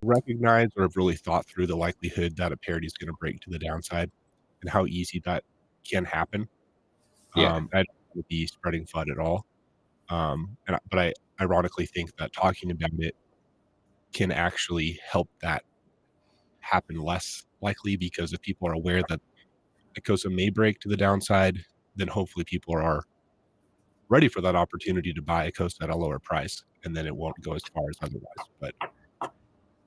recognized or have really thought through the likelihood that a parity is going to break to the downside and how easy that can happen. Yeah. I don't want to be spreading FUD at all. But I ironically think that talking about it can actually help that happen less likely, because if people are aware that Icosa may break to the downside, then hopefully people are ready for that opportunity to buy Icosa at a lower price, and then it won't go as far as otherwise. But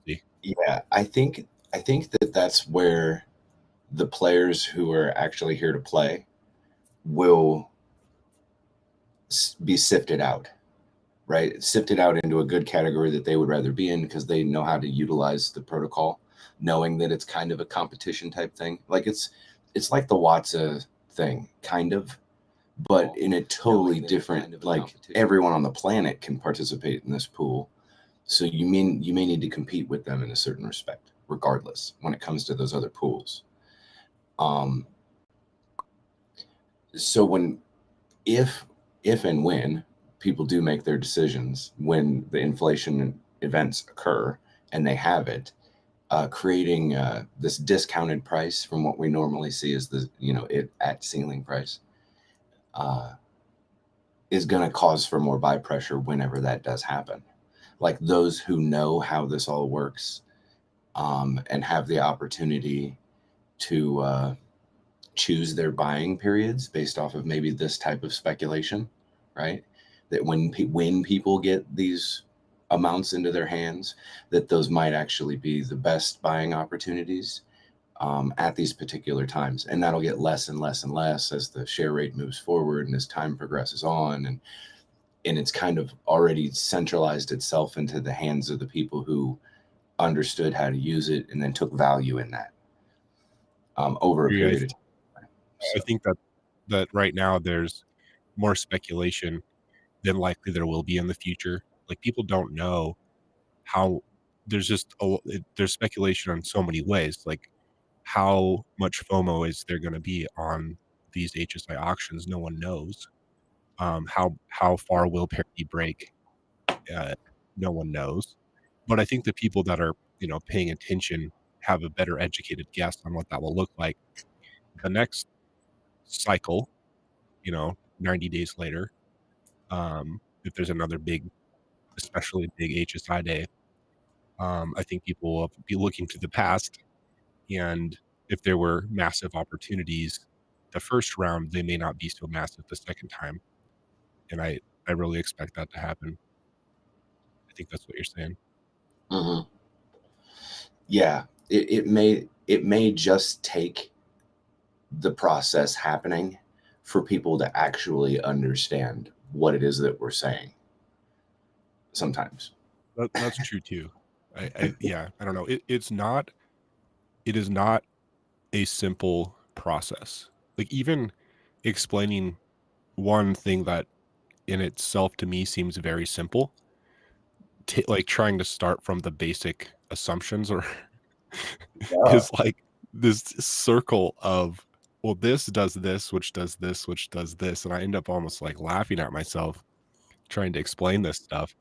see, Yeah, I think that that's where the players who are actually here to play will be sifted out, right? Sifted out into a good category that they would rather be in because they know how to utilize the protocol, knowing that it's kind of a competition type thing. Like it's like the Watsa thing, kind of, but in a totally different. Like everyone on the planet can participate in this pool, so you may need to compete with them in a certain respect, regardless when it comes to those other pools. Um, so when if if and when people do make their decisions when the inflation events occur and they have it, creating this discounted price from what we normally see as the it at ceiling price uh, is going to cause for more buy pressure whenever that does happen. Like those who know how this all works and have the opportunity to choose their buying periods based off of maybe this type of speculation, right? That when people get these amounts into their hands, that those might actually be the best buying opportunities at these particular times, and that'll get less and less and less as the share rate moves forward and as time progresses on, and it's kind of already centralized itself into the hands of the people who understood how to use it and then took value in that over a yeah, period of time. I So. think that right now there's more speculation than likely there will be in the future. Like people don't know how there's speculation on so many ways. Like how much FOMO is there going to be on these HSI auctions? No one knows. How far will parity break? Uh, no one knows. But I think the people that are paying attention have a better educated guess on what that will look like the next cycle. 90 days later, if there's another big, especially big HSI day, I think people will be looking to the past, and if there were massive opportunities the first round, they may not be so massive the second time, and I really expect that to happen. I think that's what you're saying. Mhm. Yeah, it may just take the process happening for people to actually understand what it is that we're saying sometimes. That's true too. Yeah, I don't know. It is not a simple process. Like even explaining one thing that in itself to me seems very simple, like trying to start from the basic assumptions or Yeah. is like this circle of, well, this does this, which does this, which does this, and I end up almost like laughing at myself trying to explain this stuff.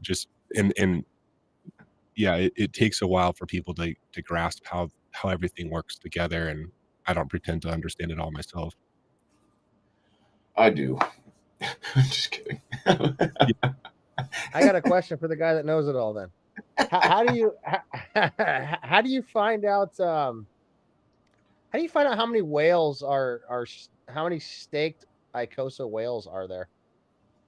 Just and yeah, it takes a while for people to grasp how everything works together, and I don't pretend to understand it all myself. I do. I'm just kidding. Yeah, I got a question for the guy that knows it all. Then, how do you how do you find out? How do you find out how many whales how many staked Icosa whales are there?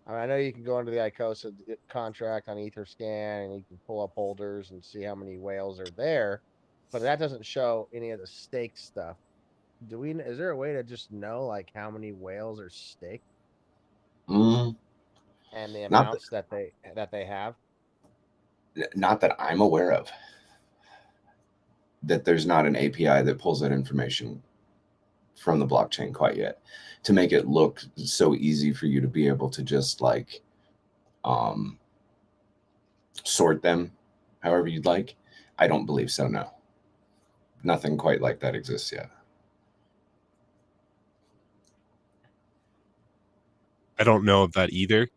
I mean, I know you can go into the Icosa contract on EtherScan and you can pull up holders and see how many whales are there, but that doesn't show any of the stake stuff. Is there a way to just know like how many whales are staked Mm, and the not that, amounts that they have? not that I'm aware of. That there's not an API that pulls that information from the blockchain quite yet to make it look so easy for you to be able to just like um, sort them however you'd like. I don't believe so. No, nothing quite like that exists yet. I don't know of that either.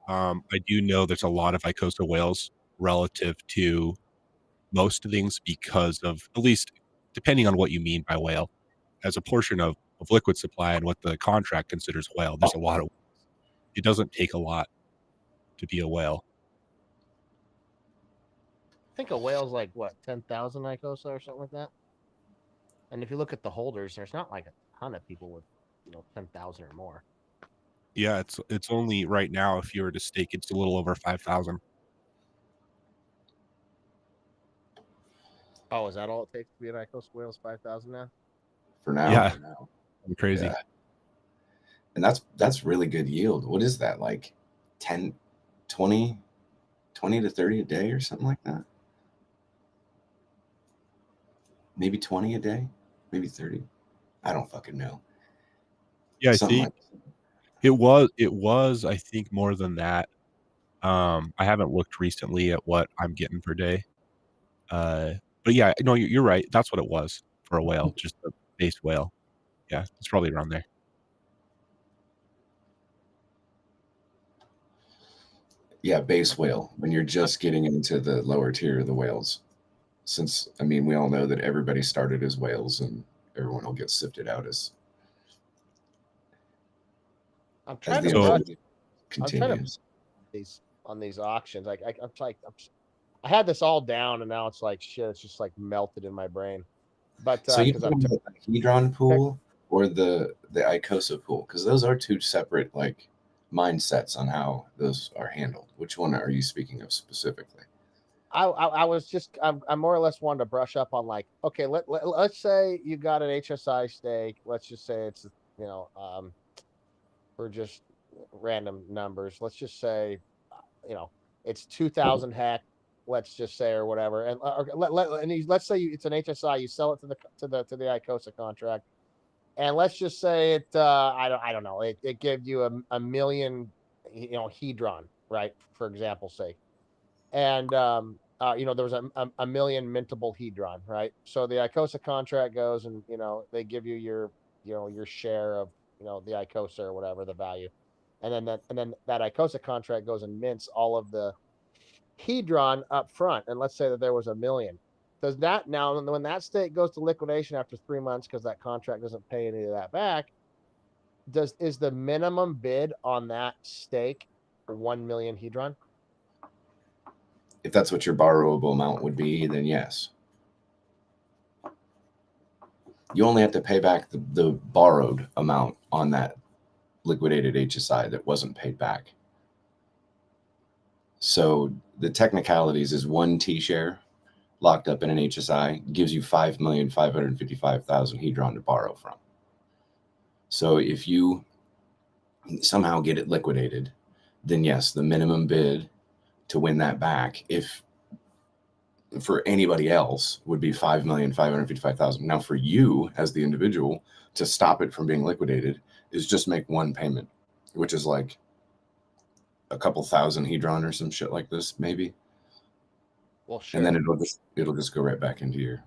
I do know there's a lot of Icosa whales relative to most things because of, at least depending on what you mean by whale, as a portion of liquid supply and what the contract considers whale, there's a lot of, it doesn't take a lot to be a whale. I think a whale's like what 10,000 Icosa or something like that. And if you look at the holders, there's not like a ton of people with 10,000 or more. Yeah, it's only right now, if you were to stake, it's a little over 5,000. Oh, is that all it takes to be an Icosa whale? Is 5,000 now? For now. Yeah, For now. crazy. Yeah. And that's really good yield. What is that, like 10, 20 to 30 a day or something like that? Maybe 20 a day, maybe 30. I don't fucking know. Yeah, I Something think like it was, I think, more than that. I haven't looked recently at what I'm getting per day. But yeah, no, you're right. That's what it was for a whale, just a base whale. Yeah, it's probably around there. yeah, base whale, when you're just getting into the lower tier of the whales. Since, I mean, we all know that everybody started as whales and everyone will get sifted out as I'm trying to the So- brush evolution continues. these on these auctions. I had this all down, and now it's like shit. It's just like melted in my brain. But So you because talking about the Hedron pool or the Icosa pool? Because those are two separate like mindsets on how those are handled. Which one are you speaking of specifically? I was just I more or less wanted to brush up on like, okay, let's say you got an HSI stake. Let's just say it's for just random numbers. Let's just say it's 2,000 heck. Let's just say or whatever, and let's say it's an HSI. You sell it to the Icosa contract, and let's just say it. I don't know. It gave you a million, hedron, right? For example's sake, and there was a million mintable hedron, right? So the Icosa contract goes, and they give you your share of the Icosa or whatever the value, and then that Icosa contract goes and mints all of the hedron up front, and let's say that there was a million. Does that now, when that stake goes to liquidation after 3 months because that contract doesn't pay any of that back, is the minimum bid on that stake 1 million hedron? If that's what your borrowable amount would be, then yes. You only have to pay back the borrowed amount on that liquidated HSI that wasn't paid back. So the technicalities is one T share locked up in an HSI gives you 5,555,000 hedron to borrow from. So if you somehow get it liquidated, then yes, the minimum bid to win that back, if for anybody else, would be 5,555,000. Now for you as the individual to stop it from being liquidated is just make one payment, which is like a couple thousand hedron or some shit like this, maybe. Well, sure. And then it'll just go right back into your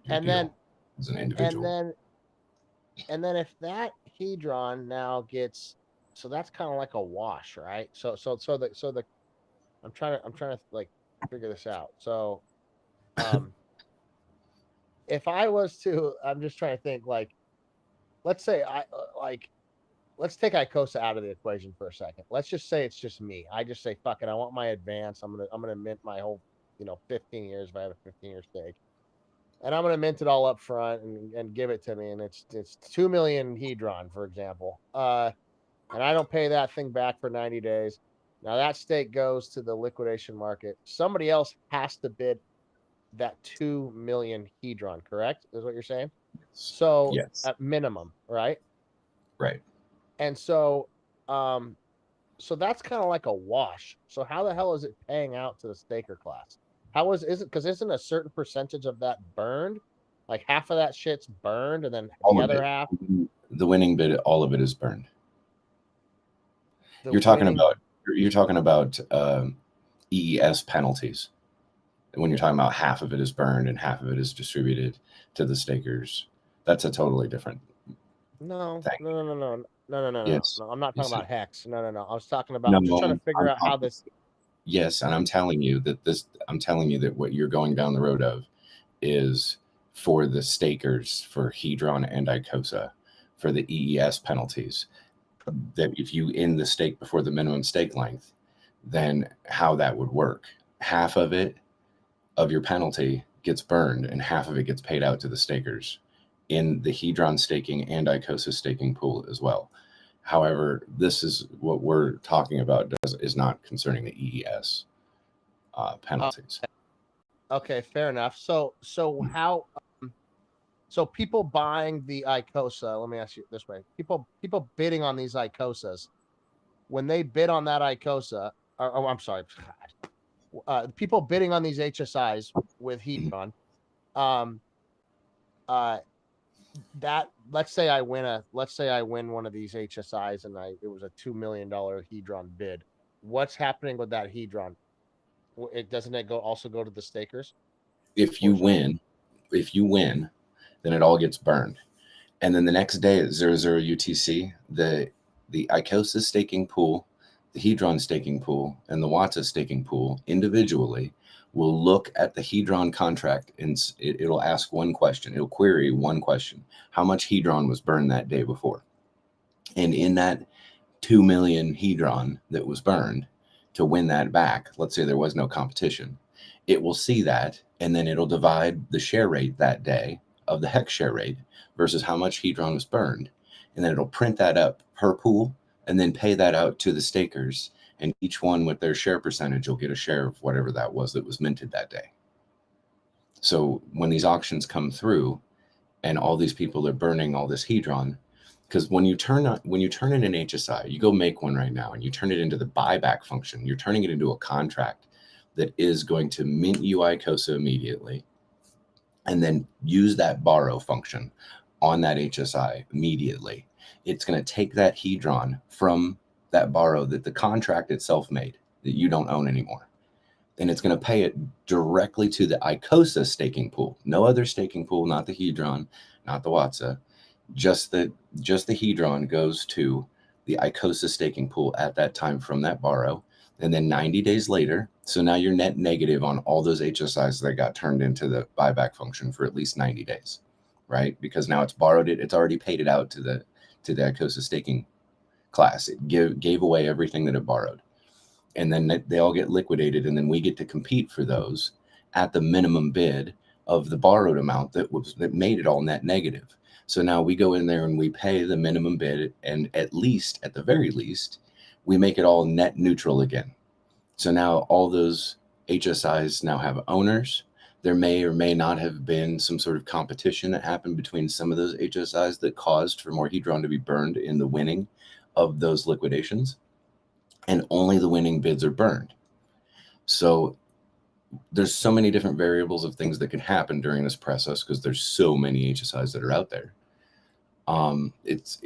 and deal then as an individual. and then if that hedron now gets, so that's kind of like a wash, right? So the I'm trying to like figure this out. So if I was to, I'm just trying to think, like, let's say let's take Icosa out of the equation for a second. Let's just say it's just me. I just say, fuck it, I want my advance. I'm gonna mint my whole 15 years if I have a 15-year stake. And I'm gonna mint it all up front and give it to me. And it's 2 million hedron, for example. And I don't pay that thing back for 90 days. Now that stake goes to the liquidation market. Somebody else has to bid that 2 million hedron, correct? Is what you're saying? So yes, at minimum, right? right. And so so that's kind of like a wash. So how the hell is it paying out to the staker class? How is it, because isn't a certain percentage of that burned? Like half of that shit's burned, and then All the of other it. half. The winning bid, all of it is burned. The You're talking winning, about EES penalties. When you're talking about half of it is burned and half of it is distributed to the stakers, that's a totally different no, thing. no. Yes. No, I'm not talking Yes, about hex. No. I was talking about. no, I'm just trying to figure out how this. Yes, and I'm telling you that what you're going down the road of is for the stakers for Hedron and Icosa for the EES penalties. That if you end the stake before the minimum stake length, then how that would work. Half of it of your penalty gets burned and half of it gets paid out to the stakers in the Hedron staking and Icosa staking pool as well. However, this is what we're talking about is not concerning the EES penalties. Okay, fair enough. So people buying the Icosa, let me ask you this way. People bidding on these Icosas, when they bid on that Icosa, or oh, I'm sorry, people bidding on these HSIs with Hedron, um, uh, that let's say I win one of these HSIs and it was a $2 million Hedron bid. What's happening with that Hedron? It doesn't it also go to the stakers? If you Portion? win, if you win, then it all gets burned. And then the next day at 00 UTC, the Icosa staking pool, the Hedron staking pool, and the Watsa staking pool individually will look at the Hedron contract and it'll ask one question. It'll query one question: how much Hedron was burned that day before? And in that 2 million Hedron that was burned, to win that back, let's say there was no competition, it will see that and then it'll divide the share rate that day of the hex share rate versus how much Hedron was burned. And then it'll print that up per pool and then pay that out to the stakers. And each one with their share percentage will get a share of whatever that was minted that day. So when these auctions come through and all these people are burning all this Hedron, because when you turn in an HSI, you go make one right now and you turn it into the buyback function, you're turning it into a contract that is going to mint you Icosa immediately and then use that borrow function on that HSI immediately. It's going to take that Hedron from that borrow that the contract itself made that you don't own anymore. And it's going to pay it directly to the Icosa staking pool. No other staking pool, not the Hedron, not the Watsa. Just the Hedron goes to the Icosa staking pool at that time from that borrow. And then 90 days later, so now you're net negative on all those HSIs that got turned into the buyback function for at least 90 days, right? Because now it's borrowed it, it's already paid it out to the Icosa staking class. It gave away everything that it borrowed. And then they all get liquidated, and then we get to compete for those at the minimum bid of the borrowed amount that made it all net negative. So now we go in there and we pay the minimum bid, and at the very least, we make it all net neutral again. So now all those HSIs now have owners. There may or may not have been some sort of competition that happened between some of those HSIs that caused for more Hedron to be burned in the winning of those liquidations. And only the winning bids are burned. So there's so many different variables of things that can happen during this process because there's so many HSIs that are out there. It's,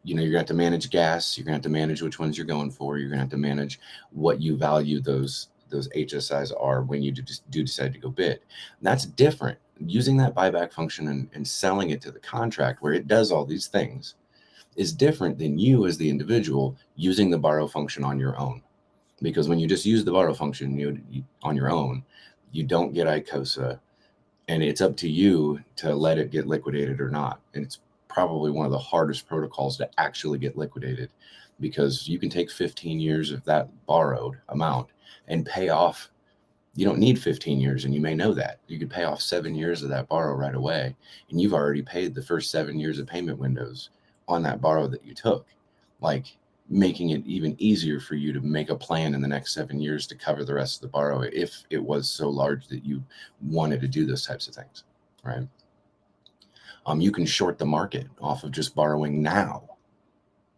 you're gonna have to manage gas. You're gonna have to manage which ones you're going for. You're gonna have to manage what you value those HSIs are when you do decide to go bid. And that's different. Using that buyback function and selling it to the contract where it does all these things is different than you as the individual using the borrow function on your own. Because when you just use the borrow function you on your own, you don't get Icosa, and it's up to you to let it get liquidated or not. And it's probably one of the hardest protocols to actually get liquidated, because you can take 15 years of that borrowed amount and pay off. You don't need 15 years, and you may know that. You could pay off 7 years of that borrow right away, and you've already paid the first 7 years of payment windows on that borrow that you took, like making it even easier for you to make a plan in the next 7 years to cover the rest of the borrow if it was so large that you wanted to do those types of things, right? You can short the market off of just borrowing now.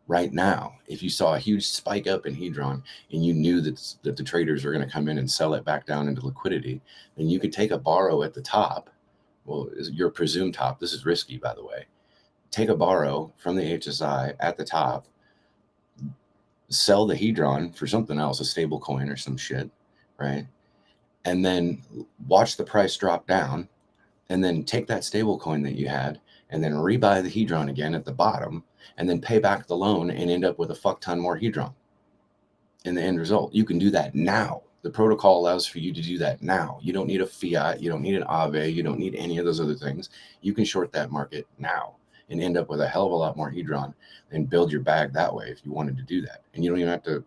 Right now, if you saw a huge spike up in Hedron and you knew that the traders are going to come in and sell it back down into liquidity, then you could take a borrow at the top. Well, your presumed top. This is risky, by the way. Take a borrow from the HSI at the top, sell the Hedron for something else, a stable coin or some shit, right? And then watch the price drop down, and then take that stable coin that you had and then rebuy the Hedron again at the bottom, and then pay back the loan and end up with a fuck ton more Hedron in the end result. You can do that now. The protocol allows for you to do that now. You don't need a fiat. You don't need an Aave. You don't need any of those other things. You can short that market now and end up with a hell of a lot more hedron and build your bag that way if you wanted to do that. And you don't even have to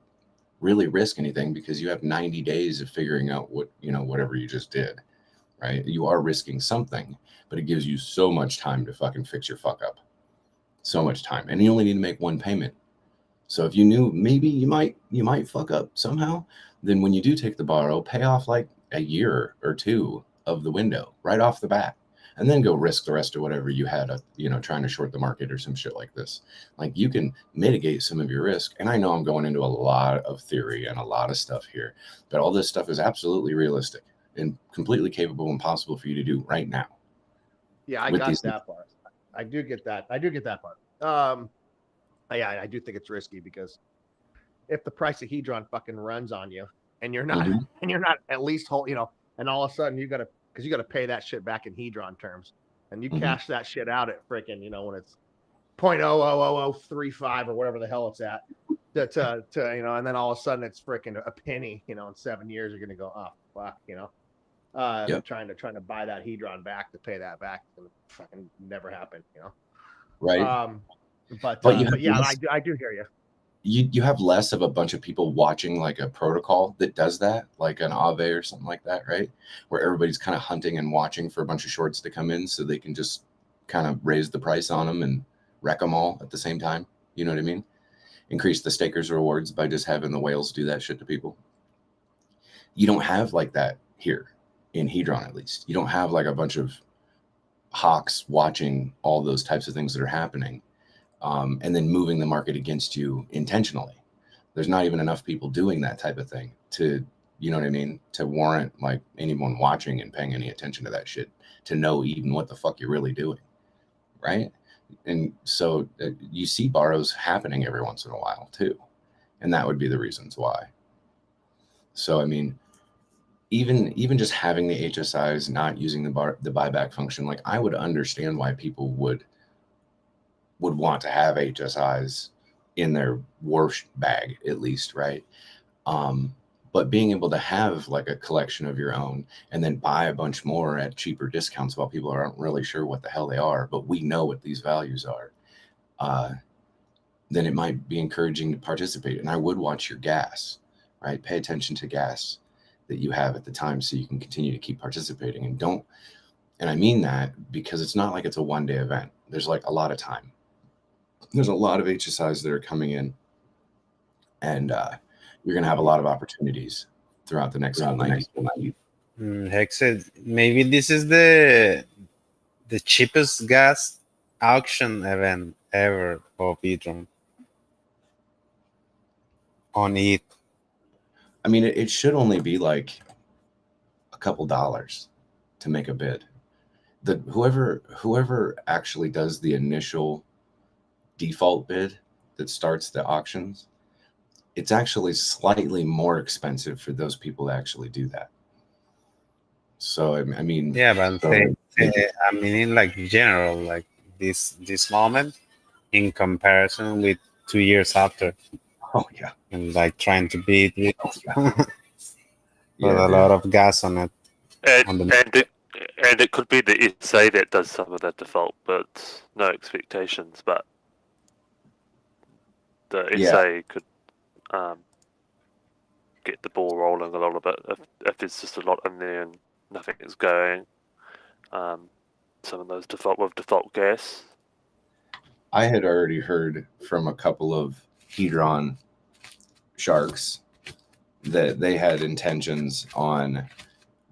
really risk anything because you have 90 days of figuring out what, whatever you just did, right? You are risking something, but it gives you so much time to fucking fix your fuck up. So much time. And you only need to make one payment. So if you knew maybe you might fuck up somehow, then when you do take the borrow, pay off like a year or two of the window right off the bat, and then go risk the rest of whatever you had, trying to short the market or some shit like this. Like, you can mitigate some of your risk. And I know I'm going into a lot of theory and a lot of stuff here, but all this stuff is absolutely realistic and completely capable and possible for you to do right now. Yeah, I got that part. I do get that. I do get that part. Yeah, I do think it's risky because if the price of hedron fucking runs on you and you're not at least and all of a sudden you got to pay that shit back in hedron terms, and you cash that shit out at freaking when it's 0.00035 or whatever the hell it's at, to and then all of a sudden it's freaking a penny, in 7 years you're gonna go, oh fuck, trying to buy that hedron back to pay that back, and fucking never happen, Right. But yeah, I do hear you. You have less of a bunch of people watching like a protocol that does that, like an Aave or something like that, right? Where everybody's kind of hunting and watching for a bunch of shorts to come in so they can just kind of raise the price on them and wreck them all at the same time. You know what I mean? Increase the stakers rewards by just having the whales do that shit to people. You don't have like that here in Hedron, at least. You don't have like a bunch of hawks watching all those types of things that are happening. And then moving the market against you intentionally. There's not even enough people doing that type of thing to, you know what I mean, to warrant like anyone watching and paying any attention to that shit, to know even what the fuck you're really doing, right? And so you see borrows happening every once in a while too, and that would be the reasons why. So I mean, even just having the HSIs not using the buyback function, like, I would understand why people would want to have HSIs in their worst bag, at least, right? But being able to have like a collection of your own and then buy a bunch more at cheaper discounts while people aren't really sure what the hell they are, but we know what these values are, then it might be encouraging to participate. And I would watch your gas, right? Pay attention to gas that you have at the time so you can continue to keep participating. And I mean that because it's not like it's a one-day event. There's like a lot of time. There's a lot of HSIs that are coming in, and you're going to have a lot of opportunities throughout the next 90. Hexed, maybe this is the cheapest gas auction event ever for Hedron on ETH. I mean, it should only be like a couple dollars to make a bid. Whoever actually does the initial default bid that starts the auctions, it's actually slightly more expensive for those people to actually do that. So I mean, yeah, but I mean, in like general, like this moment in comparison with 2 years after. Oh yeah, and like trying to beat it with yeah, a lot of gas on it. And it could be the SA that does some of that default, but no expectations. But the SA could get the ball rolling a little bit if there's just a lot in there and nothing is going. Some of those default gas. I had already heard from a couple of Hedron sharks that they had intentions on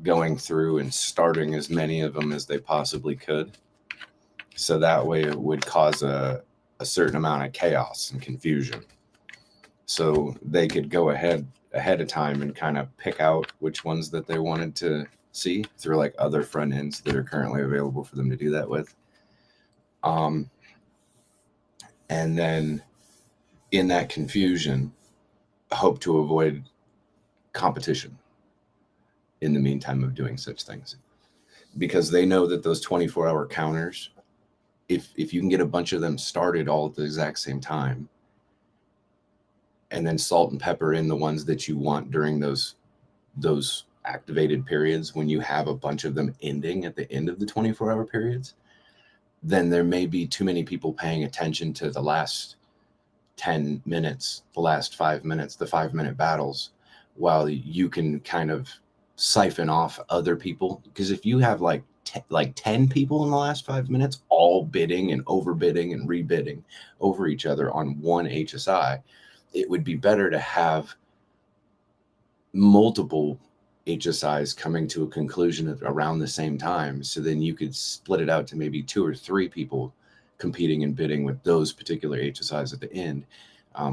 going through and starting as many of them as they possibly could. So that way it would cause a certain amount of chaos and confusion. So they could go ahead of time and kind of pick out which ones that they wanted to see through like other front ends that are currently available for them to do that with. And then in that confusion, hope to avoid competition in the meantime of doing such things, because they know that those 24-hour counters, if you can get a bunch of them started all at the exact same time and then salt and pepper in the ones that you want during those those activated periods, when you have a bunch of them ending at the end of the 24-hour periods, then there may be too many people paying attention to the last 10 minutes, the last 5 minutes, the 5-minute battles, while you can kind of siphon off other people. Because if you have like 10 people in the last 5 minutes all bidding and overbidding and rebidding over each other on one HSI, it would be better to have multiple HSIs coming to a conclusion at around the same time. So then you could split it out to maybe 2 or 3 people competing and bidding with those particular HSIs at the end,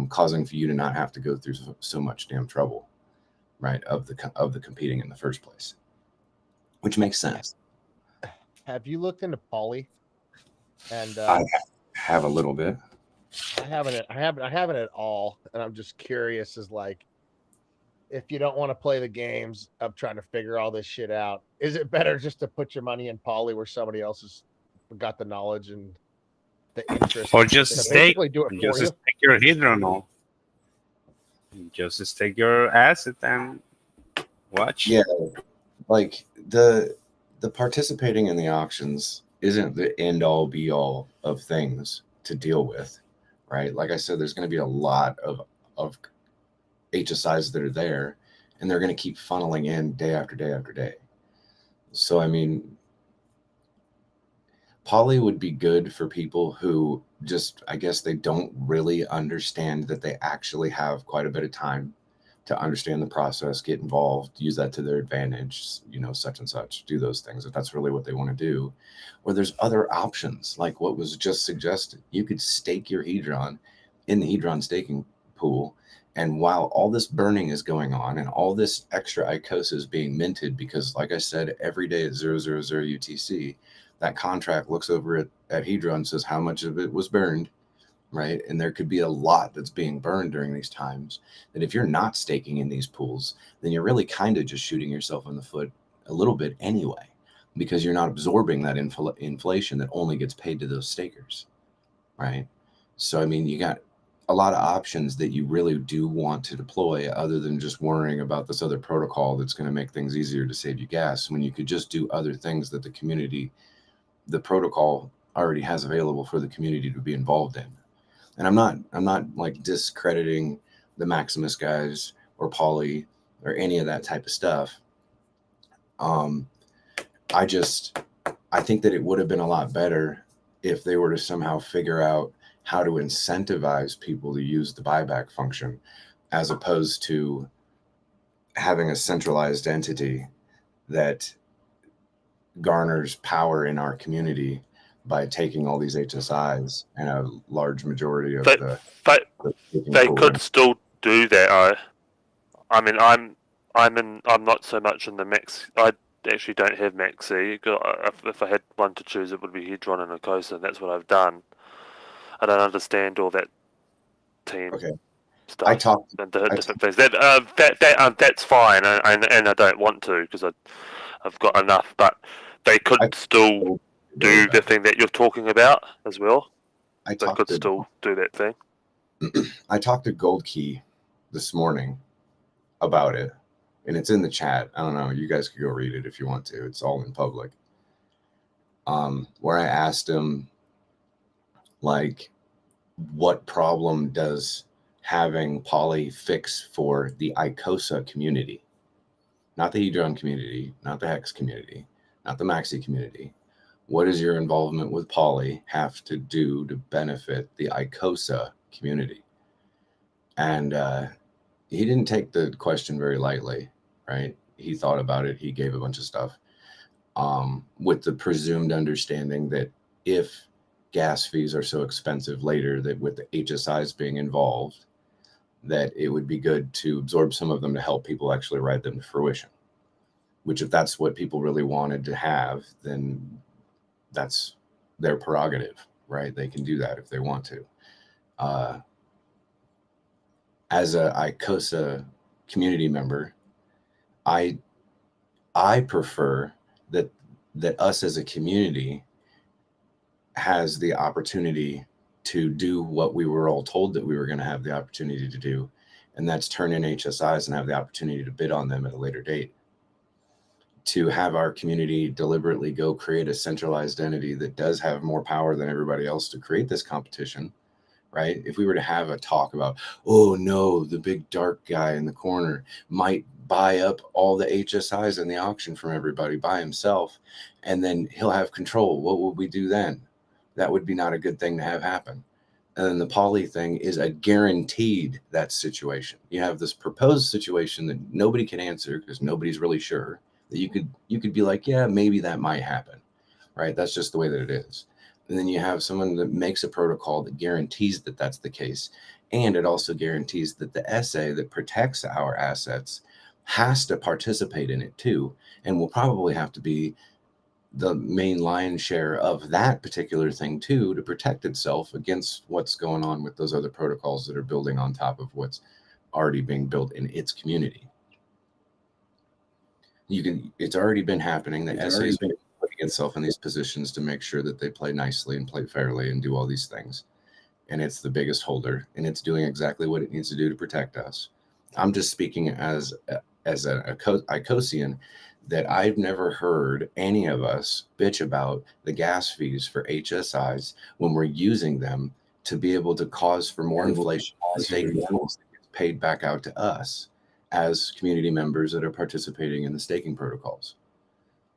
causing for you to not have to go through so much damn trouble, right, of the competing in the first place, which makes sense. Have you looked into poly? And I have a little bit. I haven't at all, and I'm just curious, as like, if you don't want to play the games of trying to figure all this shit out, is it better just to put your money in poly where somebody else has got the knowledge and the interest, Or just to stake. basically do it for Just you? stake your hydronol. Just stake your asset and watch. Yeah, like the participating in the auctions isn't the end all be all of things to deal with, right? Like I said, there's going to be a lot of HSIs that are there, and they're going to keep funneling in day after day after day. So I mean, poly would be good for people who just, I guess, they don't really understand that they actually have quite a bit of time to understand the process, get involved, use that to their advantage, such and such, do those things if that's really what they want to do. Or there's other options, like what was just suggested. You could stake your hedron in the hedron staking pool, and while all this burning is going on and all this extra Icosa is being minted, because like I said, every day at 000 UTC, that contract looks over at hedron, says how much of it was burned, right? And there could be a lot that's being burned during these times, that if you're not staking in these pools, then you're really kind of just shooting yourself in the foot a little bit anyway, because you're not absorbing that inflation that only gets paid to those stakers, right? So, I mean, you got a lot of options that you really do want to deploy, other than just worrying about this other protocol that's going to make things easier to save you gas, when you could just do other things that the protocol already has available for the community to be involved in. And I'm not like discrediting the Maximus guys or Poly or any of that type of stuff. I think that it would have been a lot better if they were to somehow figure out how to incentivize people to use the buyback function, as opposed to having a centralized entity that garners power in our community by taking all these HSIs and a large majority of they could still do that. I mean, I'm not so much in the max. I actually don't have maxi. If I had one to choose, it would be Hedron and Icosa, and that's what I've done. I don't understand all that team stuff. I talked and the different things. That's fine, and I don't want to, because I've got enough. But they could still do the thing that you're talking about as well. They could still do that thing. I talked to Gold Key this morning about it, and it's in the chat. I don't know. You guys could go read it if you want to. It's all in public. Where I asked him, like, what problem does having Poly fix for the Icosa community? Not the Hedron community, not the Hex community, not the Maxi community. What does your involvement with Poly have to do to benefit the Icosa community? And he didn't take the question very lightly, right? He thought about it. He gave a bunch of stuff, with the presumed understanding that if gas fees are so expensive later, that with the HSIs being involved, that it would be good to absorb some of them to help people actually ride them to fruition. Which, if that's what people really wanted to have, then that's their prerogative, right? They can do that if they want to. As a Icosa community member, I prefer that us as a community has the opportunity to do what we were all told that we were going to have the opportunity to do, and that's turn in HSIs and have the opportunity to bid on them at a later date. To have our community deliberately go create a centralized entity that does have more power than everybody else to create this competition, right? If we were to have a talk about, oh no, the big dark guy in the corner might buy up all the HSIs in the auction from everybody by himself, and then he'll have control. What would we do then? That would be not a good thing to have happen. And then the poly thing is a guaranteed that situation. You have this proposed situation that nobody can answer because nobody's really sure, that you could be like, yeah, maybe that might happen, right? That's just the way that it is. And then you have someone that makes a protocol that guarantees that that's the case. And it also guarantees that the SA that protects our assets has to participate in it too, and will probably have to be the main lion's share of that particular thing too, to protect itself against what's going on with those other protocols that are building on top of what's already being built in its community. It's already been happening. The SA has been putting itself in these positions to make sure that they play nicely and play fairly and do all these things. And it's the biggest holder, and it's doing exactly what it needs to do to protect us. I'm just speaking as an Icosian, that I've never heard any of us bitch about the gas fees for HSIs when we're using them to be able to cause for more inflation on staking pools that gets paid back out to us as community members that are participating in the staking protocols,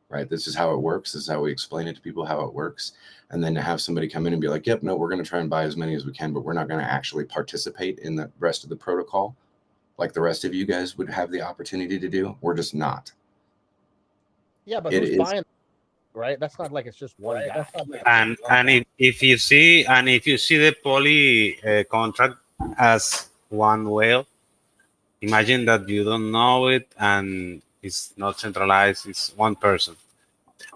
right? This is how it works. This is how we explain it to people, how it works. And then to have somebody come in and be like, yep, no, we're going to try and buy as many as we can, but we're not going to actually participate in the rest of the protocol like the rest of you guys would have the opportunity to do. We're just not. Yeah, but who's buying, right? That's not like it's just one guy. And if you see the poly contract as one whale, imagine that you don't know it and it's not centralized, it's one person.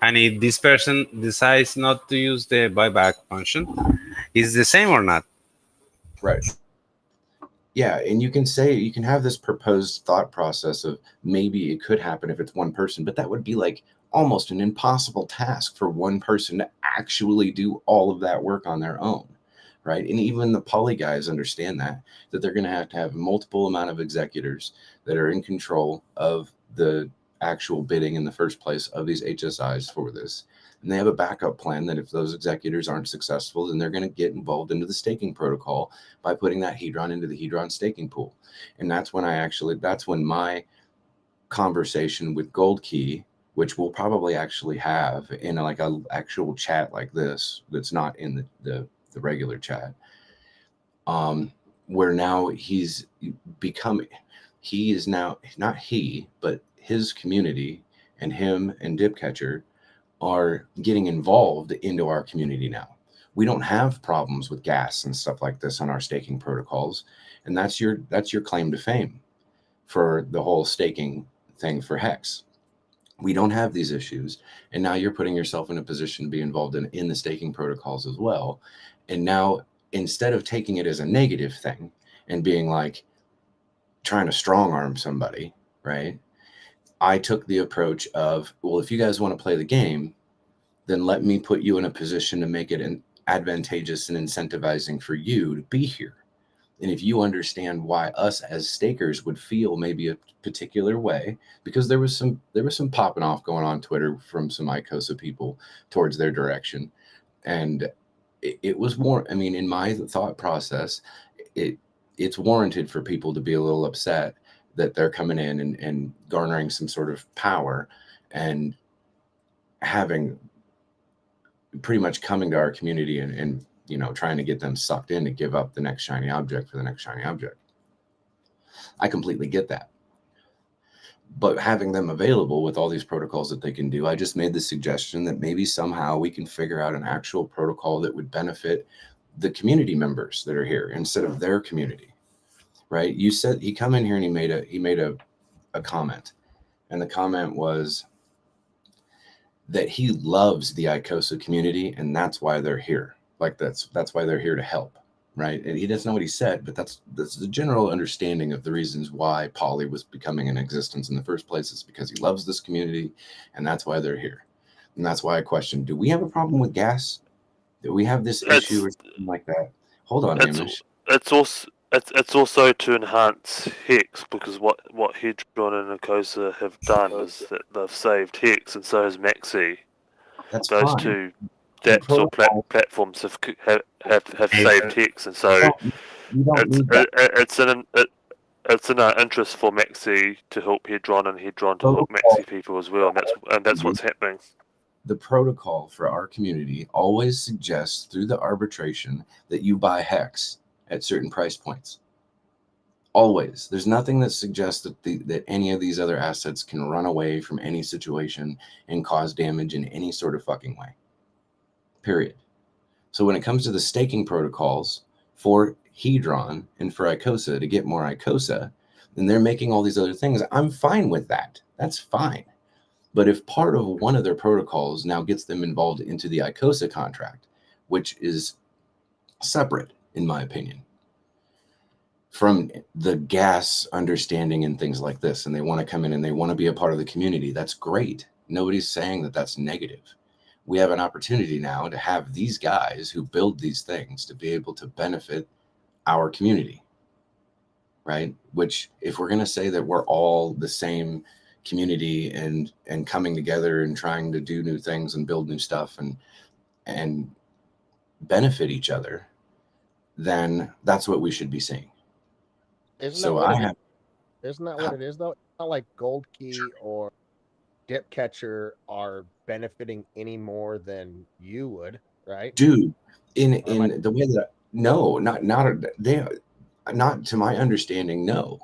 And if this person decides not to use the buyback function, is the same or not? Right. Yeah, and you can have this proposed thought process of maybe it could happen if it's one person, but that would be like almost an impossible task for one person to actually do all of that work on their own, right? And even the poly guys understand that they're going to have multiple amount of executors that are in control of the actual bidding in the first place of these HSIs for this. And they have a backup plan that if those executors aren't successful, then they're going to get involved into the staking protocol by putting that Hedron into the Hedron staking pool. And that's when my conversation with Gold Key, which we'll probably actually have in like a actual chat like this, that's not in the regular chat, where now he is now not he, but his community and him and Dipcatcher are getting involved into our community now. We don't have problems with gas and stuff like this on our staking protocols, and that's your claim to fame for the whole staking thing for Hex. We don't have these issues, and now you're putting yourself in a position to be involved in the staking protocols as well. And now, instead of taking it as a negative thing and being like trying to strong arm somebody, right? I took the approach of, well, if you guys want to play the game, then let me put you in a position to make it advantageous and incentivizing for you to be here. And if you understand why us as stakers would feel maybe a particular way, because there was some popping off going on Twitter from some Icosa people towards their direction. And it was more, I mean, in my thought process, it's warranted for people to be a little upset that they're coming in and garnering some sort of power and having pretty much coming to our community and trying to get them sucked in to give up the next shiny object for the next shiny object. I completely get that. But having them available with all these protocols that they can do, I just made the suggestion that maybe somehow we can figure out an actual protocol that would benefit the community members that are here instead of their community. Right? You said he come in here and he made a comment, and the comment was that he loves the Icosa community and that's why they're here. Like that's why they're here to help, right? And he doesn't know what he said, but that's the general understanding of the reasons why Poly was becoming in existence in the first place, is because he loves this community and that's why they're here. And that's why I questioned, do we have a problem with gas? Do we have this issue or something like that? Hold on, Hamish. it's also to enhance Hex, because what Hedron and Icosa have done is that they've saved Hex, and so has Maxi. That's Those fine. two The dApps or protocol, platforms have saved Hex, and so you don't it's need that it's in our interest for Maxi to help Hedron and Hedron to help protocol. Maxi people as well, and that's what's happening. The protocol for our community always suggests through the arbitration that you buy Hex at certain price points. Always. There's nothing that suggests that any of these other assets can run away from any situation and cause damage in any sort of fucking way. Period. So when it comes to the staking protocols for Hedron and for Icosa to get more Icosa, and they're making all these other things, I'm fine with that. That's fine. But if part of one of their protocols now gets them involved into the Icosa contract, which is separate, in my opinion, from the gas understanding and things like this, and they want to come in and they want to be a part of the community, that's great. Nobody's saying that that's negative. We have an opportunity now to have these guys who build these things to be able to benefit our community, right? Which, if we're going to say that we're all the same community and coming together and trying to do new things and build new stuff and benefit each other, then that's what we should be seeing. Isn't So that what I it have is? Isn't that what it is though? It's not like Gold Key or Dip Catcher are benefiting any more than you would, right? dude Or am I in the way that no, not to my understanding, no.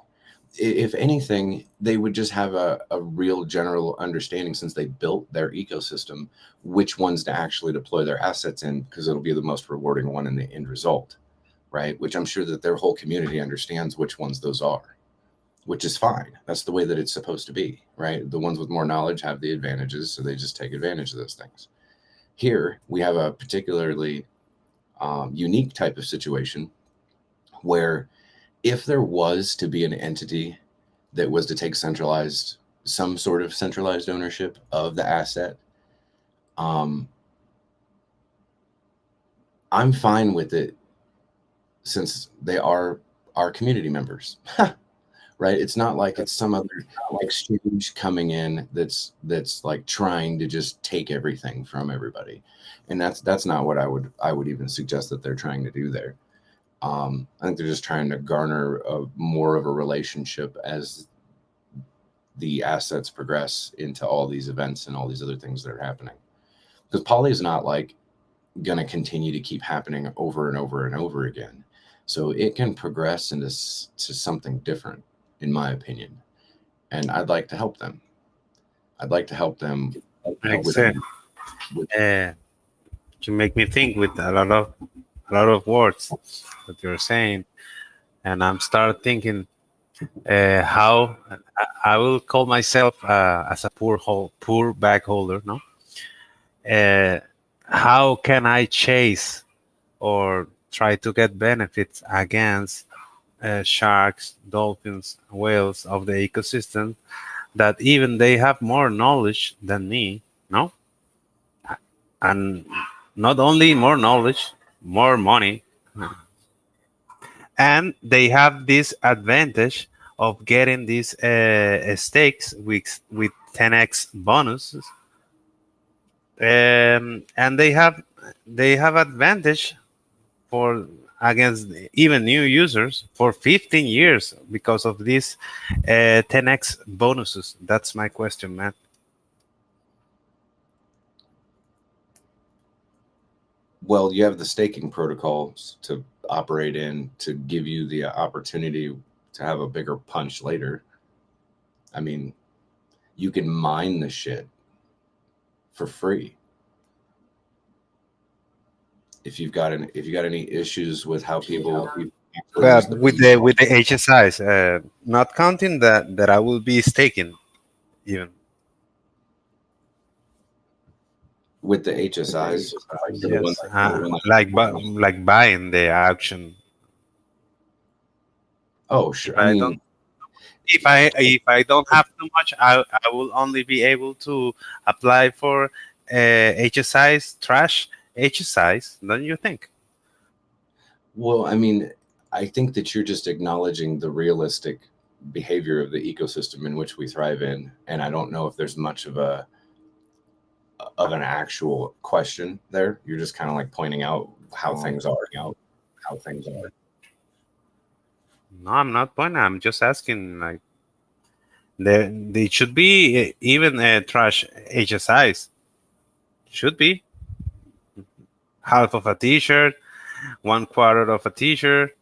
If anything, they would just have a real general understanding, since they built their ecosystem, which ones to actually deploy their assets in, because it'll be the most rewarding one in the end result, right? Which I'm sure that their whole community understands which ones those are, which is fine. That's the way that it's supposed to be, right? The ones with more knowledge have the advantages, so they just take advantage of those things. Here, we have a particularly unique type of situation where, if there was to be an entity that was to take some sort of centralized ownership of the asset, I'm fine with it, since they are our community members, right? It's not like it's some other exchange coming in that's like trying to just take everything from everybody, and that's not what I would even suggest that they're trying to do there. I think they're just trying to garner more of a relationship as the assets progress into all these events and all these other things that are happening. Because Poly is not like going to continue to keep happening over and over and over again. So it can progress into something different, in my opinion. And I'd like to help them. I'd like to help them Excellent. You make me think with a lot of words that you're saying, and I'm start thinking how I will call myself as a poor bag holder, no? Uh, how can I chase or try to get benefits against sharks, dolphins, whales of the ecosystem that even they have more knowledge than me, no? And not only more knowledge, more money, and they have this advantage of getting these stakes with 10x bonuses, and they have advantage for against even new users for 15 years because of these 10x bonuses. That's my question, man. Well, you have the staking protocols to operate in to give you the opportunity to have a bigger punch later. I mean, you can mine the shit for free. If you've got any issues with how people But use the with the HSIs, not counting that I will be staking even. with the HSIs, the ones Yes, like buying the auction. oh sure. If I I mean, don't if I don't have too much, I will only be able to apply for HSIs, trash HSIs. Don't you think? well, I mean, I think that you're just acknowledging the realistic behavior of the ecosystem in which we thrive in, and I don't know if there's much of an actual question there. You're just kind of like pointing out how things are. No, I'm not pointing. I'm just asking. Like, they should be even trash HSIs. Should be half of a T-shirt, 1/4 of a T-shirt,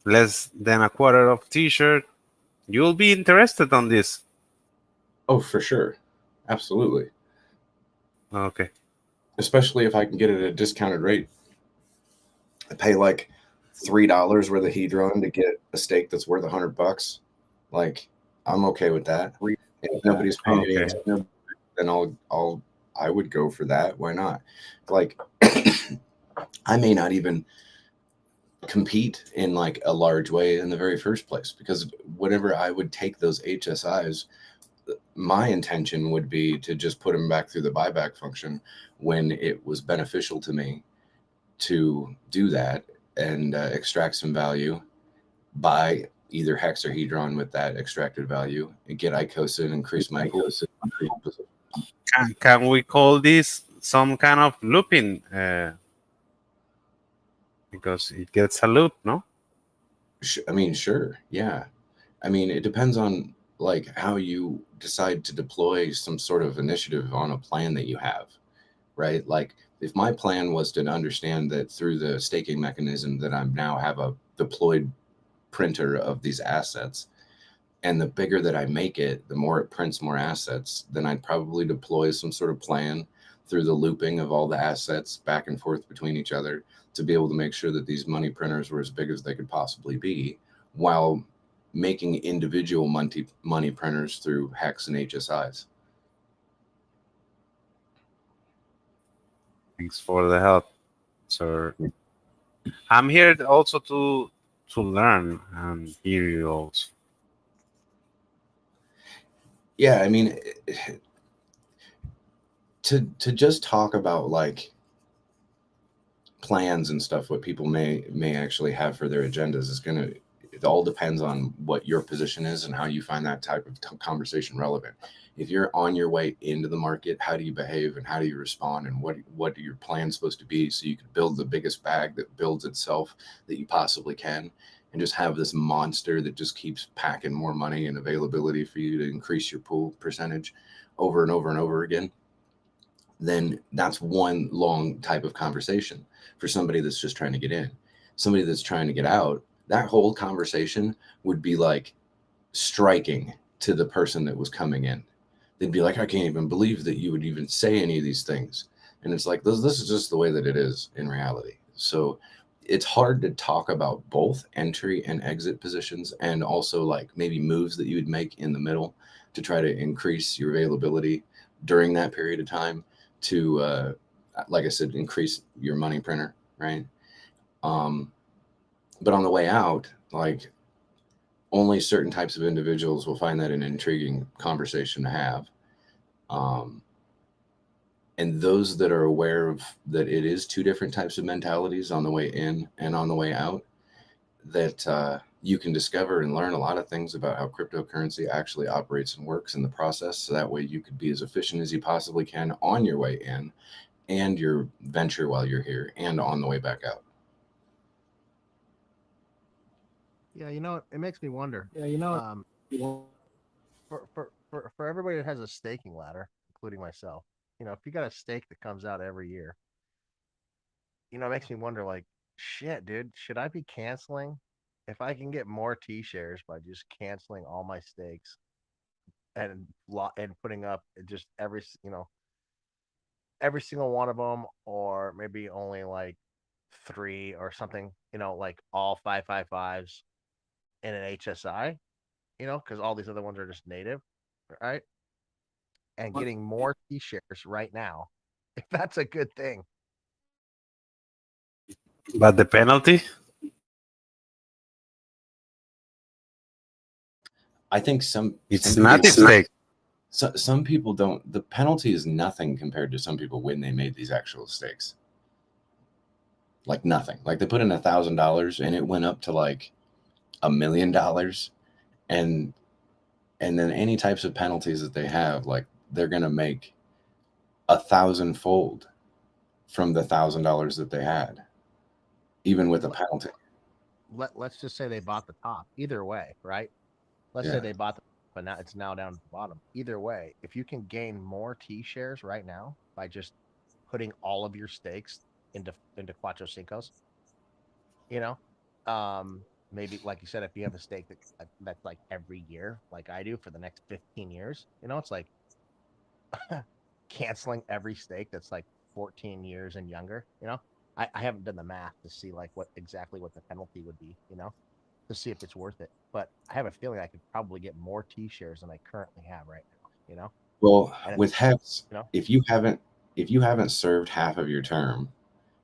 less than a quarter of a T-shirt. You'll be interested on this. Oh, for sure, absolutely. Okay. Especially if I can get it at a discounted rate. I pay like $3 worth of hedron to get a steak that's worth $100. Like, I'm okay with that. And if nobody's paying any attention, then I would go for that. Why not? Like, I may not even compete in like a large way in the very first place, because whenever I would take those HSIs, my intention would be to just put them back through the buyback function when it was beneficial to me to do that and extract some value, buy either hex or hedron with that extracted value, and get Icosa and increase my pool. Can we call this some kind of looping? Because it gets a loop, no? I mean, sure, yeah. I mean, it depends on like how you decide to deploy some sort of initiative on a plan that you have, right? Like, if my plan was to understand that through the staking mechanism that I now have a deployed printer of these assets, and the bigger that I make it, the more it prints more assets, then I'd probably deploy some sort of plan through the looping of all the assets back and forth between each other to be able to make sure that these money printers were as big as they could possibly be, while making individual money printers through hex and HSIs. Thanks for the help, sir. I'm here also to learn and hear you also. Yeah, I mean, to just talk about like plans and stuff, what people may actually have for their agendas, it all depends on what your position is and how you find that type of conversation relevant. If you're on your way into the market, how do you behave and how do you respond, and what are your plans supposed to be, so you can build the biggest bag that builds itself that you possibly can, and just have this monster that just keeps packing more money and availability for you to increase your pool percentage over and over and over again. Then that's one long type of conversation. For somebody that's just trying to get in. Somebody that's trying to get out, that whole conversation would be like striking to the person that was coming in. They'd be like, I can't even believe that you would even say any of these things. And it's like, this is just the way that it is in reality. So it's hard to talk about both entry and exit positions, and also like maybe moves that you would make in the middle to try to increase your availability during that period of time to, like I said, increase your money printer, right? But on the way out, like, only certain types of individuals will find that an intriguing conversation to have. And those that are aware of that it is two different types of mentalities on the way in and on the way out, that you can discover and learn a lot of things about how cryptocurrency actually operates and works in the process. So that way you could be as efficient as you possibly can on your way in, and your venture while you're here, and on the way back out. Yeah, it makes me wonder. For everybody that has a staking ladder, including myself, if you got a stake that comes out every year, it makes me wonder, like, shit, dude, should I be canceling if I can get more T shares by just canceling all my stakes and putting up just every single one of them, or maybe only like 3 or something, like all 555s in an HSI, because all these other ones are just native, right? And getting more T shares right now, if that's a good thing. But the penalty? I think it's not stake. Some people don't. The penalty is nothing compared to some people when they made these actual stakes. Like nothing. Like they put in $1,000 and it went up to like $1 million, and then any types of penalties that they have, like they're going to make 1,000-fold from the $1,000 that they had, even with a penalty. Let's just say they bought the top. Either way, right? Let's say they bought the, but now it's now down to the bottom. Either way, if you can gain more T shares right now by just putting all of your stakes into Cuatro Cincos, you know, maybe like you said, if you have a stake that's like every year, like I do for the next 15 years, it's like canceling every stake that's like 14 years and younger. I haven't done the math to see like what the penalty would be, to see if it's worth it. But I have a feeling I could probably get more T shares than I currently have right now. Well, And with HEX, if you haven't served half of your term,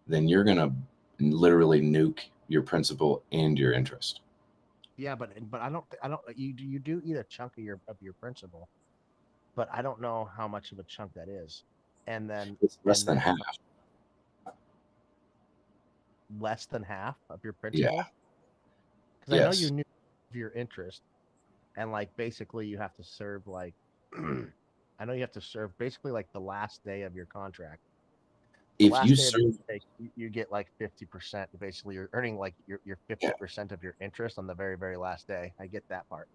then you're gonna literally nuke your principal and your interest. Yeah, but I don't you do eat a chunk of your principal, but I don't know how much of a chunk that is. And then It's less than half. Less than half of your Yeah. principal? Because I know Yes. you knew your interest, and like basically you have to serve like I know you have to serve basically like the last day of your contract. The If last you day of your serve, stake, you get like 50%. Basically, you're earning like your 50% of your interest on the very, very last day. I get that part.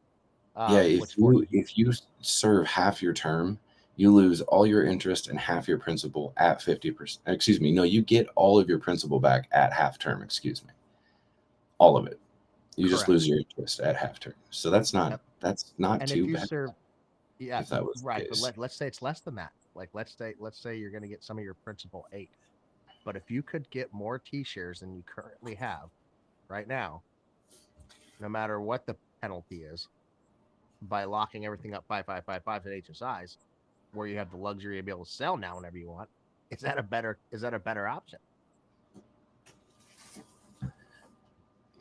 yeah, Which forces if you serve half your term, you lose all your interest and half your principal at 50%. Excuse me. No, you get all of your principal back at half term. Excuse me. All of it. You just lose your interest at half term. So that's not and too if you bad. serve, yeah, If that was right. the But case. let's say it's less than that. Like let's say you're going to get some of your principal 8. But if you could get more T shares than you currently have right now, no matter what the penalty is, by locking everything up 5 at HSIs, where you have the luxury to be able to sell now whenever you want, is that a better option?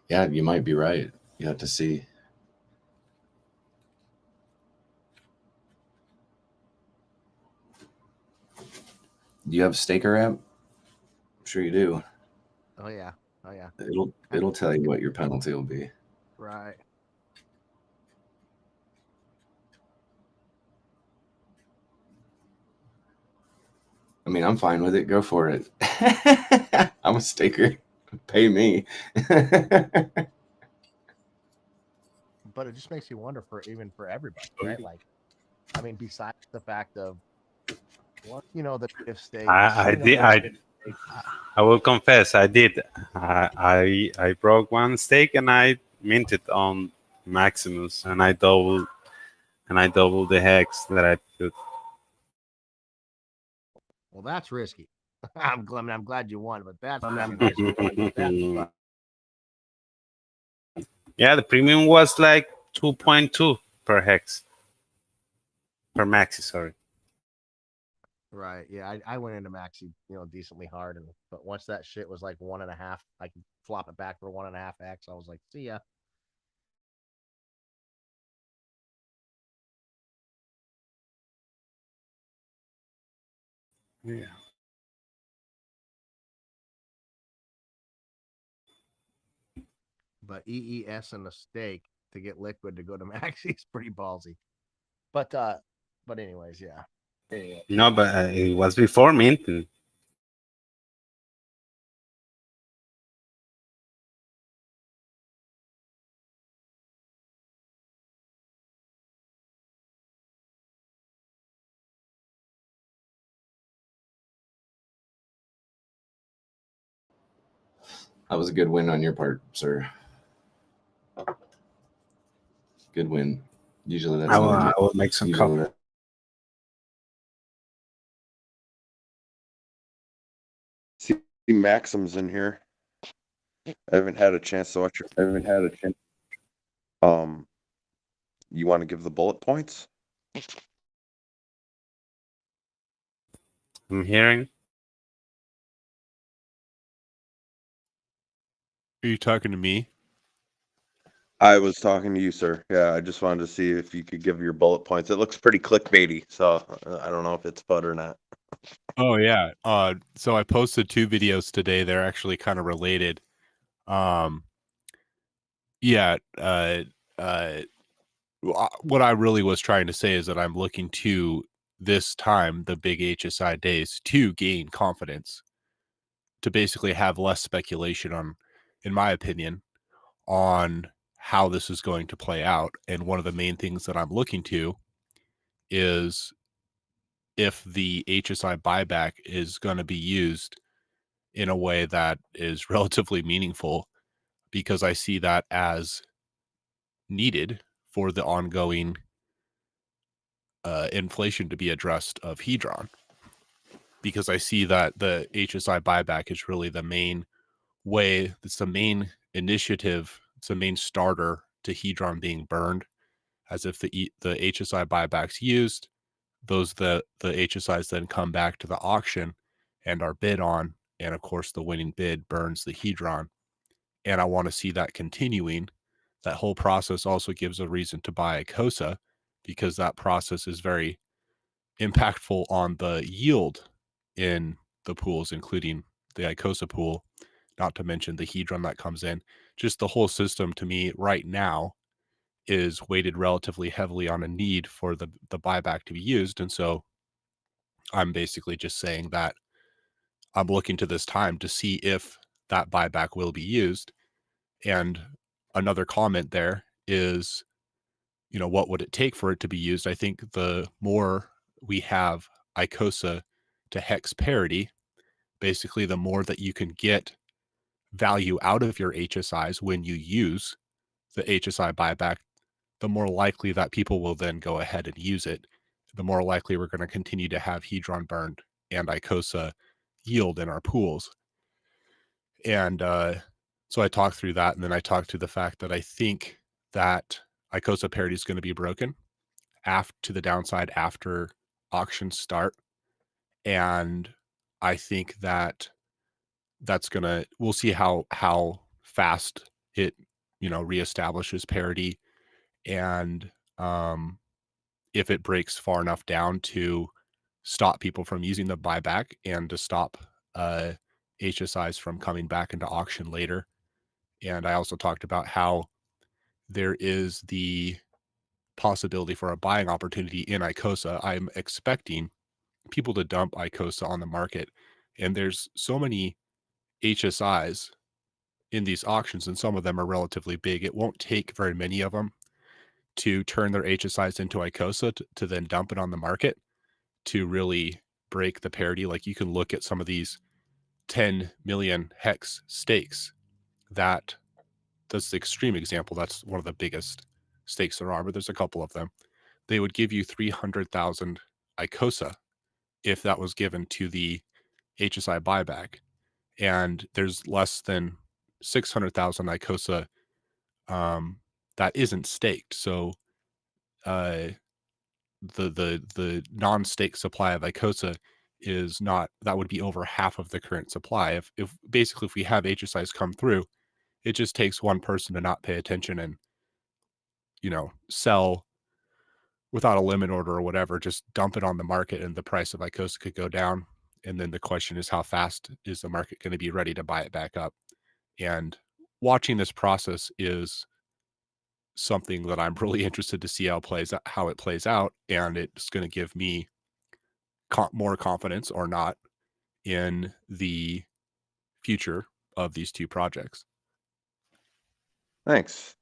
Yeah, you might be right. You have to see. Do you have Staker app? I'm sure you do. Oh yeah. It'll tell you what your penalty will be. Right. I mean, I'm fine with it. Go for it. I'm a staker. Pay me. But it just makes you wonder for everybody, right? Like, I mean, besides the fact of, well, the if stakes. I did. I will confess, I did. I broke one stake and I minted on Maximus, and I doubled the hex that I put. Well, that's risky. I'm glad you won, but that's risky. Yeah, the premium was like 2.2 per hex. Per maxi, sorry. Right. Yeah, I went into Maxi, decently hard, but once that shit was like 1.5, I could flop it back for 1.5x. I was like, see ya. Yeah. But EES and a stake to get liquid to go to Maxi is pretty ballsy. But anyways, yeah. No, but it was before minting. That was a good win on your part, sir. Good win. Usually that's I will make some coffee. See Maxim's in here. I haven't had a chance to watch your. You want to give the bullet points? I'm hearing. Are you talking to me? I was talking to you, sir. Yeah, I just wanted to see if you could give your bullet points. It looks pretty clickbaity, so I don't know if it's fun or not. Oh yeah. So I posted 2 videos today. They're actually kind of related. Yeah. What I really was trying to say is that I'm looking to this time, the big HSI days, to gain confidence, to basically have less speculation on, in my opinion, on how this is going to play out. And one of the main things that I'm looking to is if the HSI buyback is going to be used in a way that is relatively meaningful, because I see that as needed for the ongoing inflation to be addressed of Hedron. Because I see that the HSI buyback is really the main way, it's the main initiative, it's the main starter to Hedron being burned. As if the HSI buybacks used, the HSIs then come back to the auction and are bid on, and of course the winning bid burns the Hedron. And I want to see that continuing. That whole process also gives a reason to buy Icosa, because that process is very impactful on the yield in the pools, including the Icosa pool, not to mention the Hedron that comes in. Just the whole system to me right now is weighted relatively heavily on a need for the buyback to be used. And so I'm basically just saying that I'm looking to this time to see if that buyback will be used. And another comment there is, what would it take for it to be used? I think the more we have Icosa to hex parity, basically the more that you can get value out of your HSIs when you use the HSI buyback, the more likely that people will then go ahead and use it. The more likely we're going to continue to have Hedron burned and Icosa yield in our pools. And so I talked through that, and then I talked to the fact that I think that Icosa parity is going to be broken to the downside after auctions start. And I think that we'll see how fast it, reestablishes parity, and if it breaks far enough down to stop people from using the buyback and to stop HSIs from coming back into auction later. And I also talked about how there is the possibility for a buying opportunity in Icosa. I'm expecting people to dump Icosa on the market, and there's so many HSIs in these auctions, and some of them are relatively big. It won't take very many of them to turn their HSIs into Icosa to then dump it on the market to really break the parity. Like, you can look at some of these 10 million hex stakes. That's the extreme example. That's one of the biggest stakes there are, but there's a couple of them. They would give you 300,000 Icosa if that was given to the HSI buyback. And there's less than 600,000 Icosa that isn't staked. So the non-stake supply of Icosa is not, that would be over half of the current supply. If basically if we have HSIs come through, it just takes one person to not pay attention and sell without a limit order or whatever, just dump it on the market, and the price of Icosa could go down. And then the question is, how fast is the market going to be ready to buy it back up? And watching this process is something that I'm really interested to see how it plays out, and it's going to give me more confidence or not in the future of these two projects. Thanks.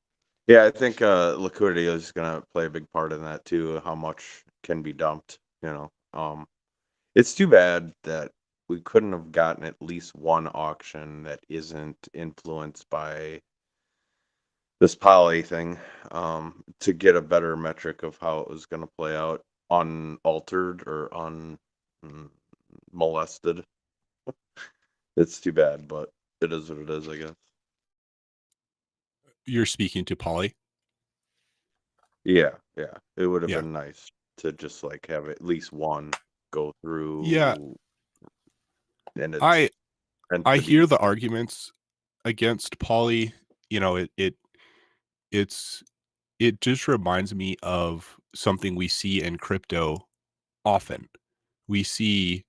Yeah, I think liquidity is gonna play a big part in that too. How much can be dumped? It's too bad that we couldn't have gotten at least one auction that isn't influenced by this poly thing, to get a better metric of how it was going to play out, unaltered or unmolested. It's too bad, but it is what it is, I guess. You're speaking to Polly? Yeah. It would have Yeah. been nice to just like have at least one go through. Yeah. And I hear the arguments against Polly. It just reminds me of something we see in crypto often. We see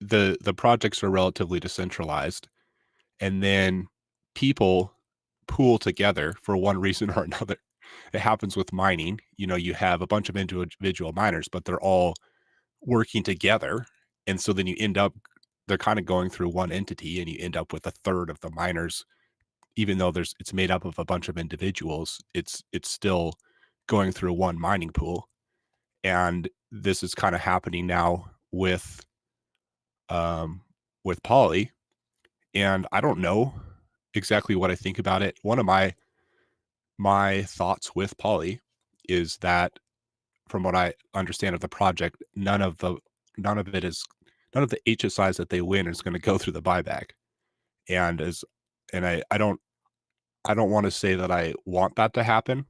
the projects are relatively decentralized, and then people pool together for one reason or another. It happens with mining. You have a bunch of individual miners, but they're all working together. And so then they're kind of going through one entity, and you end up with a third of the miners, even though it's made up of a bunch of individuals. It's still going through one mining pool. And this is kind of happening now with Poly. And I don't know exactly what I think about it. One of my thoughts with Poly is that, from what I understand of the project, none of the HSIs that they win is going to go through the buyback. And I don't want to say that I want that to happen,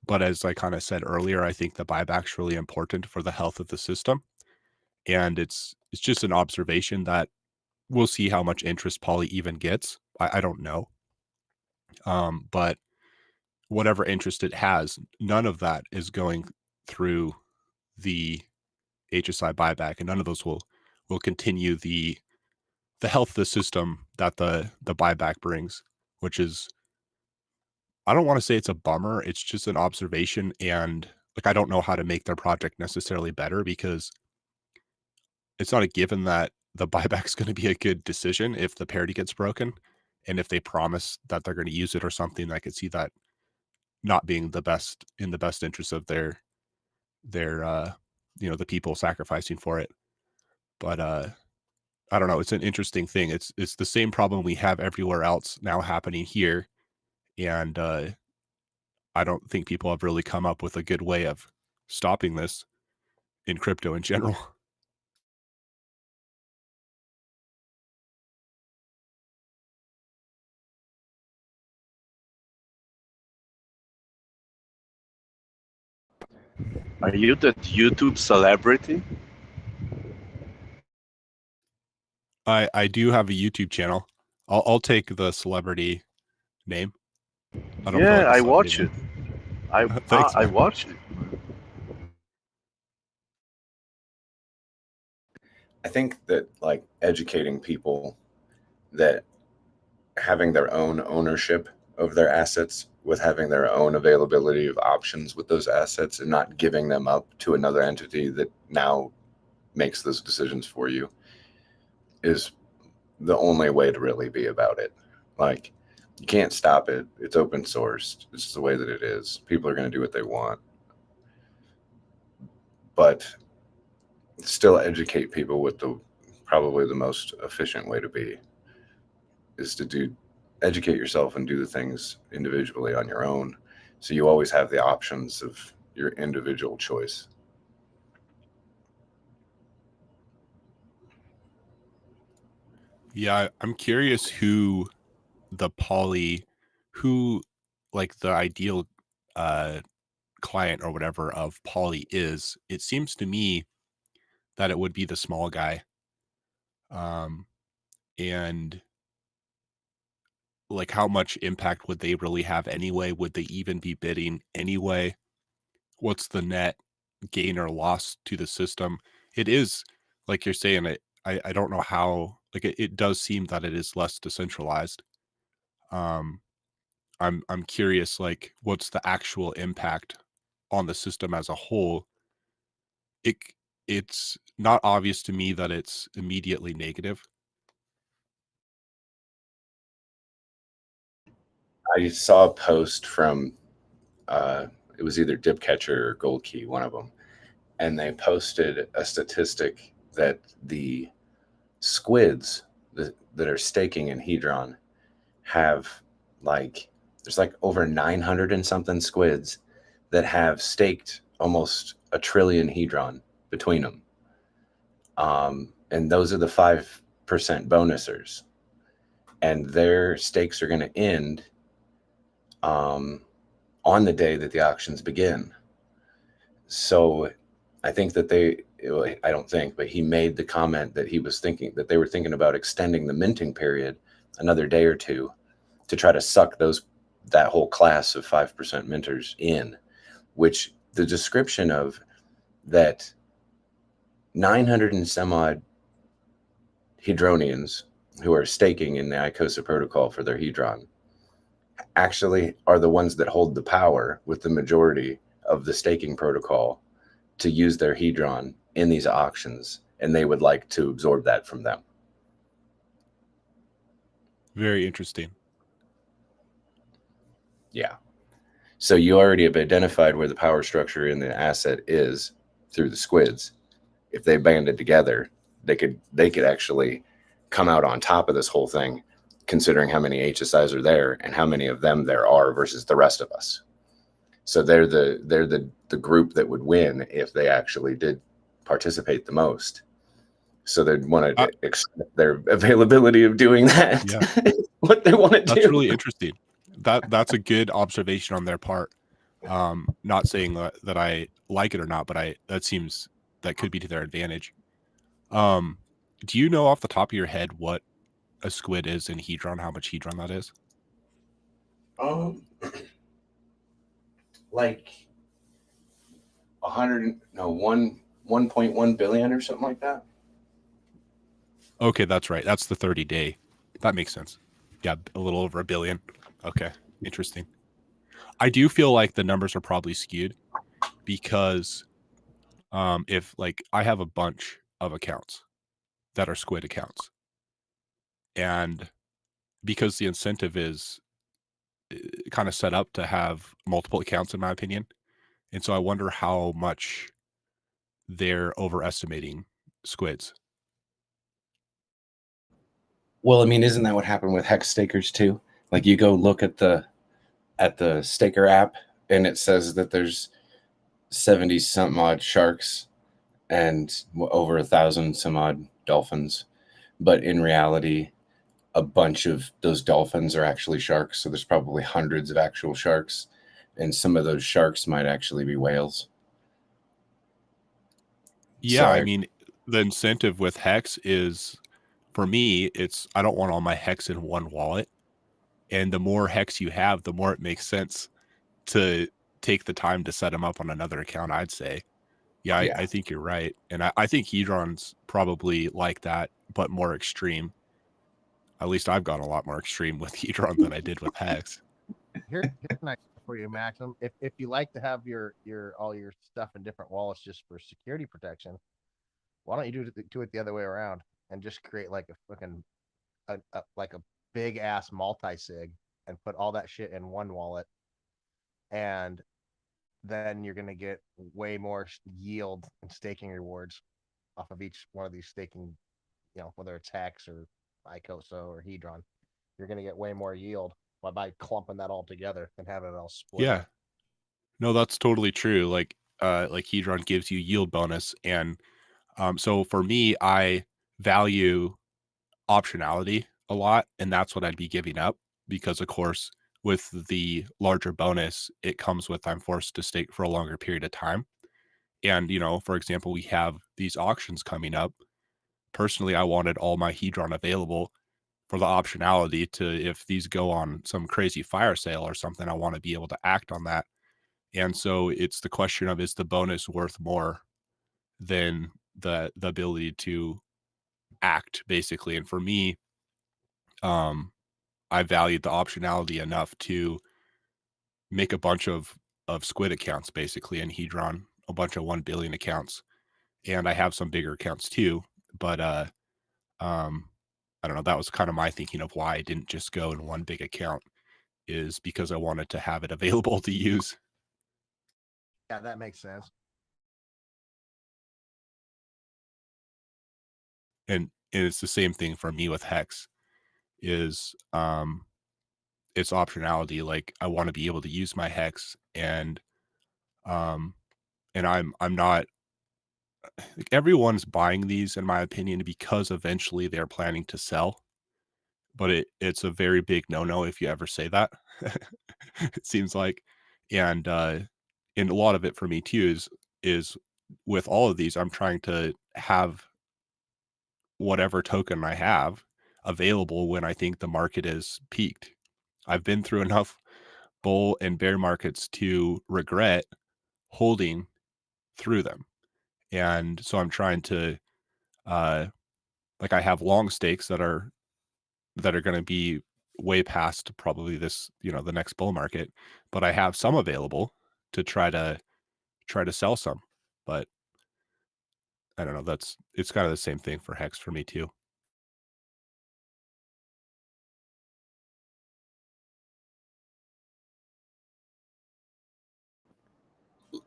but as I kind of said earlier, I think the buyback's really important for the health of the system. And it's just an observation that we'll see how much interest Poly even gets. I don't know. But whatever interest it has, none of that is going through the HSI buyback, and none of those will continue the health of the system that the buyback brings, which is, I don't want to say it's a bummer. It's just an observation, and I don't know how to make their project necessarily better, because it's not a given that the buyback's going to be a good decision if the parity gets broken, and if they promise that they're going to use it or something. I could see that not being the best interest of their the people sacrificing for it. But I don't know. It's an interesting thing. It's the same problem we have everywhere else now happening here, and I don't think people have really come up with a good way of stopping this in crypto in general. Are you the YouTube celebrity? I do have a YouTube channel. I'll take the celebrity name. I don't feel Yeah, like a I celebrity watch name. it. Thanks, I man. watch it. I think that educating people that having their own ownership of their assets, with having their own availability of options with those assets, and not giving them up to another entity that now makes those decisions for you, is the only way to really be about it. You can't stop it. It's open source. It's the way that it is. People are going to do what they want. But still educate people with probably the most efficient way to be is to educate yourself and do the things individually on your own, so you always have the options of your individual choice. Yeah, I'm curious who the ideal client or whatever of Poly is. It seems to me that it would be the small guy. And how much impact would they really have anyway? Would they even be bidding anyway? What's the net gain or loss to the system? It is, like you're saying, I don't know how, it does seem that it is less decentralized. I'm curious, what's the actual impact on the system as a whole? It's not obvious to me that it's immediately negative. I saw a post from it was either Dipcatcher or Gold Key, one of them, and they posted a statistic that the squids that are staking in Hedron have there's over 900 and something squids that have staked almost a trillion Hedron between them. And those are the 5% bonusers. And their stakes are going to end on the day that the auctions begin. So I think that I don't think, but he made the comment that they were thinking about extending the minting period another day or two to try to suck that whole class of 5% minters in, which the description of that 900 and some odd Hedronians who are staking in the Icosa protocol for their Hedron actually are the ones that hold the power with the majority of the staking protocol to use their hedron in these auctions, and they would like to absorb that from them. Very interesting. Yeah. So you already have identified where the power structure in the asset is through the squids. If they banded together, they could actually come out on top of this whole thing, considering how many HSIs are there and how many of them there are versus the rest of us. So they're the group that would win if they actually did participate the most. So they'd want to accept their availability of doing that. Yeah. What they want to do. That's really interesting. That's a good observation on their part. Not saying that I like it or not, but that could be to their advantage. Do you know off the top of your head what a squid is in hedron? How much hedron that is? Like 1.1 billion or something like that. Okay, that's right. That's the 30-day. That makes sense. Yeah, a little over 1 billion. Okay, interesting. I do feel like the numbers are probably skewed because if like I have a bunch of accounts that are squid accounts, and because the incentive is kind of set up to have multiple accounts, in my opinion, and so I wonder how much they're overestimating squids. Well, I mean, isn't that what happened with hex stakers too? Like you go look at the staker app and it says that there's 70 some odd sharks and over 1,000 some odd dolphins, but in reality a bunch of those dolphins are actually sharks, so there's probably hundreds of actual sharks, and some of those sharks might actually be whales. Yeah, So I mean, the incentive with Hex is, for me, it's I don't want all my Hex in one wallet. And the more Hex you have, the more it makes sense to take the time to set them up on another account, I'd say. Yeah, Yeah. I think you're right. And I think Hedron's probably like that, but more extreme. At least I've gone a lot more extreme with Hedron than I did with Hex. Here's an idea for you, Maxim. If you like to have your all your stuff in different wallets just for security protection, why don't you do it the other way around and just create like a fucking like a big ass multi-sig and put all that shit in one wallet, and then you're gonna get way more yield and staking rewards off of each one of these staking, whether it's Hex or Icosa or Hedron. You're gonna get way more yield by clumping that all together and having it all split. Yeah. No, that's totally true. Like Hedron gives you yield bonus. And so for me, I value optionality a lot, and that's what I'd be giving up because, of course, with the larger bonus, it comes with I'm forced to stake for a longer period of time. And, for example, we have these auctions coming up. Personally, I wanted all my Hedron available for the optionality to, if these go on some crazy fire sale or something, I want to be able to act on that. And so it's the question of, is the bonus worth more than the ability to act, basically? And for me, I valued the optionality enough to make a bunch of squid accounts, basically, in Hedron, a bunch of 1 billion accounts. And I have some bigger accounts too, but I don't know, that was kind of my thinking of why I didn't just go in one big account, is because I wanted to have it available to use. Yeah, that makes sense. And it's the same thing for me with Hex, is it's optionality. Like, I want to be able to use my Hex, and I'm not like, everyone's buying these, in my opinion, because eventually they're planning to sell. But it's a very big no-no if you ever say that. It seems like. And a lot of it for me too is with all of these, I'm trying to have whatever token I have available when I think the market is peaked. I've been through enough bull and bear markets to regret holding through them. And so I'm trying to like, I have long stakes that are going to be way past probably this, the next bull market, but I have some available to try to sell some. But I don't know, it's kind of the same thing for Hex for me too.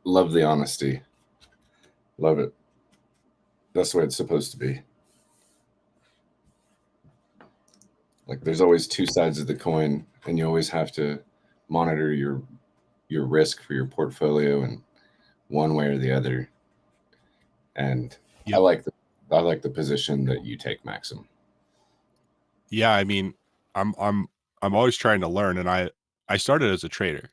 Love the honesty. Love it. That's the way it's supposed to be. Like there's always two sides of the coin, and you always have to monitor your risk for your portfolio in one way or the other. And I Yep. like the position that you take, Maxim. Yeah, I mean, I'm always trying to learn, and I started as a trader,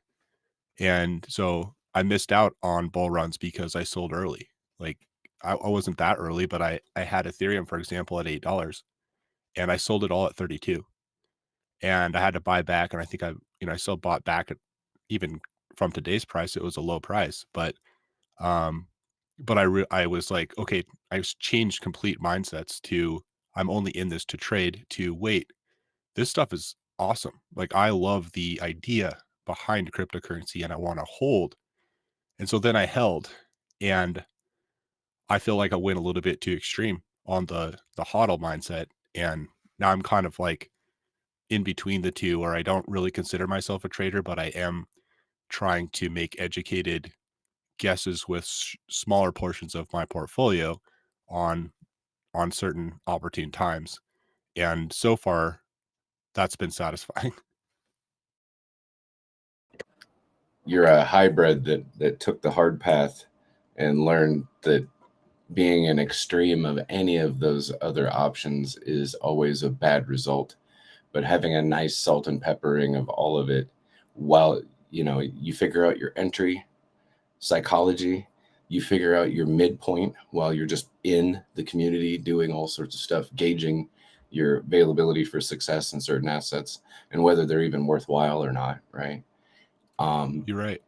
and so I missed out on bull runs because I sold early. Like I wasn't that early, but I had Ethereum, for example, at $8, and I sold it all at 32, and I had to buy back, and I think I still bought back at, even from today's price, it was a low price, um, but I was like, okay, changed complete mindsets to I'm only in this to trade to wait. This stuff is awesome. Like I love the idea behind cryptocurrency and I want to hold. And so then I held and I feel like I went a little bit too extreme on the hodl mindset. And now I'm kind of like in between the two where I don't really consider myself a trader, but I am trying to make educated guesses with smaller portions of my portfolio on certain opportune times. And so far that's been satisfying. You're a hybrid that took the hard path and learned that being an extreme of any of those other options is always a bad result. But having a nice salt and peppering of all of it, while you figure out your entry psychology, you figure out your midpoint while you're just in the community doing all sorts of stuff, gauging your availability for success in certain assets and whether they're even worthwhile or not, right? You're right.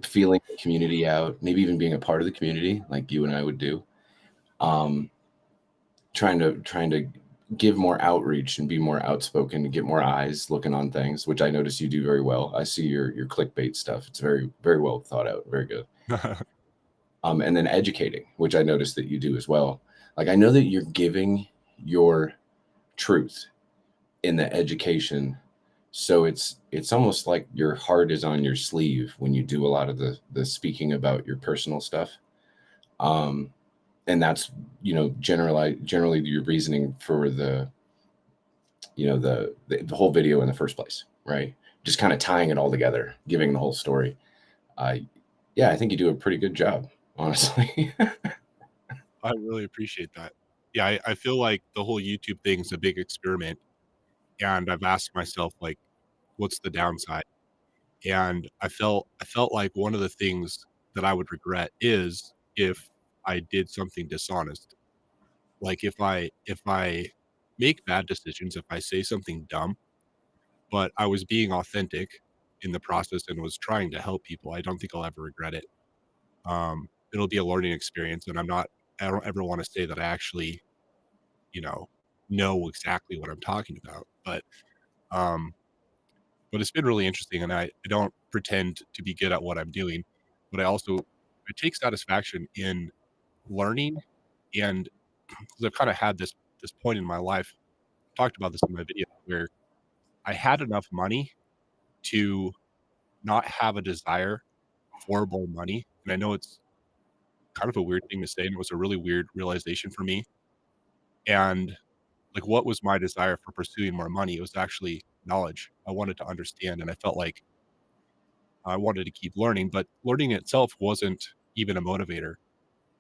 Feeling the community out, maybe even being a part of the community like you and I would do. Trying to give more outreach and be more outspoken to get more eyes looking on things, which I notice you do very well. I see your clickbait stuff. It's very, very well thought out. Very good. And then educating, which I noticed that you do as well. Like I know that you're giving your truth in the education. So it's almost like your heart is on your sleeve when you do a lot of the speaking about your personal stuff. And that's, generally your reasoning for the whole video in the first place, right? Just kind of tying it all together, giving the whole story. Yeah, I think you do a pretty good job, honestly. I really appreciate that. Yeah, I feel like the whole YouTube thing is a big experiment, and I've asked myself, like, what's the downside? And I felt like one of the things that I would regret is if I did something dishonest. Like if I make bad decisions, if I say something dumb, but I was being authentic in the process and was trying to help people, I don't think I'll ever regret it. It'll be a learning experience, and I don't ever want to say that I actually, you know exactly what I'm talking about. Um, but it's been really interesting, and I don't pretend to be good at what I'm doing, but I take satisfaction in learning, and 'cause I've kinda had this point in my life, talked about this in my video, where I had enough money to not have a desire for more money, and I know it's kind of a weird thing to say, and it was a really weird realization for me, and, like, what was my desire for pursuing more money? It was actually knowledge. I wanted to understand, and I felt like I wanted to keep learning, but learning itself wasn't even a motivator.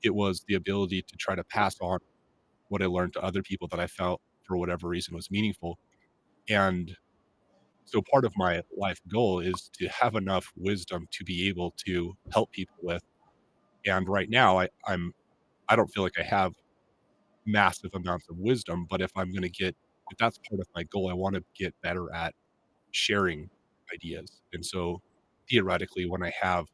It was the ability to try to pass on what I learned to other people that I felt, for whatever reason, was meaningful, and so part of my life goal is to have enough wisdom to be able to help people with, and right now, I don't feel like I have massive amounts of wisdom, but if that's part of my goal, I wanna get better at sharing ideas, and so, theoretically, when I have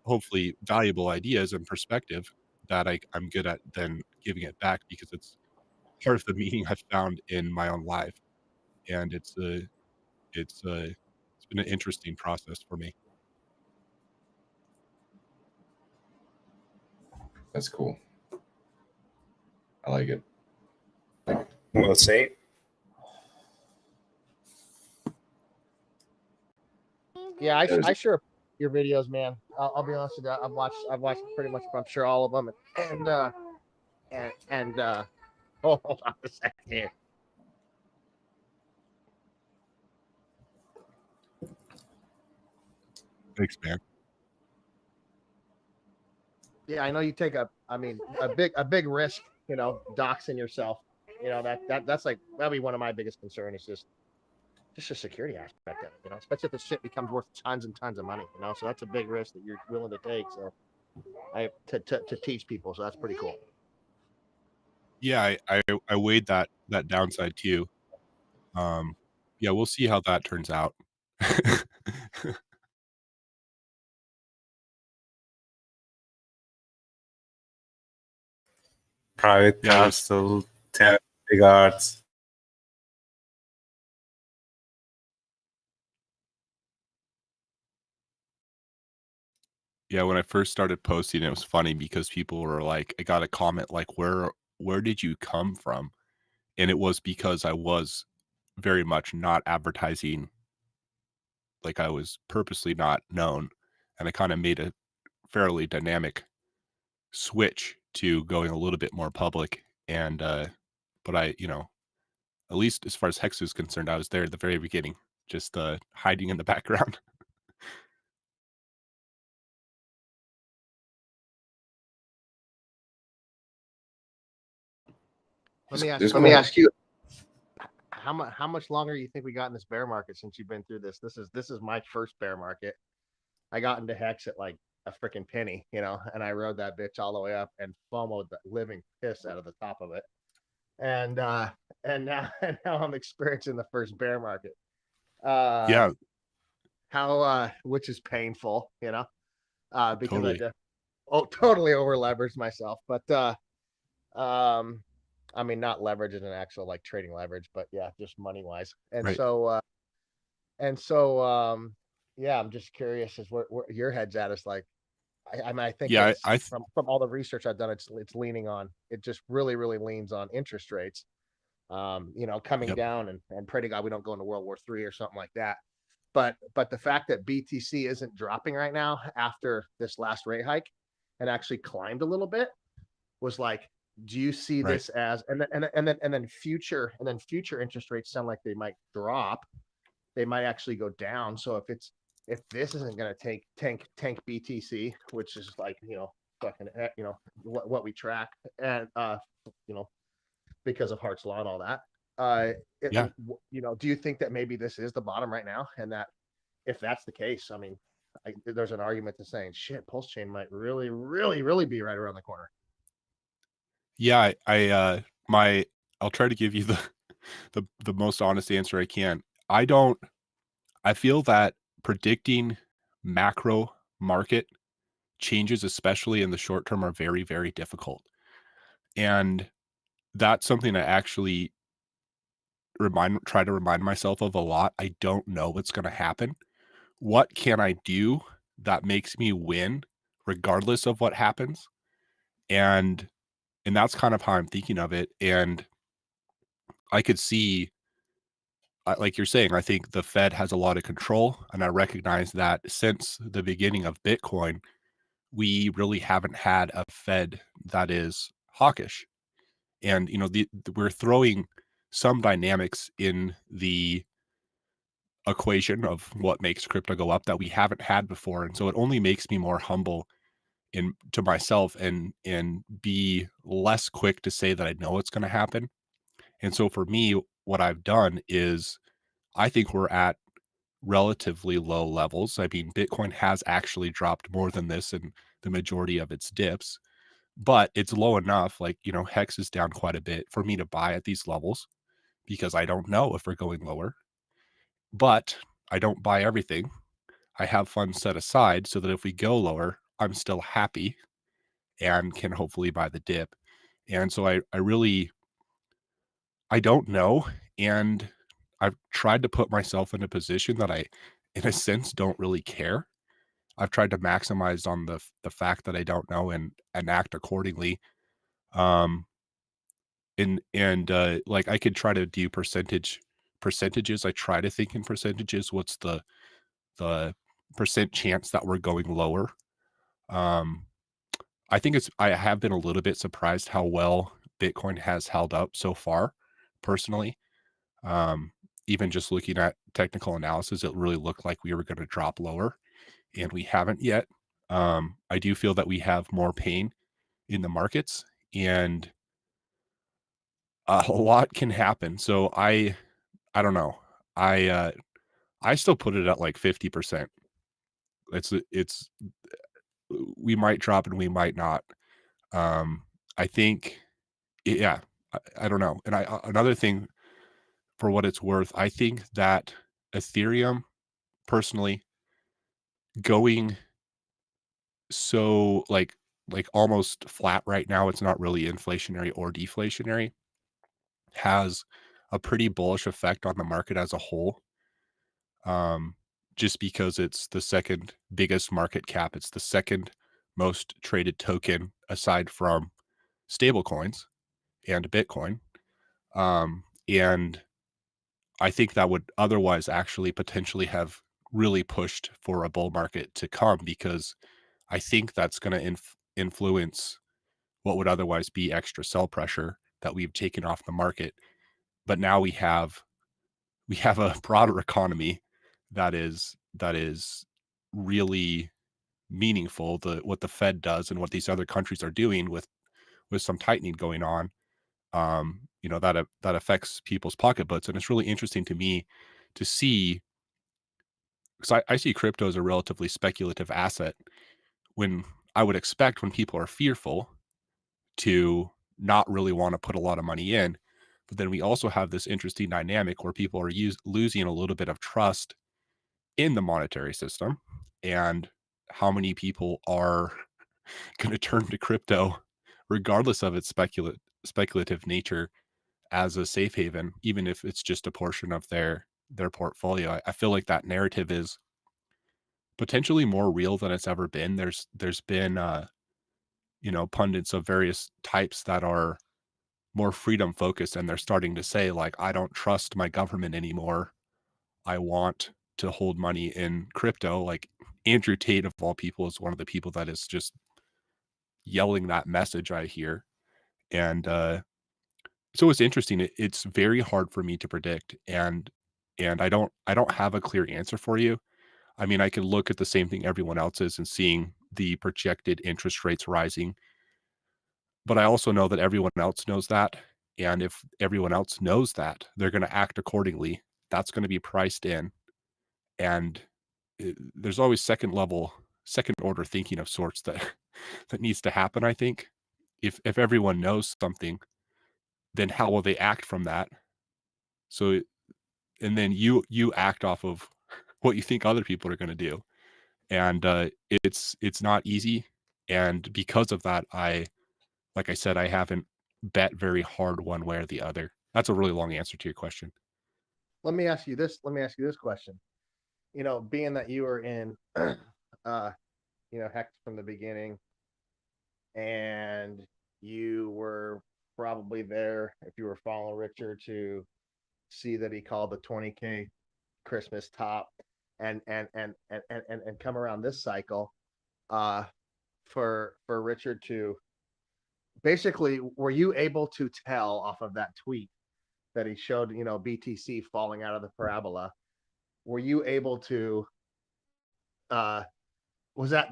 hopefully valuable ideas and perspective that I'm good at then giving it back because it's part of the meaning I've found in my own life. and it's been an interesting process for me. That's cool. I like it. We'll see. Yeah, I sure your videos, man. I'll be honest with you. I've watched pretty much, I'm sure, all of them, and hold on a second here. Thanks, man. Yeah, I know you take a big risk, doxing yourself. That's like, that'd be one of my biggest concerns, is just a security aspect of it, especially if the shit becomes worth tons and tons of money, so that's a big risk that you're willing to take. So to teach people, so that's pretty cool. Yeah, I weighed that downside too. Yeah, we'll see how that turns out. Private Yeah, cars to 10 regards. Yeah, when I first started posting, it was funny because people were like, I got a comment like, where did you come from? And it was because I was very much not advertising, like I was purposely not known, and I kind of made a fairly dynamic switch to going a little bit more public. And but I, at least as far as Hex is concerned, I was there at the very beginning, just hiding in the background. Let me ask you, how much longer you think we got in this bear market since you've been through this? This is my first bear market. I got into Hex at like a freaking penny, and I rode that bitch all the way up and FOMO'd the living piss out of the top of it. And now and now I'm experiencing the first bear market. Yeah, How which is painful, because totally. totally over leveraged myself. But I mean, not leverage in an actual like trading leverage, but yeah, just money wise. And Right. so yeah, I'm just curious as where your head's at. Is like, I mean, I think Yeah, it's from all the research I've done, it's leaning on, it just really leans on interest rates, coming Yep. down, and pray to God we don't go into World War III or something like that. But the fact that BTC isn't dropping right now after this last rate hike and actually climbed a little bit was like, do you see Right. this as, and then future interest rates sound like they might drop, they might actually go down. So if this isn't going to tank BTC, which is like, fucking, what we track, and because of Hart's law and all that, Yeah. do you think that maybe this is the bottom right now, and that if that's the case, I mean, there's an argument to saying, shit, Pulse Chain might really be right around the corner. Yeah, I'll try to give you the most honest answer I can. I feel that predicting macro market changes, especially in the short term, are very, very difficult. And that's something I actually try to remind myself of a lot. I don't know what's going to happen. What can I do that makes me win regardless of what happens? And that's kind of how I'm thinking of it. And I could see, like you're saying, I think the Fed has a lot of control, and I recognize that since the beginning of Bitcoin, we really haven't had a Fed that is hawkish. And we're throwing some dynamics in the equation of what makes crypto go up that we haven't had before, and so it only makes me more humble to myself, and be less quick to say that I know it's going to happen. And so for me, what I've done is, I think we're at relatively low levels. I mean, Bitcoin has actually dropped more than this in the majority of its dips, but it's low enough. Like, Hex is down quite a bit for me to buy at these levels, because I don't know if we're going lower. But I don't buy everything. I have funds set aside so that if we go lower, I'm still happy and can hopefully buy the dip. And so I don't know. And I've tried to put myself in a position that I, in a sense, don't really care. I've tried to maximize on the fact that I don't know and act accordingly. Um, like I could try to do percentages. I try to think in percentages. What's the percent chance that we're going lower? Um, I think I have been a little bit surprised how well Bitcoin has held up so far, personally. Um, Even just looking at technical analysis, it really looked like we were going to drop lower, and we haven't yet. I do feel that we have more pain in the markets, and a lot can happen. So I don't know. I still put it at like 50%. It's we might drop and we might not. Um, I think, yeah, I don't know. And another thing, for what it's worth, I think that Ethereum, personally, going so like almost flat right now, it's not really inflationary or deflationary, has a pretty bullish effect on the market as a whole. Um, just because it's the second biggest market cap, it's the second most traded token aside from stable coins and Bitcoin. And I think that would otherwise actually potentially have really pushed for a bull market to come, because I think that's going to influence what would otherwise be extra sell pressure that we've taken off the market. But now we have a broader economy that is really meaningful. What the Fed does and what these other countries are doing with some tightening going on, that affects people's pocketbooks. And it's really interesting to me to see, because I see crypto as a relatively speculative asset, when I would expect, when people are fearful, to not really want to put a lot of money in. But then we also have this interesting dynamic where people are losing a little bit of trust in the monetary system, and how many people are going to turn to crypto, regardless of its speculative nature, as a safe haven, even if it's just a portion of their portfolio. I feel like that narrative is potentially more real than it's ever been. There's been pundits of various types that are more freedom focused, and they're starting to say, like, I don't trust my government anymore. I want to hold money in crypto. Like, Andrew Tate, of all people, is one of the people that is just yelling that message, I hear. And so it's interesting. It's very hard for me to predict, and I don't have a clear answer for you. I mean, I could look at the same thing everyone else is and seeing the projected interest rates rising, but I also know that everyone else knows that. And if everyone else knows that, they're going to act accordingly. That's going to be priced in. And there's always second order thinking of sorts that that needs to happen, I think. If everyone knows something, then how will they act from that? So, and then you act off of what you think other people are going to do. And it's not easy. And because of that, like I said, I haven't bet very hard one way or the other. That's a really long answer to your question. Let me ask you this question. Being that you were in, Hex from the beginning, and you were probably there, if you were following Richard, to see that he called the 20K Christmas top, and come around this cycle, uh, for Richard to basically, were you able to tell off of that tweet that he showed, BTC falling out of the parabola? Were you able to, uh,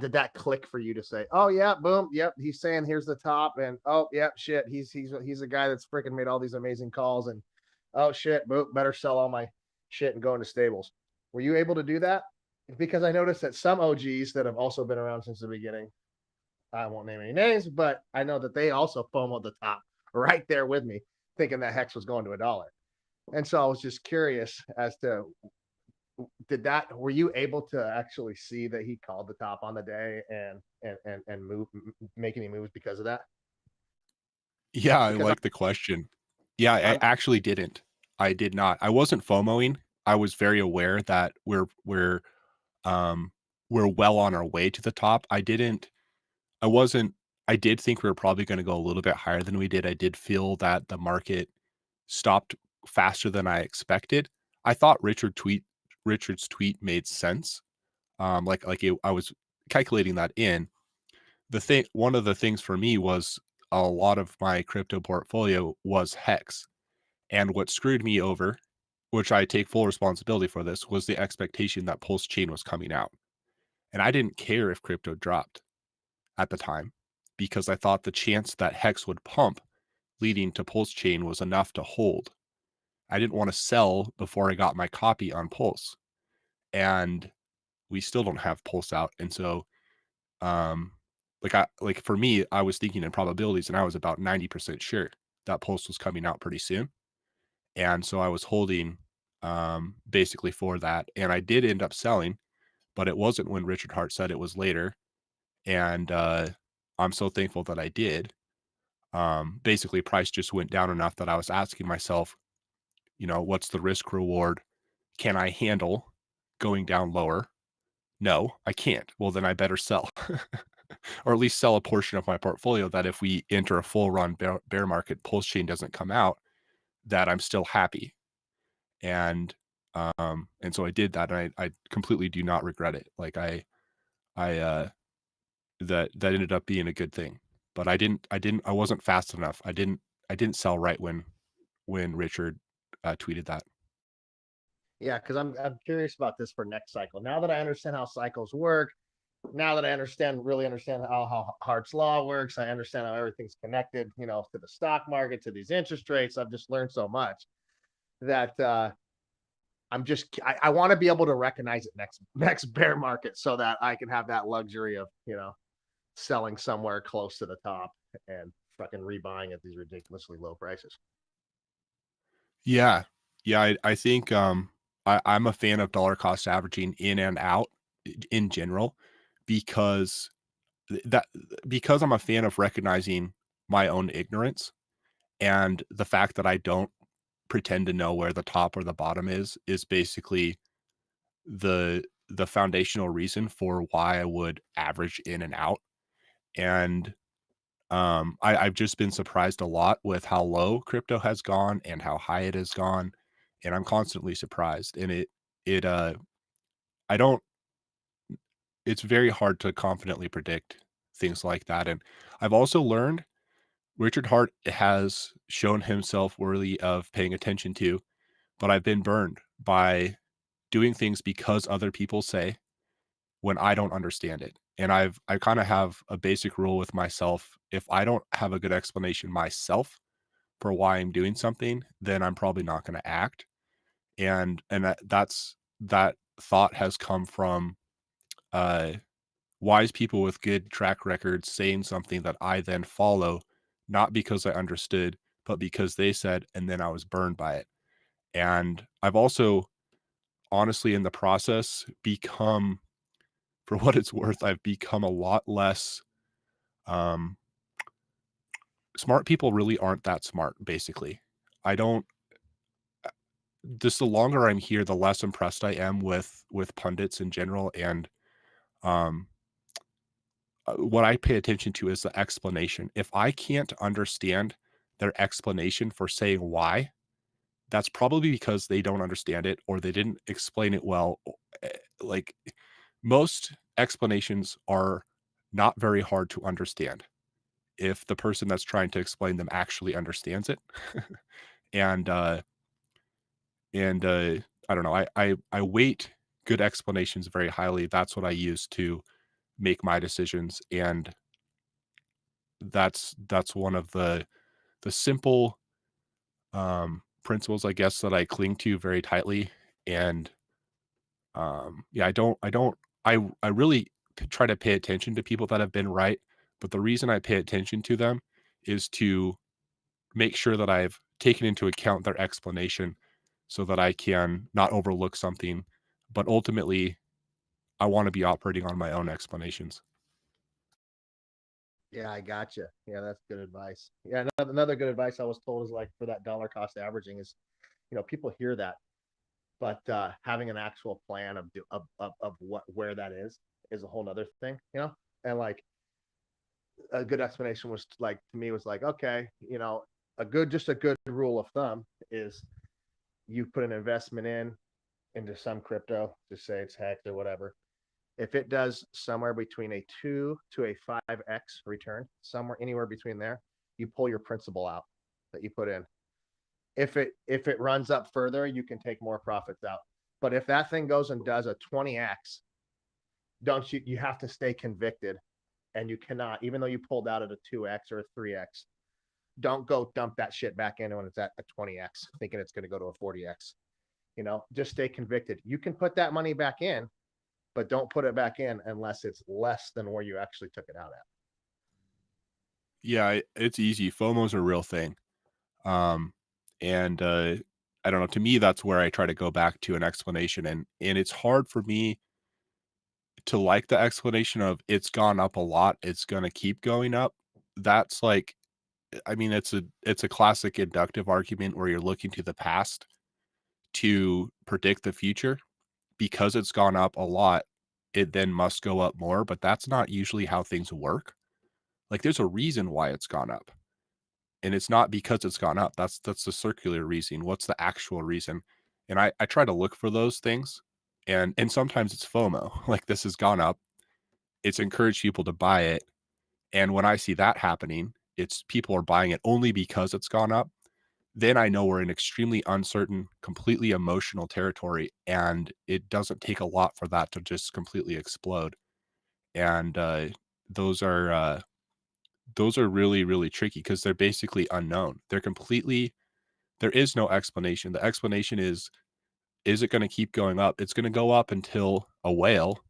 did that click for you to say, oh yeah, boom, yep, he's saying here's the top, and oh yep, shit, he's a guy that's freaking made all these amazing calls, and oh shit, boom, better sell all my shit and go into stables? Were you able to do that? Because I noticed that some OGs that have also been around since the beginning, I won't name any names, but I know that they also FOMO'd the top right there with me, thinking that Hex was going to $1. And so I was just curious as to, were you able to actually see that he called the top on the day and make any moves because of that? Yeah, I Because like the question. Yeah, I actually didn't. I did not. I wasn't FOMOing. I was very aware that um, we're well on our way to the top. I wasn't I did think we were probably gonna go a little bit higher than we did. I did feel that the market stopped faster than I expected. I thought Richard's tweet made sense. I was calculating that in. One of the things for me was a lot of my crypto portfolio was Hex. And what screwed me over, which I take full responsibility for this, was the expectation that Pulse Chain was coming out. And I didn't care if crypto dropped at the time because I thought the chance that Hex would pump leading to Pulse Chain was enough to hold. I didn't want to sell before I got my copy on Pulse. And we still don't have Pulse out. And so for me, I was thinking in probabilities and I was about 90% sure that Pulse was coming out pretty soon. And so I was holding basically for that. And I did end up selling, but it wasn't when Richard Hart said it was later. And I'm so thankful that I did. Basically, price just went down enough that I was asking myself, what's the risk reward? Can I handle going down lower? No, I can't. Well, then I better sell, or at least sell a portion of my portfolio that if we enter a full run bear market, Pulse Chain doesn't come out, that I'm still happy. And so I did that, and I completely do not regret it. Like that ended up being a good thing. But I wasn't fast enough. I didn't sell right when Richard tweeted that. Yeah, because I'm curious about this for next cycle. Now that I understand how cycles work, now that I really understand how Hart's law works, I understand how everything's connected, to the stock market, to these interest rates. I've just learned so much that I want to be able to recognize it next bear market so that I can have that luxury of, selling somewhere close to the top and fucking rebuying at these ridiculously low prices. Yeah. Yeah, I think I'm a fan of dollar cost averaging in and out in general because that because I'm a fan of recognizing my own ignorance and the fact that I don't pretend to know where the top or the bottom is basically the foundational reason for why I would average in and out. And I've just been surprised a lot with how low crypto has gone and how high it has gone, and I'm constantly surprised. And it I don't. It's very hard to confidently predict things like that. And I've also learned Richard Hart has shown himself worthy of paying attention to, but I've been burned by doing things because other people say when I don't understand it. And I kind of have a basic rule with myself. If I don't have a good explanation myself for why I'm doing something, then I'm probably not going to act. And that thought has come from uh wise people with good track records saying something that I then follow, not because I understood, but because they said, and then I was burned by it. And I've also honestly in the process become, for what it's worth, I've become a lot less um smart people really aren't that smart, basically. I don't Just the longer I'm here, the less impressed I am with pundits in general. And um what I pay attention to is the explanation. If I can't understand their explanation for saying why, that's probably because they don't understand it or they didn't explain it well. Like most explanations are not very hard to understand if the person that's trying to explain them actually understands it. and and I don't know. I weight good explanations very highly. That's what I use to make my decisions, and that's one of the simple principles, I guess, that I cling to very tightly. And yeah, I really try to pay attention to people that have been right, but the reason I pay attention to them is to make sure that I've taken into account their explanation so that I can not overlook something. But ultimately, I want to be operating on my own explanations. Yeah, I gotcha. Yeah, that's good advice. Yeah, another good advice I was told is like for that dollar cost averaging is People hear that, but having an actual plan of where that is a whole nother thing, and like a good explanation was like to me was like, okay, just a good rule of thumb is you put an investment into some crypto, just say it's hex or whatever. If it does somewhere between a 2 to a 5x return, somewhere anywhere between there, you pull your principal out that you put in. If it runs up further, you can take more profits out. But if that thing goes and does a 20x, don't you have to stay convicted, and you cannot, even though you pulled out at a 2x or a 3x, don't go dump that shit back in when it's at a 20x thinking it's going to go to a 40x. Just stay convicted. You can put that money back in, but don't put it back in unless it's less than where you actually took it out at. Yeah, it's easy. FOMO's a real thing. And I don't know, to me, that's where I try to go back to an explanation. And it's hard for me to like the explanation of it's gone up a lot, it's going to keep going up. That's like, I mean, it's a classic inductive argument where you're looking to the past to predict the future. Because it's gone up a lot, it then must go up more, but that's not usually how things work. Like, there's a reason why it's gone up, and it's not because it's gone up. That's the circular reason. What's the actual reason? And I try to look for those things, and sometimes it's FOMO. Like, this has gone up. It's encouraged people to buy it, and when I see that happening, it's people are buying it only because it's gone up. Then I know we're in extremely uncertain, completely emotional territory, and it doesn't take a lot for that to just completely explode. And those are really, really tricky because they're basically unknown. There is no explanation. The explanation is it going to keep going up? It's going to go up until a whale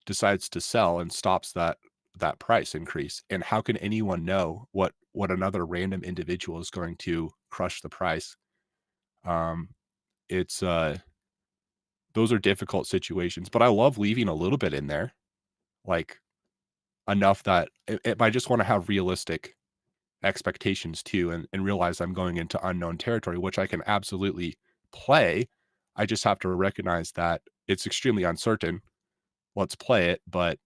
decides to sell and stops that price increase. And how can anyone know what another random individual is going to crush the price? It's those are difficult situations, but I love leaving a little bit in there, like enough that I just want to have realistic expectations too, and realize I'm going into unknown territory, which I can absolutely play. I just have to recognize that it's extremely uncertain. Let's play it, but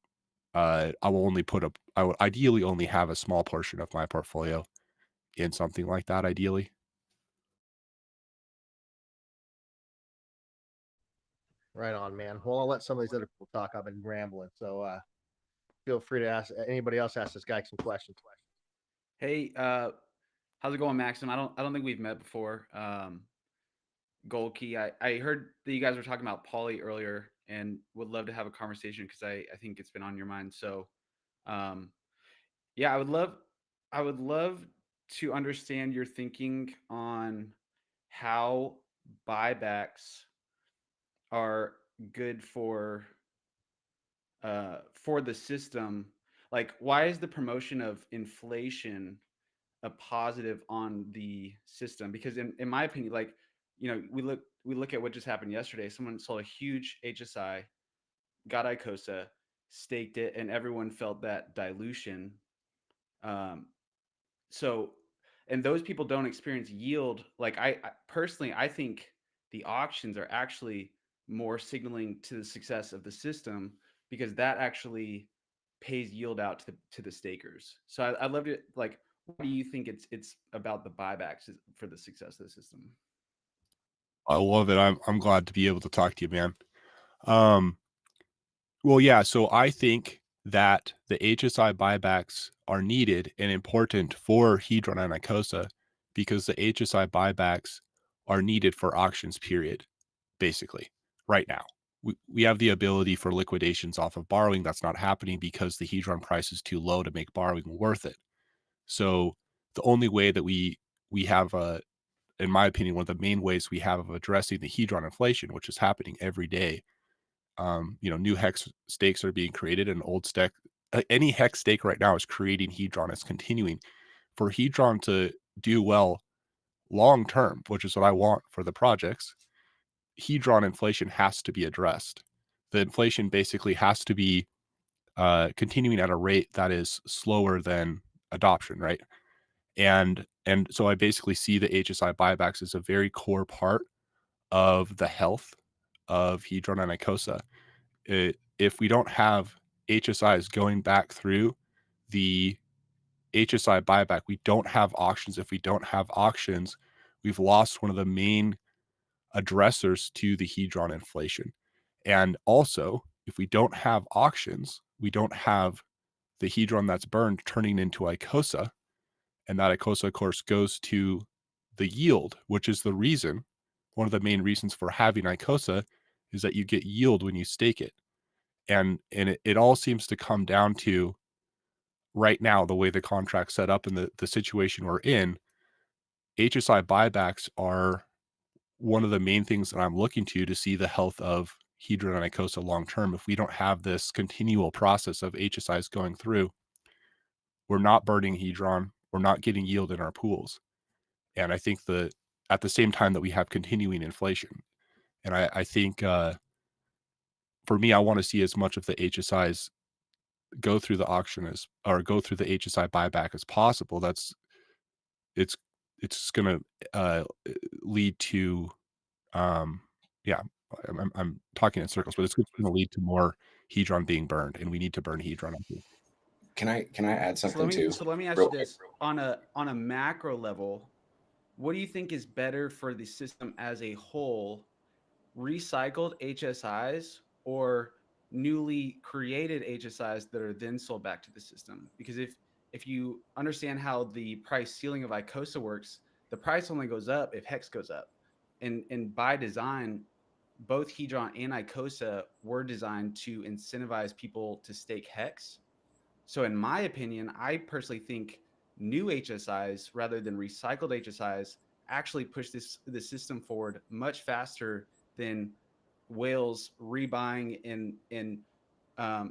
I would ideally only have a small portion of my portfolio in something like that, ideally. Right on, man. Well, I'll let some of these other people talk. I've been rambling, so feel free to ask anybody else. Ask this guy some questions. Hey, how's it going, Maxim? I don't think we've met before. Gold Key. I heard that you guys were talking about Poly earlier, and would love to have a conversation because I think it's been on your mind. So, yeah, I would love to understand your thinking on how buybacks are good for the system. Like, why is the promotion of inflation a positive on the system? Because in my opinion, like, we look at what just happened yesterday. Someone sold a huge HSI, got Icosa, staked it, and everyone felt that dilution. So, and those people don't experience yield. Like, I personally, I think the auctions are actually more signaling to the success of the system, because that actually pays yield out to the stakers. So I'd love to, like, what do you think it's about the buybacks for the success of the system? I love it. I'm glad to be able to talk to you, man. Well, yeah, so I think that the HSI buybacks are needed and important for Hedron and Icosa because the HSI buybacks are needed for auctions, period, basically, right now. We have the ability for liquidations off of borrowing. That's not happening because the Hedron price is too low to make borrowing worth it. So the only way that we have, in my opinion, one of the main ways we have of addressing the Hedron inflation, which is happening every day, new hex stakes are being created, and old stack, any hex stake right now is creating Hedron. It's continuing for Hedron to do well long term, which is what I want for the projects. Hedron inflation has to be addressed. The inflation basically has to be continuing at a rate that is slower than adoption, right? And so I basically see the HSI buybacks as a very core part of the health of Hedron and Icosa. If we don't have HSIs going back through the HSI buyback, we don't have auctions. If we don't have auctions, we've lost one of the main addressers to the Hedron inflation. And also, if we don't have auctions, we don't have the Hedron that's burned turning into Icosa. And that Icosa, of course, goes to the yield, which is the reason, one of the main reasons for having Icosa is that you get yield when you stake it. And it all seems to come down to right now, the way the contract's set up and the situation we're in, HSI buybacks are one of the main things that I'm looking to see the health of Hedron and Icosa long term. If we don't have this continual process of HSIs going through, we're not burning Hedron, we're not getting yield in our pools. And I think that at the same time that we have continuing inflation. And I think for me, I want to see as much of the HSIs go through the auction as or go through the HSI buyback as possible. It's it's gonna lead to yeah, I'm talking in circles, but it's gonna lead to more Hedron being burned, and we need to burn Hedron, I think. Can I add something too? So let me ask Real you quick. this: on a macro level, what do you think is better for the system as a whole? Recycled HSIs or newly created HSIs that are then sold back to the system? Because if you understand how the price ceiling of Icosa works, the price only goes up if Hex goes up. And by design, both Hedron and Icosa were designed to incentivize people to stake Hex. So in my opinion, I personally think new HSIs rather than recycled HSIs actually push the system forward much faster than whales rebuying in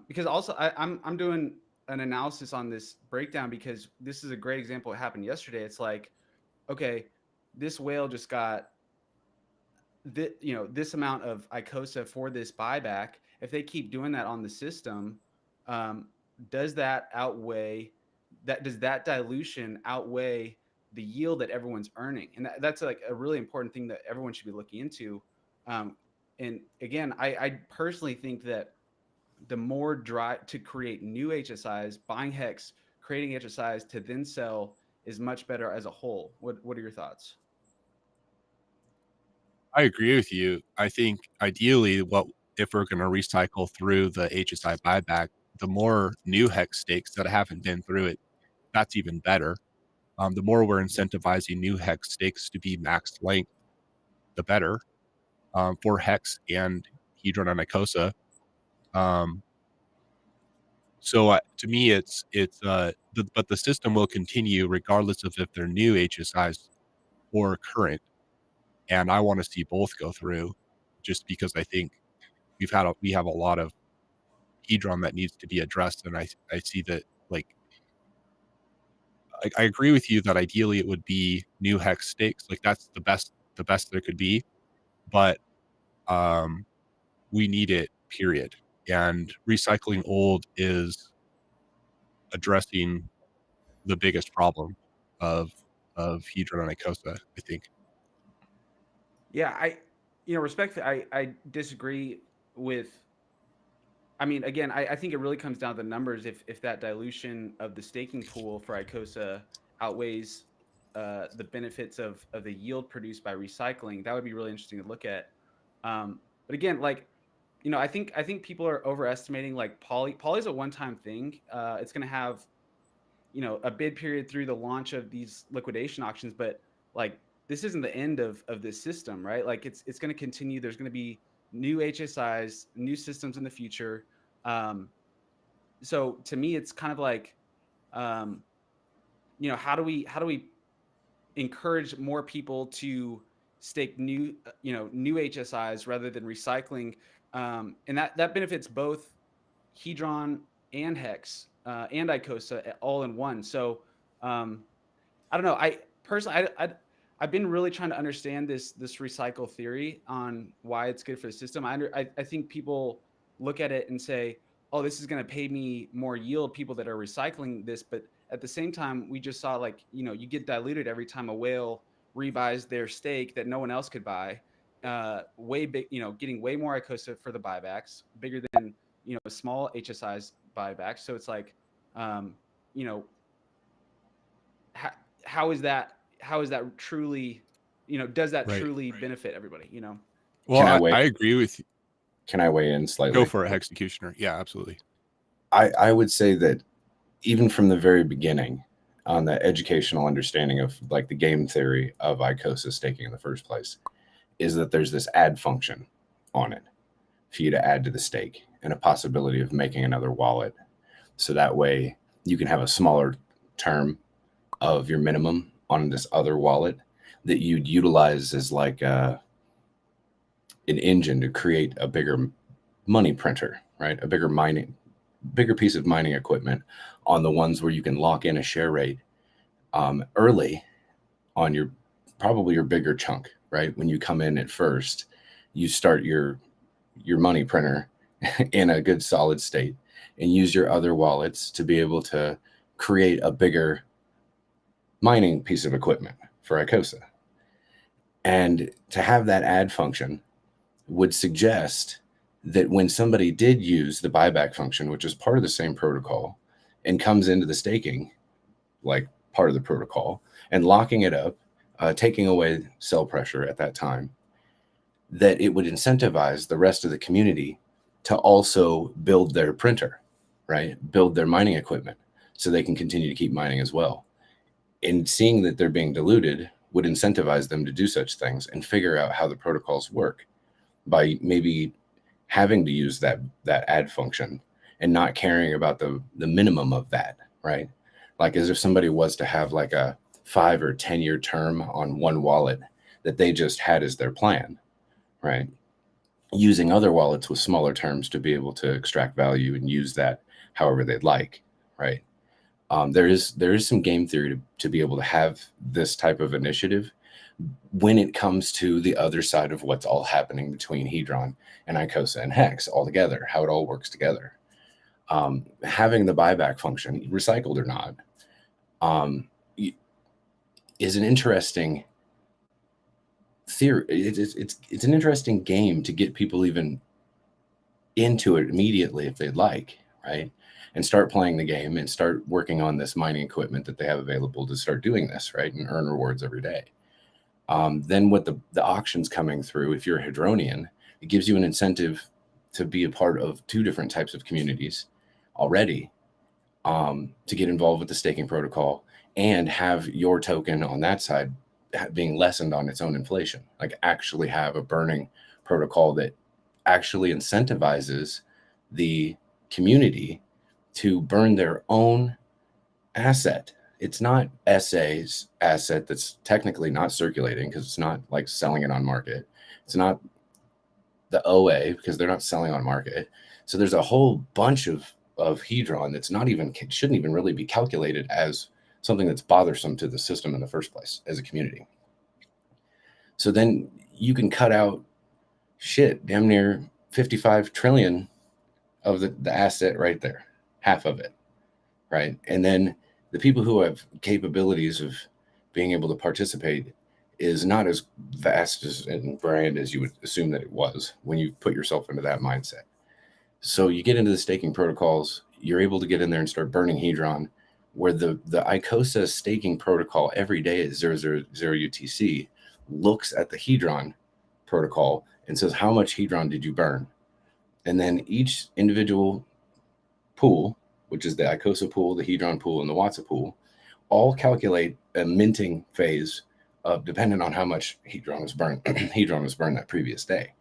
because also I'm doing an analysis on this breakdown because this is a great example. What happened yesterday. It's like, okay, this whale just got this amount of Icosa for this buyback. If they keep doing that on the system, um, does that outweigh that? Does that dilution outweigh the yield that everyone's earning? And that's like a really important thing that everyone should be looking into. Um, and again, I personally think that the more drive to create new HSIs, buying Hex, creating HSIs to then sell is much better as a whole. What are your thoughts? I agree with you. I think ideally, what if we're gonna recycle through the HSI buyback, the more new hex stakes that haven't been through it, that's even better. The more we're incentivizing new hex stakes to be max length, the better, for Hex and Hedron and Icosa. Um, so, to me, but the system will continue regardless of if they're new HSIs or current, and I wanna see both go through just because I think we have a lot of Hedron that needs to be addressed, and I see that, like I agree with you that ideally it would be new hex stakes, like, that's the best there could be, but, um, we need it, period, and recycling old is addressing the biggest problem of Hedron and Icosa, I think. Yeah, respectfully, I disagree with. I mean, again, I think it really comes down to the numbers. If that dilution of the staking pool for Icosa outweighs the benefits of the yield produced by recycling, that would be really interesting to look at. But again, like I think people are overestimating like poly. Poly is a one-time thing. It's going to have a bid period through the launch of these liquidation auctions, but like this isn't the end of this system, right? Like it's going to continue. There's going to be new HSIs, new systems in the future. So to me, it's kind of like, um, how do we encourage more people to stake new HSIs rather than recycling, and that benefits both Hedron and Hex and Icosa all in one. So um, I don't know. I personally, I've been really trying to understand this recycle theory on why it's good for the system. I think people look at it and say, "Oh, this is going to pay me more yield." People that are recycling this, but at the same time, we just saw like, you get diluted every time a whale rebuys their stake that no one else could buy. Way big, getting way more Icosa for the buybacks, bigger than small HSI's buybacks. So it's like, you know, how is that truly, does that Right. truly benefit everybody? Well, I agree with you. Can I weigh in slightly? Go for it, Executioner. Yeah, absolutely. I would say that even from the very beginning, on the educational understanding of like the game theory of Icosa staking in the first place, is that there's this add function on it for you to add to the stake and a possibility of making another wallet. So that way you can have a smaller term of your minimum on this other wallet that you'd utilize as like an engine to create a bigger money printer, right? A bigger piece of mining equipment on the ones where you can lock in a share rate early on probably your bigger chunk, right? When you come in at first, you start your money printer in a good solid state and use your other wallets to be able to create a bigger mining piece of equipment for Icosa. And to have that add function would suggest that when somebody did use the buyback function, which is part of the same protocol, and comes into the staking, like part of the protocol, and locking it up, taking away sell pressure at that time, that it would incentivize the rest of the community to also build their printer, right? Build their mining equipment so they can continue to keep mining as well. And seeing that they're being diluted would incentivize them to do such things and figure out how the protocols work by maybe having to use that add function and not caring about the minimum of that, right? Like as if somebody was to have like a 5 or 10 year term on one wallet that they just had as their plan, right? Using other wallets with smaller terms to be able to extract value and use that however they'd like, right? There is some game theory to be able to have this type of initiative when it comes to the other side of what's all happening between Hedron and Icosa and Hex all together, how it all works together. Having the buyback function, recycled or not, is an interesting theory. It's an interesting game to get people even into it immediately if they'd like, right? And start playing the game and start working on this mining equipment that they have available to start doing this, right? And earn rewards every day. Then with the auctions coming through, if you're a Hedronian, it gives you an incentive to be a part of 2 different types of communities already, to get involved with the staking protocol and have your token on that side being lessened on its own inflation. Like actually have a burning protocol that actually incentivizes the community to burn their own asset. It's not SA's asset that's technically not circulating because it's not like selling it on market. It's not the OA because they're not selling on market. So there's a whole bunch of Hedron that's shouldn't even really be calculated as something that's bothersome to the system in the first place as a community. So then you can cut out damn near 55 trillion of the asset right there, half of it, right? And then the people who have capabilities of being able to participate is not as vast and grand as you would assume that it was when you put yourself into that mindset. So you get into the staking protocols, you're able to get in there and start burning Hedron, where the Icosa staking protocol every day at 000 UTC looks at the Hedron protocol and says, how much Hedron did you burn? And then each individual pool, which is the Icosa pool, the Hedron pool, and the Watsa pool, all calculate a minting phase of dependent on how much Hedron was burned. Hedron was burned that previous day.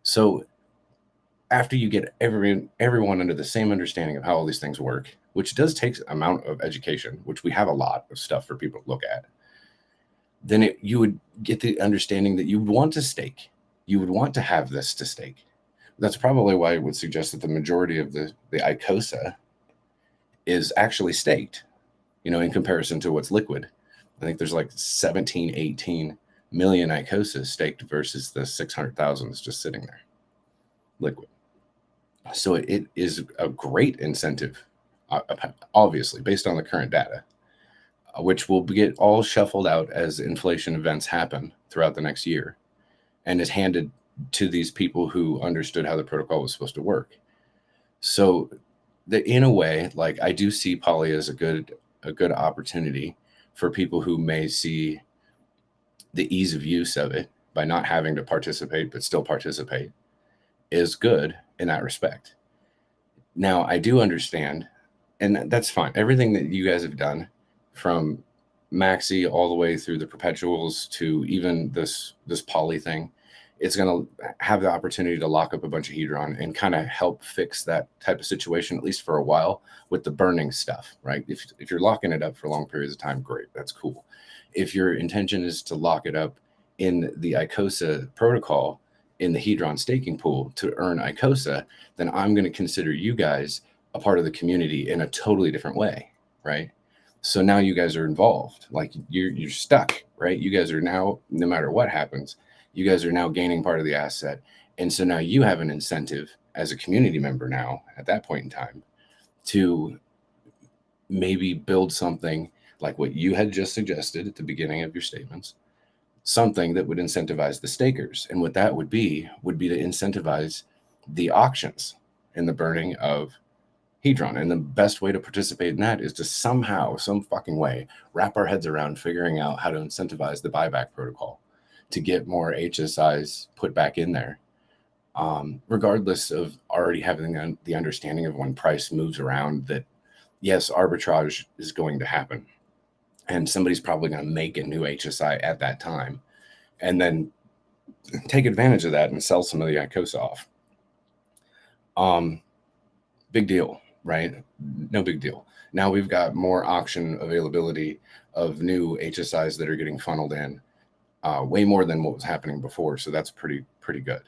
So after you get everyone under the same understanding of how all these things work, which does take amount of education, which we have a lot of stuff for people to look at, then you would get the understanding that you would want to stake. You would want to have this to stake. That's probably why I would suggest that the majority of the Icosa is actually staked, in comparison to what's liquid. I think there's like 17, 18 million Icosa staked versus the 600,000 that's just sitting there, liquid. So it is a great incentive, obviously, based on the current data, which will get all shuffled out as inflation events happen throughout the next year, and is handed to these people who understood how the protocol was supposed to work. So that in a way, like I do see poly as a good opportunity for people who may see the ease of use of it by not having to participate but still participate is good in that respect. Now I do understand, and that's fine. Everything that you guys have done, from Maxi all the way through the perpetuals to even this poly thing, it's going to have the opportunity to lock up a bunch of Hedron and kind of help fix that type of situation, at least for a while, with the burning stuff, right? If you're locking it up for long periods of time, great, that's cool. If your intention is to lock it up in the Icosa protocol in the Hedron staking pool to earn Icosa, then I'm going to consider you guys a part of the community in a totally different way, right? So now you guys are involved. Like you're stuck, right? You guys are now, no matter what happens, you guys are now gaining part of the asset. And so now you have an incentive as a community member now at that point in time to maybe build something like what you had just suggested at the beginning of your statements, something that would incentivize the stakers. And what that would be to incentivize the auctions and the burning of Hedron. And the best way to participate in that is to somehow, some fucking way, wrap our heads around figuring out how to incentivize the buyback protocol to get more HSIs put back in there. Regardless of already having the understanding of when price moves around, that yes, arbitrage is going to happen. And somebody's probably going to make a new HSI at that time and then take advantage of that and sell some of the Icosa off. Big deal, right? No big deal. Now we've got more auction availability of new HSIs that are getting funneled in, way more than what was happening before. So that's pretty good.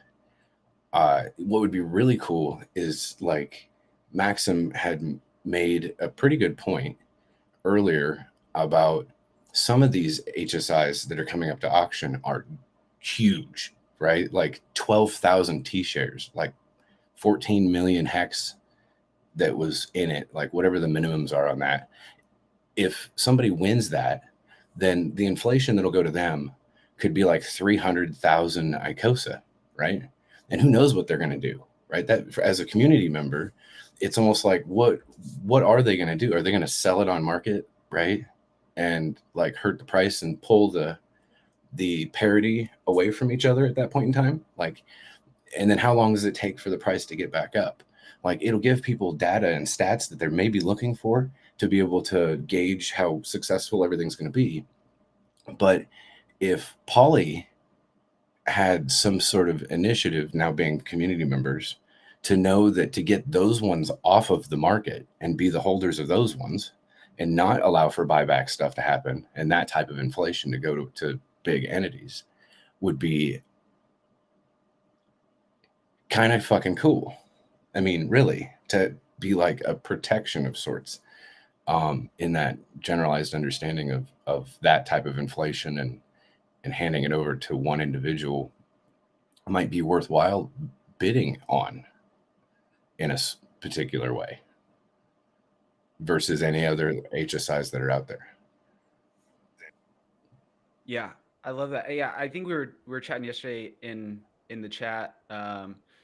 What would be really cool is, like, Maxim had made a pretty good point earlier about some of these HSIs that are coming up to auction are huge, right? Like 12,000 T-shares, like 14 million hex that was in it, like whatever the minimums are on that. If somebody wins that, then the inflation that'll go to them could be like 300,000 Icosa, right? And who knows what they're going to do, right? That, as a community member, it's almost like, what are they going to do? Are they going to sell it on market, right? And like hurt the price and pull the parity away from each other at that point in time? Like, and then how long does it take for the price to get back up? Like, it'll give people data and stats that they're maybe looking for to be able to gauge how successful everything's going to be. But if Poly had some sort of initiative, now being community members, to know that to get those ones off of the market and be the holders of those ones and not allow for buyback stuff to happen and that type of inflation to go to big entities, would be kind of fucking cool. I mean, really, to be like a protection of sorts, in that generalized understanding of that type of inflation, and handing it over to one individual might be worthwhile bidding on in a particular way versus any other HSIs that are out there. Yeah, I love that. Yeah, I think we were chatting yesterday in the chat,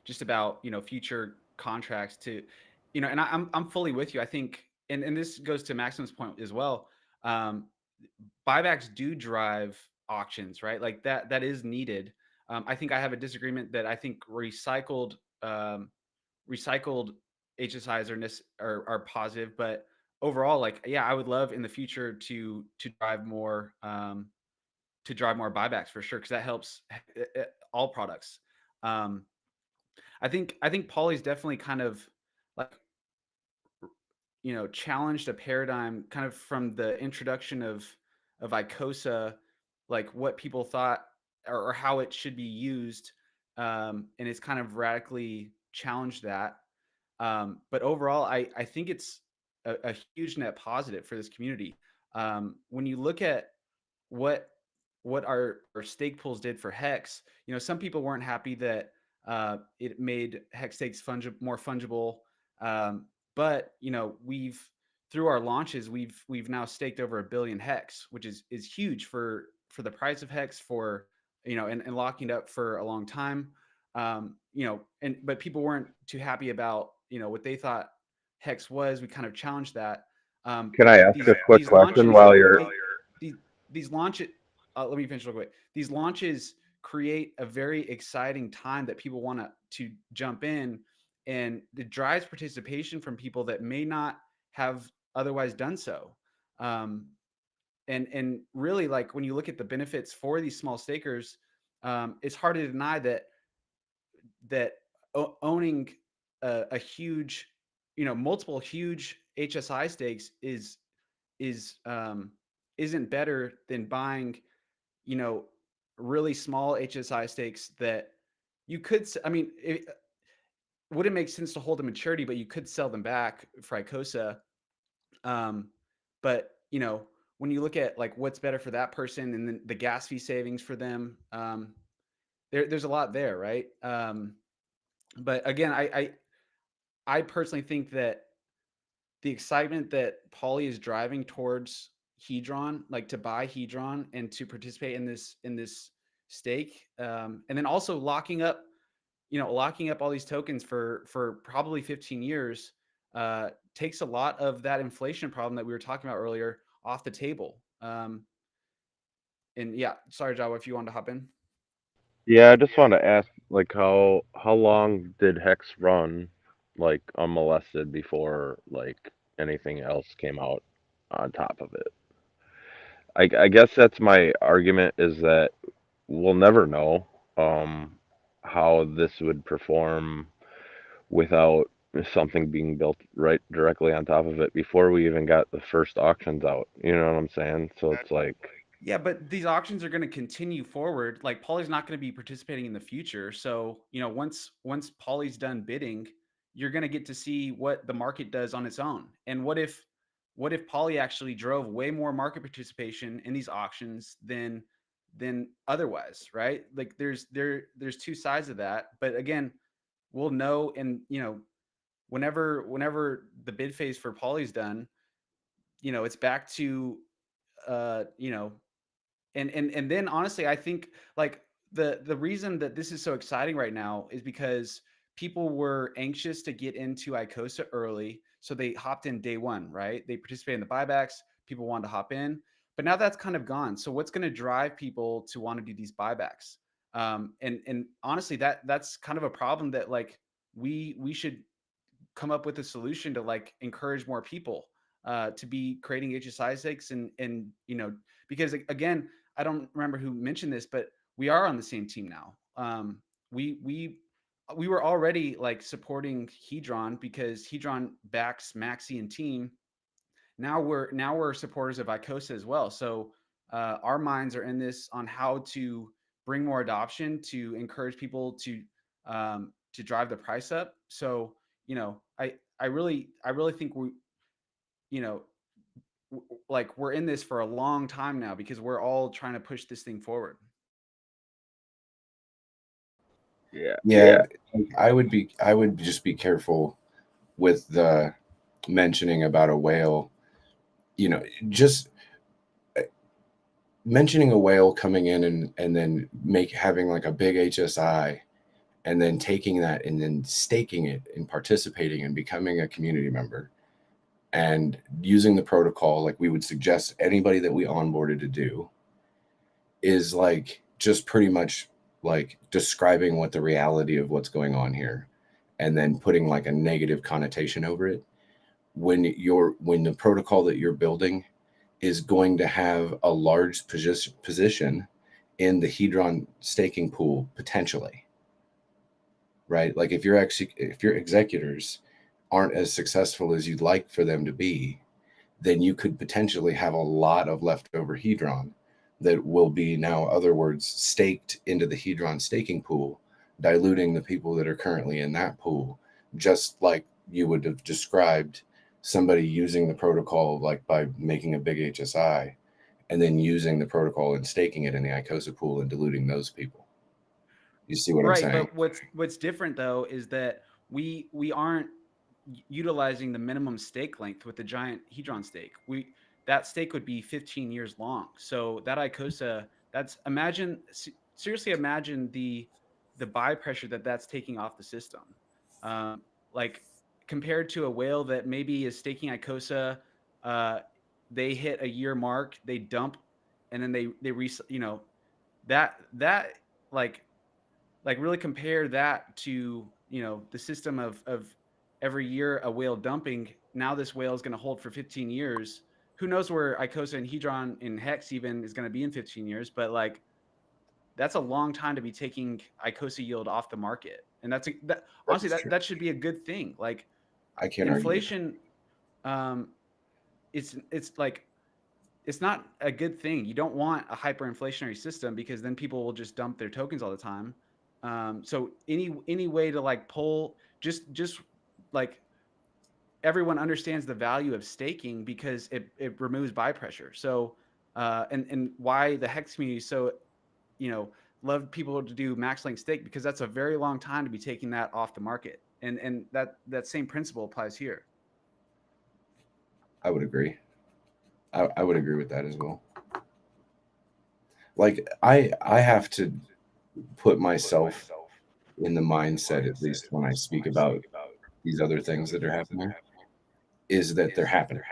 just about, future contracts to, and I'm fully with you. I think, and this goes to Maxim's point as well. Um, Buybacks do drive auctions, right? Like that is needed. I think I have a disagreement that I think recycled HSIs are positive, but overall, like, yeah, I would love in the future to drive more. To drive more buybacks for sure, because that helps all products. I think Poly's definitely kind of like, challenged a paradigm kind of from the introduction of Icosa, like what people thought, or how it should be used, and it's kind of radically challenged that. But overall, I think it's a huge net positive for this community. When you look at what our stake pools did for Hex, some people weren't happy that it made Hex stakes more fungible. But we've through our launches, we've now staked over 1 billion hex, which is huge for the price of hex, for and locking it up for a long time. But people weren't too happy about what they thought hex was. We kind of challenged that. Can I ask a quick question while you're? These launches. Let me finish real quick. These launches create a very exciting time that people want to jump in, and it drives participation from people that may not have otherwise done so. And really, like, when you look at the benefits for these small stakers, it's hard to deny that owning a huge, multiple huge HSI stakes isn't better than buying, really small HSI stakes that you could. I mean, it wouldn't make sense to hold to maturity, but you could sell them back for Icosa. But when you look at like what's better for that person and then the gas fee savings for them, there's a lot there, right? But again, I personally think that the excitement that Pauly is driving towards Hedron, like to buy Hedron and to participate in this stake, and then also locking up all these tokens for probably 15 years, takes a lot of that inflation problem that we were talking about earlier off the table. And yeah, sorry, Jawa, if you wanted to hop in. Yeah, I just want to ask, like, how long did Hex run, like, unmolested before like anything else came out on top of it? I guess that's my argument, is that we'll never know how this would perform without something being built right directly on top of it before we even got the first auctions out. You know what I'm saying? So it's like, Yeah, but these auctions are going to continue forward. Like, Pauly's not going to be participating in the future. So, once Pauly's done bidding, you're going to get to see what the market does on its own. And what if Pauly actually drove way more market participation in these auctions than otherwise, right? Like, there's two sides of that. But again, we'll know, and whenever the bid phase for Pauly's done, it's back to and then honestly, I think, like, the reason that this is so exciting right now is because people were anxious to get into Icosa early, so they hopped in day one, right? They participated in the buybacks. People wanted to hop in, but now that's kind of gone. So what's going to drive people to want to do these buybacks? And honestly, that's kind of a problem that, like, we should come up with a solution to, like, encourage more people to be creating HSI stakes, and because again, I don't remember who mentioned this, but we are on the same team now. We were already, like, supporting Hedron because Hedron backs Maxi and team. Now we're supporters of Icosa as well. So our minds are in this on how to bring more adoption, to encourage people to drive the price up. So I really think we like, we're in this for a long time now because we're all trying to push this thing forward. Yeah. I would just be careful with the mentioning about a whale. Just mentioning a whale coming in and then having like a big HSI, and then taking that and then staking it and participating and becoming a community member and using the protocol like we would suggest anybody that we onboarded to do, is like just pretty much like describing what the reality of what's going on here, and then putting like a negative connotation over it, when the protocol that you're building is going to have a large position in the Hedron staking pool potentially, right? Like, if your executors aren't as successful as you'd like for them to be, then you could potentially have a lot of leftover Hedron that will be now, other words, staked into the Hedron staking pool, diluting the people that are currently in that pool, just like you would have described somebody using the protocol, like by making a big HSI and then using the protocol and staking it in the Icosa pool and diluting those people. You see what I'm saying? But what's different though is that we aren't utilizing the minimum stake length with the giant hedron stake, that stake would be 15 years long. So that Icosa, seriously imagine the buy pressure that's taking off the system. Like compared to a whale that maybe is staking Icosa, they hit a year mark, they dump, and then that like really compare that to the system of every year a whale dumping. Now this whale is going to hold for 15 years. Who knows where Icosa and Hedron and Hex even is going to be in 15 years? But like that's a long time to be taking Icosa yield off the market, and honestly that should be a good thing. Like I can't argue with that. inflation, it's like it's not a good thing. You don't want a hyperinflationary system because then people will just dump their tokens all the time. So any way to like pull just like everyone understands the value of staking because it removes buy pressure. So and why the Hex community so love people to do max link stake, because that's a very long time to be taking that off the market. And that same principle applies here. I would agree. I would agree with that as well. Like I have to put myself in the mindset, at least when I speak about these other things that are happening, is that they're happening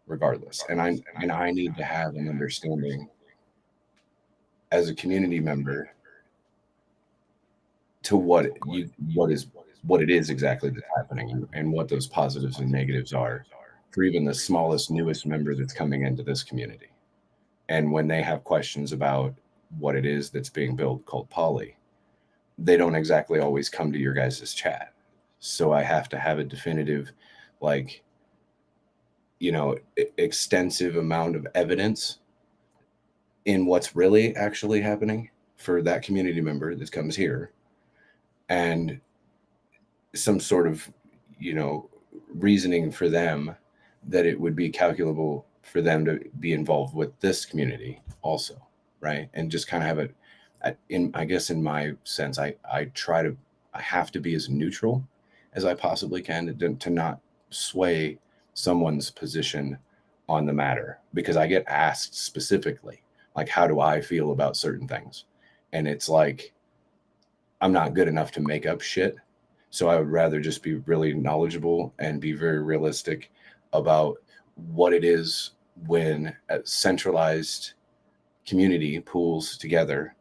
regardless. And I need to have an understanding as a community member to what it is exactly that's happening and what those positives and negatives are for even the smallest, newest member that's coming into this community. And when they have questions about what it is that's being built called Poly, they don't exactly always come to your guys' chat. So I have to have a definitive, like, extensive amount of evidence in what's really actually happening for that community member that comes here, and some sort of, reasoning for them that it would be calculable for them to be involved with this community also, right? And just kind of have it I guess in my sense, I have to be as neutral as I possibly can to not sway someone's position on the matter, because I get asked specifically, like, how do I feel about certain things? And it's like, I'm not good enough to make up shit. So I would rather just be really knowledgeable and be very realistic about what it is when a centralized community pools together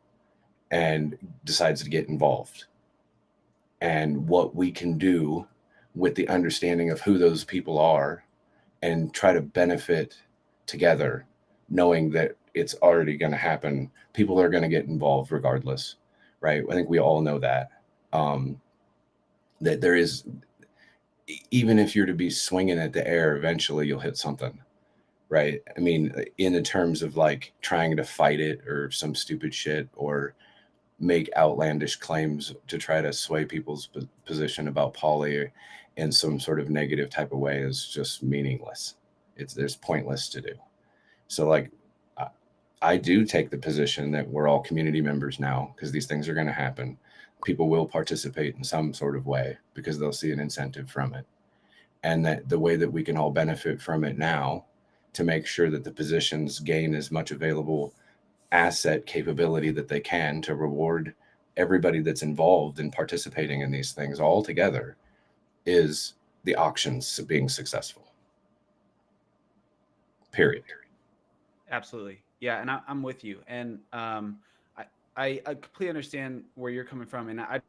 and decides to get involved, and what we can do with the understanding of who those people are and try to benefit together, knowing that it's already going to happen. People are going to get involved regardless, right? I think we all know that. That there is, even if you're to be swinging at the air, eventually you'll hit something, right? I mean, in the terms of like trying to fight it or some stupid shit or make outlandish claims to try to sway people's position about Poly in some sort of negative type of way is just meaningless. There's pointless to do. So like, I do take the position that we're all community members now, because these things are going to happen. People will participate in some sort of way because they'll see an incentive from it. And that the way that we can all benefit from it now, to make sure that the positions gain as much available asset capability that they can to reward everybody that's involved in participating in these things all together, is the auctions being successful. Period. Absolutely. Yeah, and I'm with you. And I completely understand where you're coming from, and I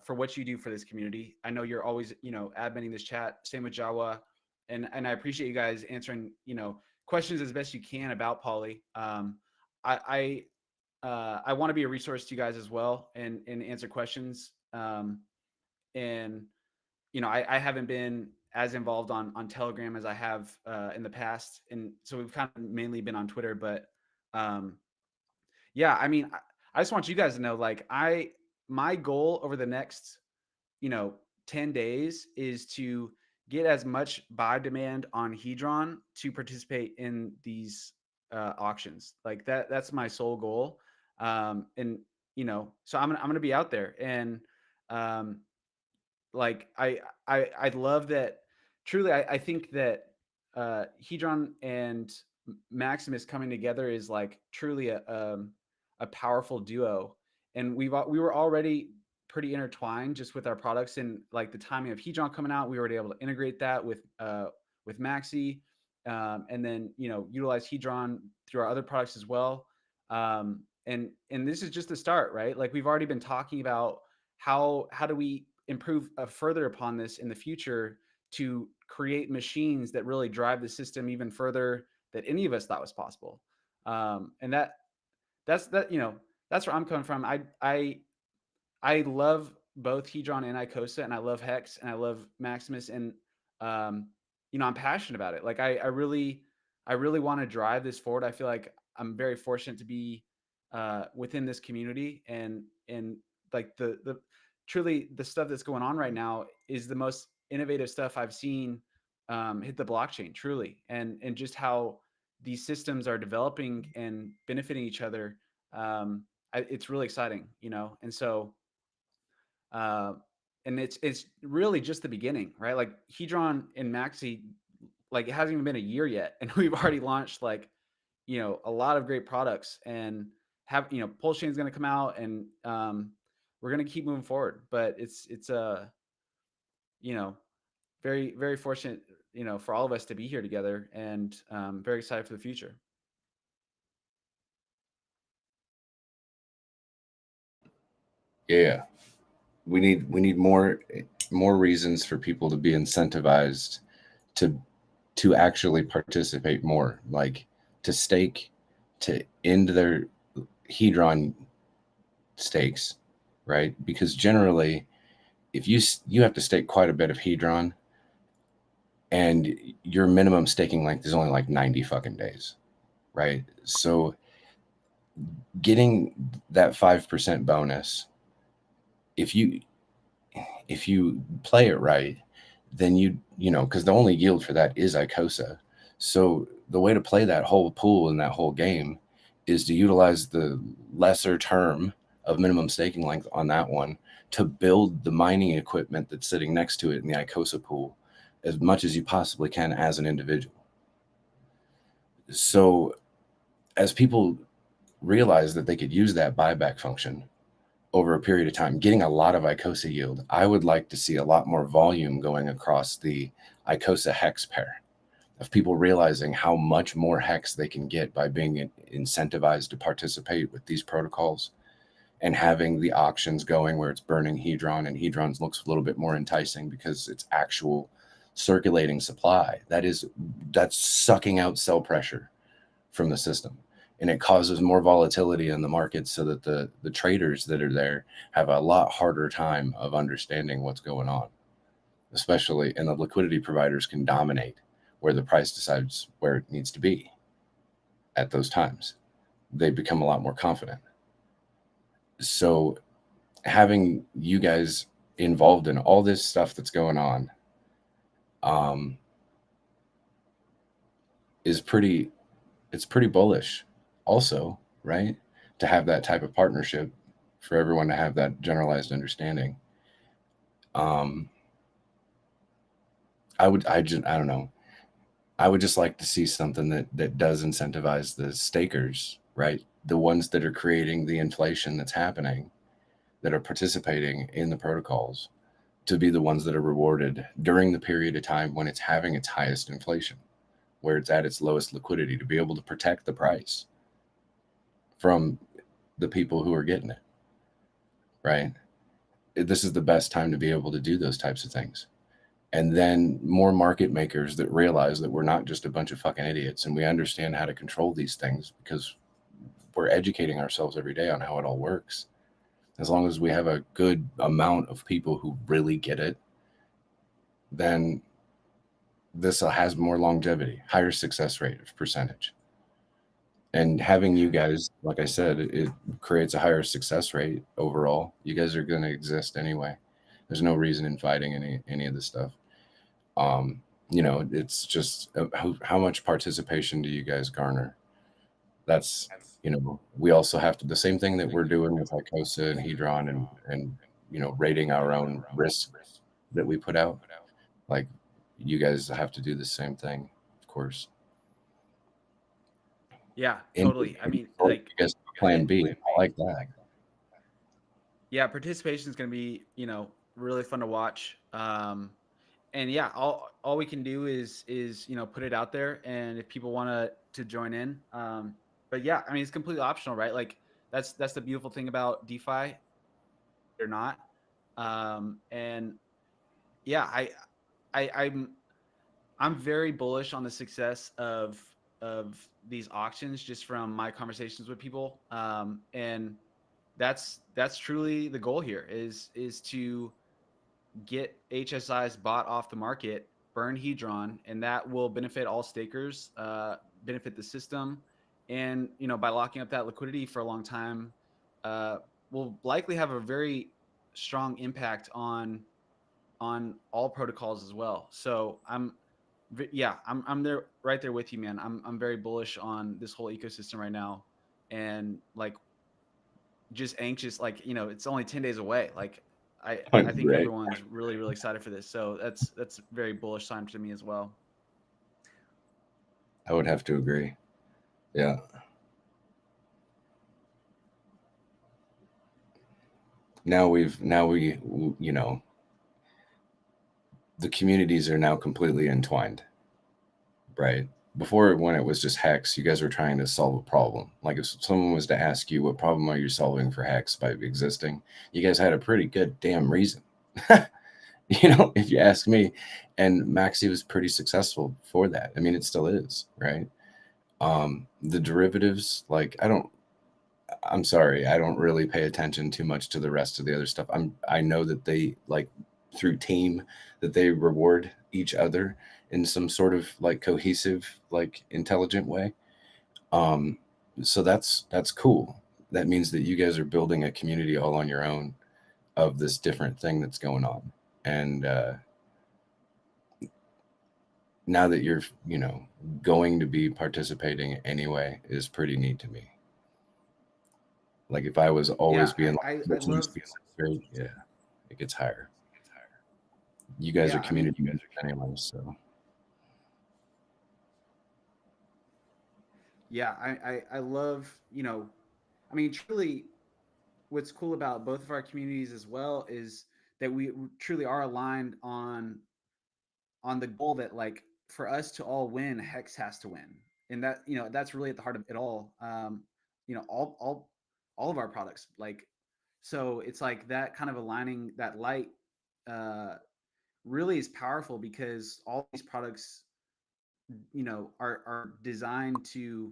for what you do for this community. I know you're always, adminning this chat. Same with Jawa, and I appreciate you guys answering, questions as best you can about Poly. I want to be a resource to you guys as well, and answer questions. And I haven't been as involved on Telegram as I have in the past, and so we've kind of mainly been on Twitter. But yeah, I mean, I just want you guys to know, like, my goal over the next 10 days is to get as much buy demand on Hedron to participate in these auctions. Like that's my sole goal. And so I'm gonna be out there, and like I love that. Truly, I think that Hedron and Maximus coming together is like truly a powerful duo, and we were already pretty intertwined just with our products, and like the timing of Hedron coming out, we were able to integrate that with Maxi, and then utilize Hedron through our other products as well. And this is just the start, right? Like we've already been talking about how do we improve further upon this in the future to create machines that really drive the system even further that any of us thought was possible. And that's that's where I'm coming from. I love both Hedron and Icosa, and I love Hex, and I love Maximus, and um, I'm passionate about it. Like I really want to drive this forward. I feel like I'm very fortunate to be within this community, and like the truly the stuff that's going on right now is the most innovative stuff I've seen hit the blockchain. Truly, and just how these systems are developing and benefiting each other. It's really exciting, and so uh, and it's really just the beginning, right? Like Hedron and Maxi, like it hasn't even been a year yet, and we've already launched like a lot of great products, and have Pulse Chain's going to come out, and we're going to keep moving forward. But it's you know very very fortunate for all of us to be here together, and very excited for the future. Yeah, we need more reasons for people to be incentivized to actually participate more, like to stake, to end their Hedron stakes, right? Because generally, if you have to stake quite a bit of Hedron, and your minimum staking length is only like 90 fucking days, right? So getting that 5% bonus, if you play it right, then because the only yield for that is Icosa. So the way to play that whole pool and that whole game is to utilize the lesser term of minimum staking length on that one to build the mining equipment that's sitting next to it in the Icosa pool as much as you possibly can as an individual. So as people realize that they could use that buyback function over a period of time, getting a lot of Icosa yield, I would like to see a lot more volume going across the Icosa hex pair, of people realizing how much more hex they can get by being incentivized to participate with these protocols, and having the auctions going where it's burning Hedron, and Hedron's looks a little bit more enticing because it's actual circulating supply. That's sucking out sell pressure from the system, and it causes more volatility in the market, so that the traders that are there have a lot harder time of understanding what's going on, especially, and the liquidity providers can dominate where the price decides where it needs to be at those times. They become a lot more confident. So having you guys involved in all this stuff that's going on is pretty bullish also, right? To have that type of partnership, for everyone to have that generalized understanding. I don't know. I would just like to see something that does incentivize the stakers, right? The ones that are creating the inflation that's happening, that are participating in the protocols, to be the ones that are rewarded during the period of time when it's having its highest inflation, where it's at its lowest liquidity, to be able to protect the price from the people who are getting it, right? This is the best time to be able to do those types of things. And then more market makers that realize that we're not just a bunch of fucking idiots, and we understand how to control these things, because we're educating ourselves every day on how it all works. As long as we have a good amount of people who really get it, then this has more longevity, higher success rate of percentage. And having you guys, like I said, it creates a higher success rate overall. You guys are going to exist anyway. There's no reason in fighting any of this stuff. It's just how much participation do you guys garner? That's, we also have to, the same thing that we're doing with Icosa and Hedron, and rating our own risk that we put out. Like, you guys have to do the same thing, of course. Yeah, And totally. I mean, you like, guys have a plan B. I like that. yeah, participation is going to be, really fun to watch. And yeah, all we can do is put it out there, and if people want to join in, but yeah, I mean, it's completely optional, right? Like, that's the beautiful thing about DeFi, or not. And yeah, I'm very bullish on the success of these auctions, just from my conversations with people. And that's truly the goal here, is to get HSIs bought off the market, burn Hedron, and that will benefit all stakers, benefit the system, and by locking up that liquidity for a long time, will likely have a very strong impact on all protocols as well. So I'm there, right there with you, man. I'm very bullish on this whole ecosystem right now, and like, just anxious. Like, it's only 10 days away. Like, I think Right. everyone's really, really excited for this. So that's very bullish sign to me as well. I would have to agree. Yeah. Now we, the communities are now completely entwined, right? Before, when it was just Hex, you guys were trying to solve a problem. Like, if someone was to ask you, what problem are you solving for Hex by existing, you guys had a pretty good damn reason. If you ask me. And Maxi was pretty successful for that. I mean, it still is, right? The derivatives, like, I'm sorry, I don't really pay attention too much to the rest of the other stuff. I know that they, like, through team, that they reward each other in some sort of, like, cohesive, like, intelligent way. So that's cool. That means that you guys are building a community all on your own of this different thing that's going on. And now that you're, going to be participating anyway, is pretty neat to me. Like, if I was always Yeah, being I like, love. yeah, it gets higher. You guys Yeah, are I mean, community members anyway, so yeah, I love, I mean, truly, what's cool about both of our communities as well is that we truly are aligned on the goal that, like, for us to all win, Hex has to win, and that's really at the heart of it all. All of our products, like, so it's like that kind of aligning that light, uh, really is powerful, because all these products, are designed to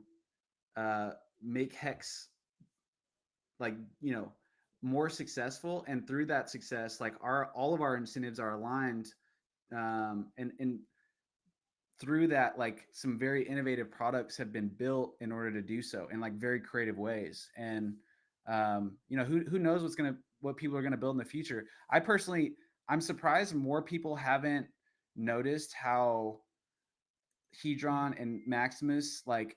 uh, make Hex, like, more successful, and through that success, like, our all of our incentives are aligned, and through that, like, some very innovative products have been built in order to do so in, like, very creative ways. And who knows what people are gonna build in the future. I'm surprised more people haven't noticed how Hedron and Maximus, like,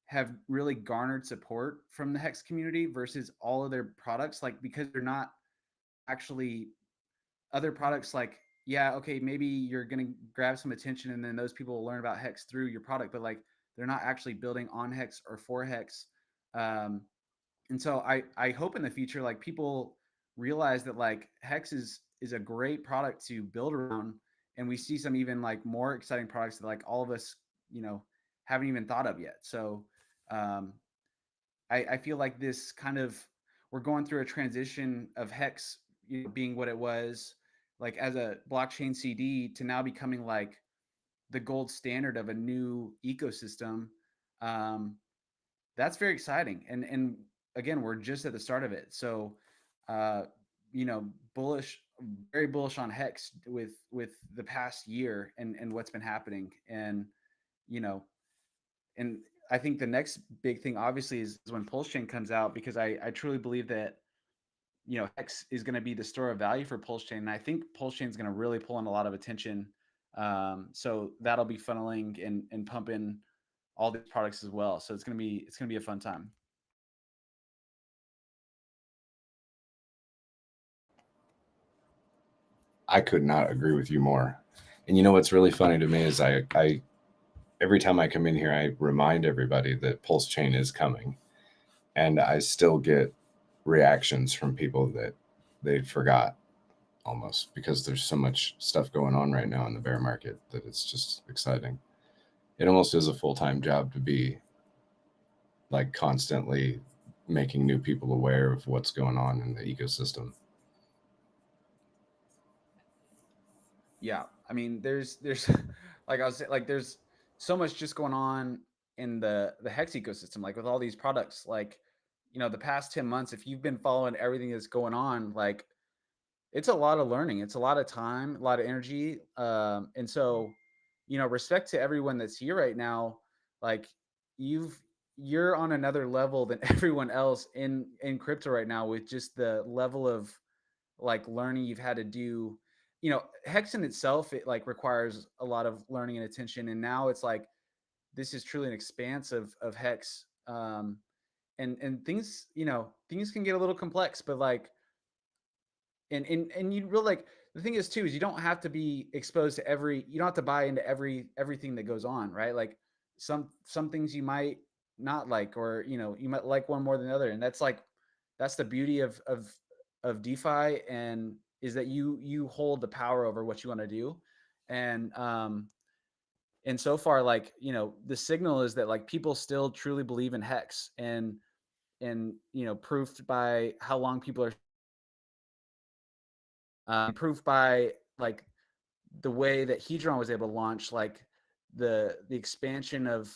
have really garnered support from the Hex community versus all of their products, like, because they're not actually other products. Like, yeah, okay, maybe you're going to grab some attention, and then those people will learn about Hex through your product, but, like, they're not actually building on Hex or for Hex. And so I hope in the future, like, people realize that, like, Hex is a great product to build around, and we see some even, like, more exciting products that, like, all of us, haven't even thought of yet. So um, I feel like this kind of, we're going through a transition of Hex, being what it was, like, as a blockchain CD, to now becoming, like, the gold standard of a new ecosystem. Um, that's very exciting, and again, we're just at the start of it. So uh, bullish, very bullish on Hex with the past year and what's been happening. And you know and I think the next big thing, obviously, is when Pulse Chain comes out, because I truly believe that Hex is going to be the store of value for Pulse Chain, and I think Pulse Chain is going to really pull in a lot of attention. So that'll be funneling and pumping all these products as well. So it's gonna be a fun time. I could not agree with you more. And you know what's really funny to me is I every time I come in here, I remind everybody that Pulse Chain is coming, and I still get reactions from people that they forgot almost, because there's so much stuff going on right now in the bear market that it's just exciting. It almost is a full-time job to be like constantly making new people aware of what's going on in the ecosystem. Yeah, I mean, there's like I was saying, like there's so much just going on in the Hex ecosystem, like with all these products. Like, you know, the past 10 months, if you've been following everything that's going on, like it's a lot of learning, it's a lot of time, a lot of energy. And so, you know, respect to everyone that's here right now. Like you're on another level than everyone else in crypto right now, with just the level of like learning you've had to do. You know, Hex in itself, it like requires a lot of learning and attention, and now it's like this is truly an expanse of Hex. And things, you know, things can get a little complex, but like and you really like, the thing is too is you don't have to be exposed to you don't have to buy into everything that goes on, right? Like some things you might not like, or you know, you might like one more than the other, and that's like that's the beauty of DeFi, and is that you hold the power over what you want to do. And so far, like, you know, the signal is that like people still truly believe in Hex, and you know, proof by how long people are proof by like the way that Hedron was able to launch, like the expansion of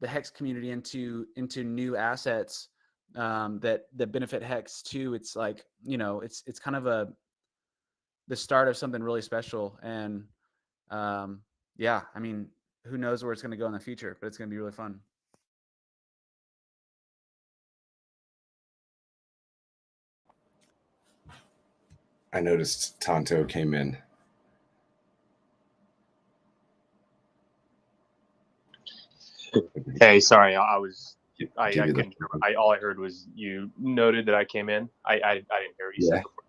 the Hex community into new assets that benefit Hex too. It's like, you know, it's kind of the start of something really special. And yeah, I mean, who knows where it's going to go in the future, but it's going to be really fun. I noticed Tonto came in. Hey, sorry, I Give you the couldn't hear. All I heard was you noted that I came in. I didn't hear what you said before.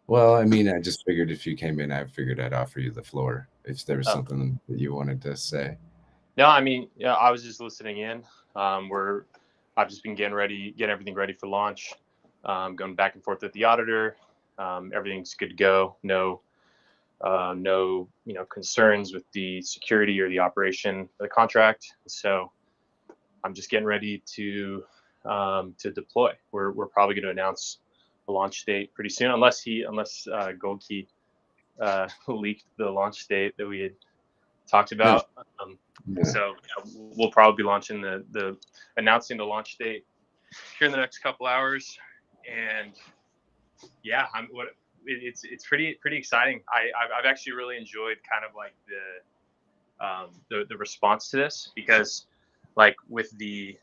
Well, I mean, I just figured if you came in, I figured I'd offer you the floor if there was Oh. something that you wanted to say. No, I mean, yeah, I was just listening in. I've just been getting everything ready for launch. Going back and forth with the auditor. Everything's good to go. No, concerns with the security or the operation of the contract. So I'm just getting ready to deploy. We're probably going to announce a launch date pretty soon, unless Goldkey leaked the launch date that we had talked about. So we'll probably be launching announcing the launch date here in the next couple hours. And yeah, it's pretty exciting. I've actually really enjoyed kind of like the response to this, because like with the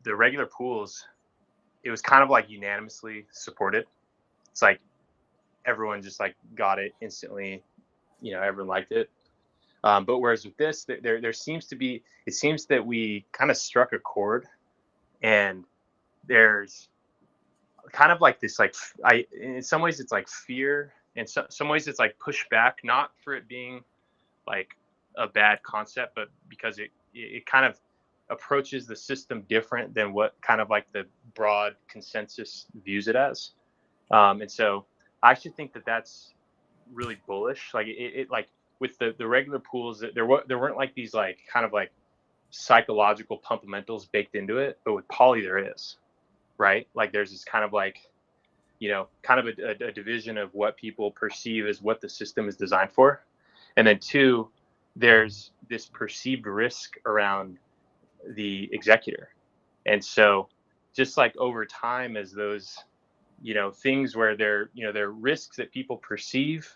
regular pools, it was kind of like unanimously supported. It's like everyone just like got it instantly, you know, everyone liked it. But whereas with this, there seems that we kind of struck a chord, and there's kind of like this, like in some ways it's like fear, and some ways it's like pushback, not for it being like a bad concept, but because it kind of approaches the system different than what kind of like the broad consensus views it as. And so I actually think that that's really bullish. Like it like with the regular pools, there weren't like these like kind of like psychological pumpamentals baked into it, but with Poly there is, right? Like there's this kind of like, you know, kind of a division of what people perceive as what the system is designed for. And then two, there's this perceived risk around the executor. And so just like over time, as those, you know, things where there are risks that people perceive,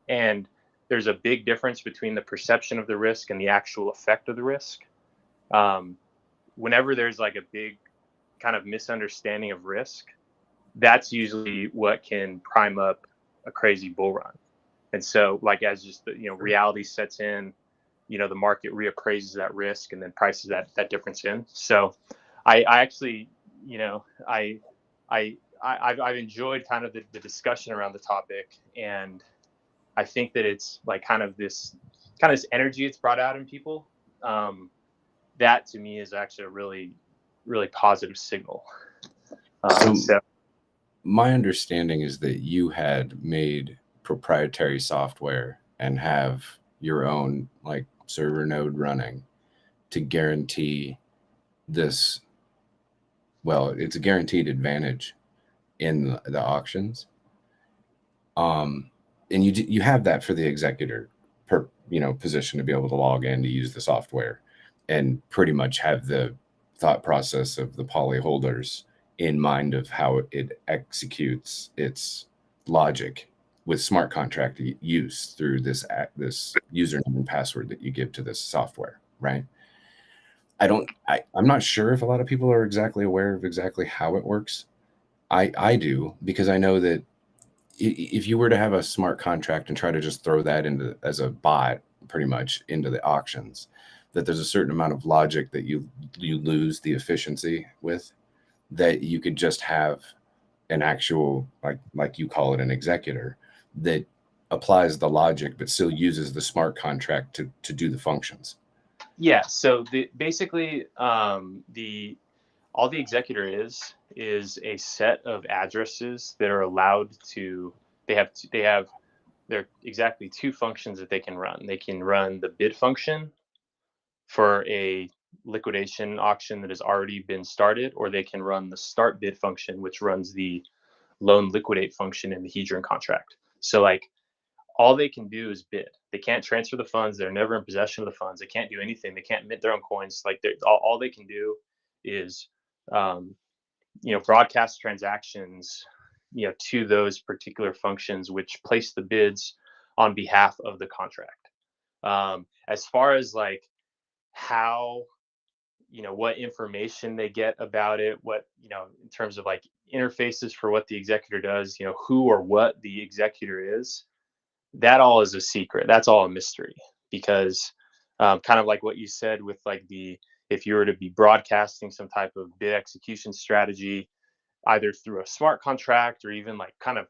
and there's a big difference between the perception of the risk and the actual effect of the risk. Whenever there's like a big kind of misunderstanding of risk, that's usually what can prime up a crazy bull run. And so like as just the, you know, reality sets in, you know, the market reappraises that risk and then prices that difference in. So I actually, you know, I I've enjoyed kind of the discussion around the topic, and I think that it's like kind of this energy it's brought out in people. That to me is actually a really, really positive signal. So my understanding is that you had made proprietary software and have your own like server node running to guarantee this. Well, it's a guaranteed advantage in the auctions. And you have that for the executor position to be able to log in to use the software and pretty much have the thought process of the poly holders in mind of how it executes its logic with smart contract use through this username and password that you give to this software, right? I'm not sure if a lot of people are exactly aware of exactly how it works. I do, because I know that if you were to have a smart contract and try to just throw that into as a bot pretty much into the auctions, that there's a certain amount of logic that you lose the efficiency with, that you could just have an actual, like you call it, an executor that applies the logic but still uses the smart contract to do the functions. Yeah, so basically all the executor is a set of addresses that are allowed to. They have there are exactly two functions that they can run. They can run the bid function for a liquidation auction that has already been started, or they can run the start bid function, which runs the loan liquidate function in the Hedron contract. So like all they can do is bid. They can't transfer the funds. They're never in possession of the funds. They can't do anything. They can't mint their own coins. Like all they can do is broadcast transactions to those particular functions, which place the bids on behalf of the contract. As far as like how what information they get about it, what in terms of like interfaces for what the executor does, who or what the executor is, that all is a secret. That's all a mystery, because kind of like what you said with like if you were to be broadcasting some type of bid execution strategy, either through a smart contract or even like kind of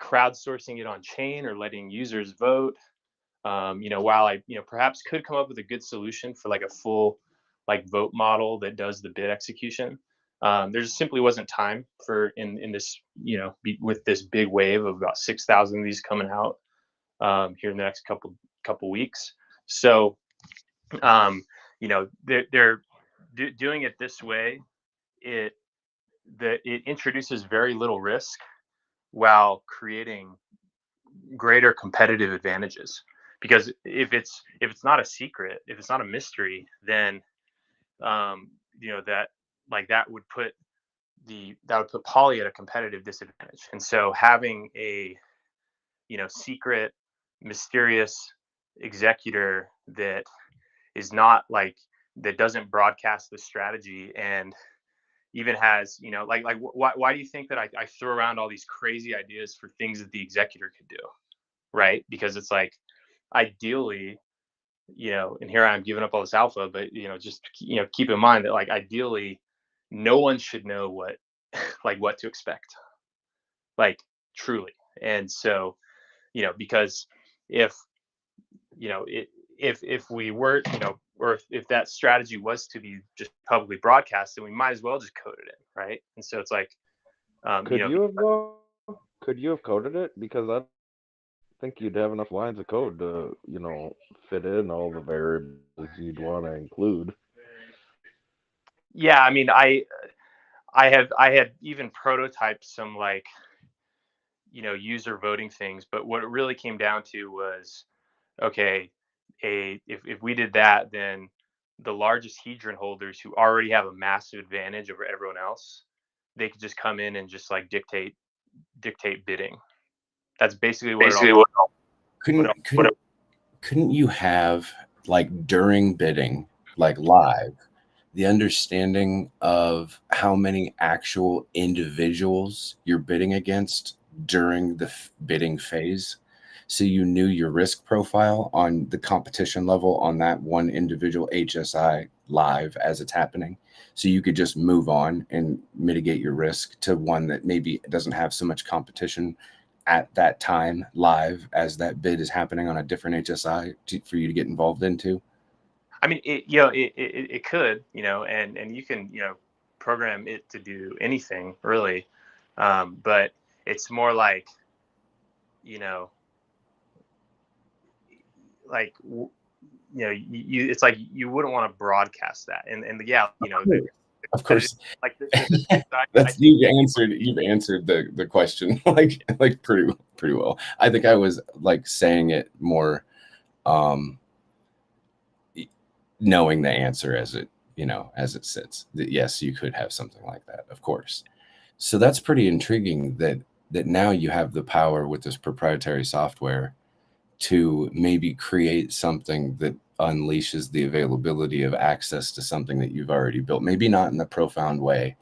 crowdsourcing it on chain or letting users vote, while I perhaps could come up with a good solution for like a full like vote model that does the bid execution, there just simply wasn't time for in this with this big wave of about 6,000 of these coming out here in the next couple weeks. So they're doing it this way. It introduces very little risk while creating greater competitive advantages. Because if it's not a secret, if it's not a mystery, then that would put Poly at a competitive disadvantage. And so having a secret, mysterious executor that is not like, that doesn't broadcast the strategy, and even has why do you think that I throw around all these crazy ideas for things that the executor could do, right? Because it's like, ideally, and here I'm giving up all this alpha, but just keep in mind that like ideally no one should know what what to expect, like truly. And so because if if we were or if that strategy was to be just publicly broadcast, then we might as well just code it in, right? And so it's like could you have coded it? Because I think you'd have enough lines of code to fit in all the variables you'd want to include. Yeah, I mean, I had even prototyped some like user voting things, but what it really came down to was, okay, if we did that, then the largest Hedron holders, who already have a massive advantage over everyone else, they could just come in and just like dictate bidding. That's basically what couldn't you have, like, during bidding, like live, the understanding of how many actual individuals you're bidding against during the bidding phase, so you knew your risk profile on the competition level on that one individual HSI live as it's happening. So you could just move on and mitigate your risk to one that maybe doesn't have so much competition at that time live as that bid is happening on a different HSI for you to get involved into? I mean, it could, and you can, program it to do anything really. But it's more like, like, it's like you wouldn't want to broadcast that. And yeah, of course. Like you've answered the question like pretty well. I think I was like saying it more knowing the answer as it sits, that yes, you could have something like that, of course. So that's pretty intriguing that now you have the power with this proprietary software to maybe create something that unleashes the availability of access to something that you've already built. Maybe not in the profound way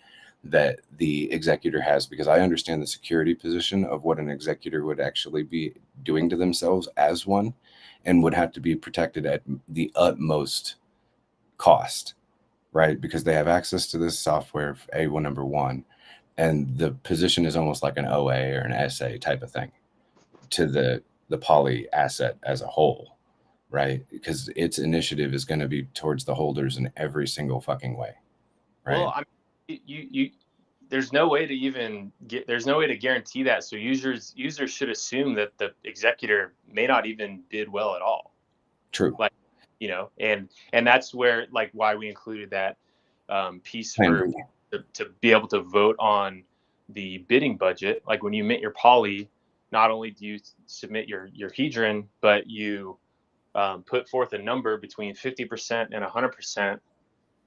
that the executor has, because I understand the security position of what an executor would actually be doing to themselves as one, and would have to be protected at the utmost cost, right? Because they have access to this software, A1 number one, and the position is almost like an OA or an SA type of thing to the poly asset as a whole, right? Because its initiative is going to be towards the holders in every single fucking way, right? Well, I mean, you there's no way to guarantee that. So users should assume that the executor may not even bid well at all. True. Like, and that's where, like, why we included that piece for to be able to vote on the bidding budget. Like when you mint your poly, not only do you submit your hedron, but you put forth a number between 50% and 100%,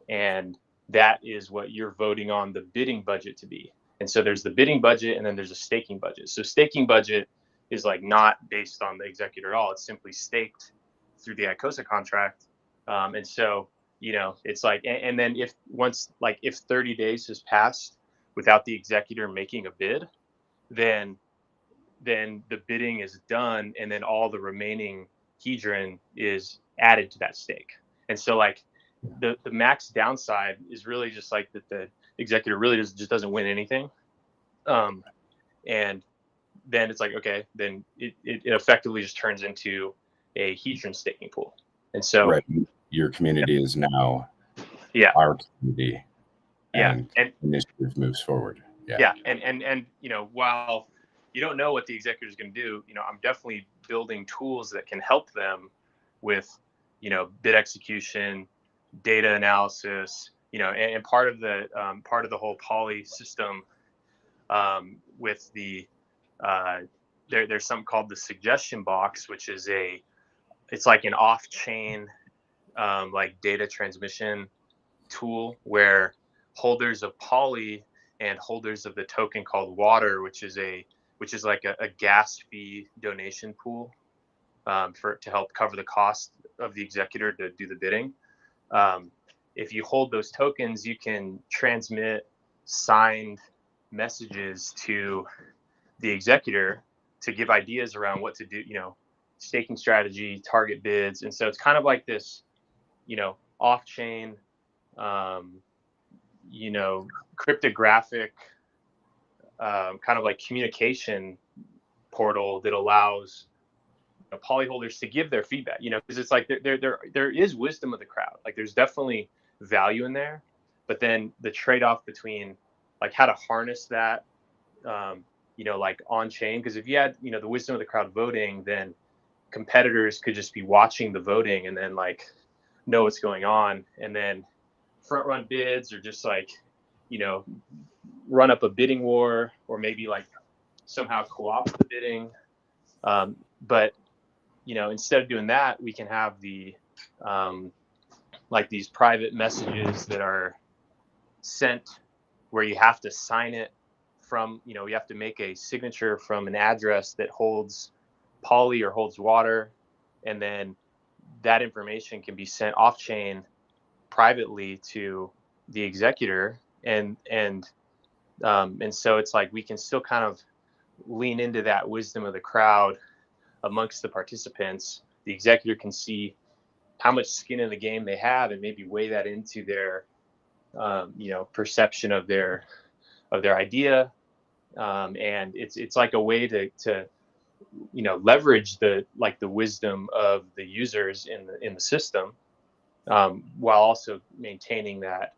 and that is what you're voting on the bidding budget to be. And so there's the bidding budget, and then there's a staking budget. So staking budget is like not based on the executor at all. It's simply staked through the Icosa contract. And so, it's like, and then if 30 days has passed without the executor making a bid, then the bidding is done, and then all the remaining hedron is added to that stake. And so, like, the max downside is really just like that the executor really just doesn't win anything. And then it's like, okay, then it effectively just turns into a hedron staking pool. And so right, your community is now our community. And initiative moves forward. And while you don't know what the executor is going to do, I'm definitely building tools that can help them with, bid execution, data analysis, and part of the whole poly system with the there's something called the suggestion box, which is it's like an off-chain like data transmission tool where holders of poly and holders of the token called water, which is like a gas fee donation pool to help cover the cost of the executor to do the bidding. If you hold those tokens, you can transmit signed messages to the executor to give ideas around what to do, staking strategy, target bids. And so it's kind of like this, off-chain, cryptographic kind of like communication portal that allows poly holders to give their feedback, because it's like there is wisdom of the crowd. Like there's definitely value in there, but then the trade-off between like how to harness that, like on chain, because if you had, the wisdom of the crowd voting, then competitors could just be watching the voting and then like know what's going on, and then front run bids, or just like, run up a bidding war, or maybe like somehow co-opt the bidding. But, instead of doing that, we can have the like these private messages that are sent where you have to sign it from, you have to make a signature from an address that holds poly or holds water, and then that information can be sent off chain privately to the executor, and so it's like we can still kind of lean into that wisdom of the crowd amongst the participants. The executor can see how much skin in the game they have, and maybe weigh that into their perception of their idea. And it's like a way to leverage the wisdom of the users in the system, while also maintaining that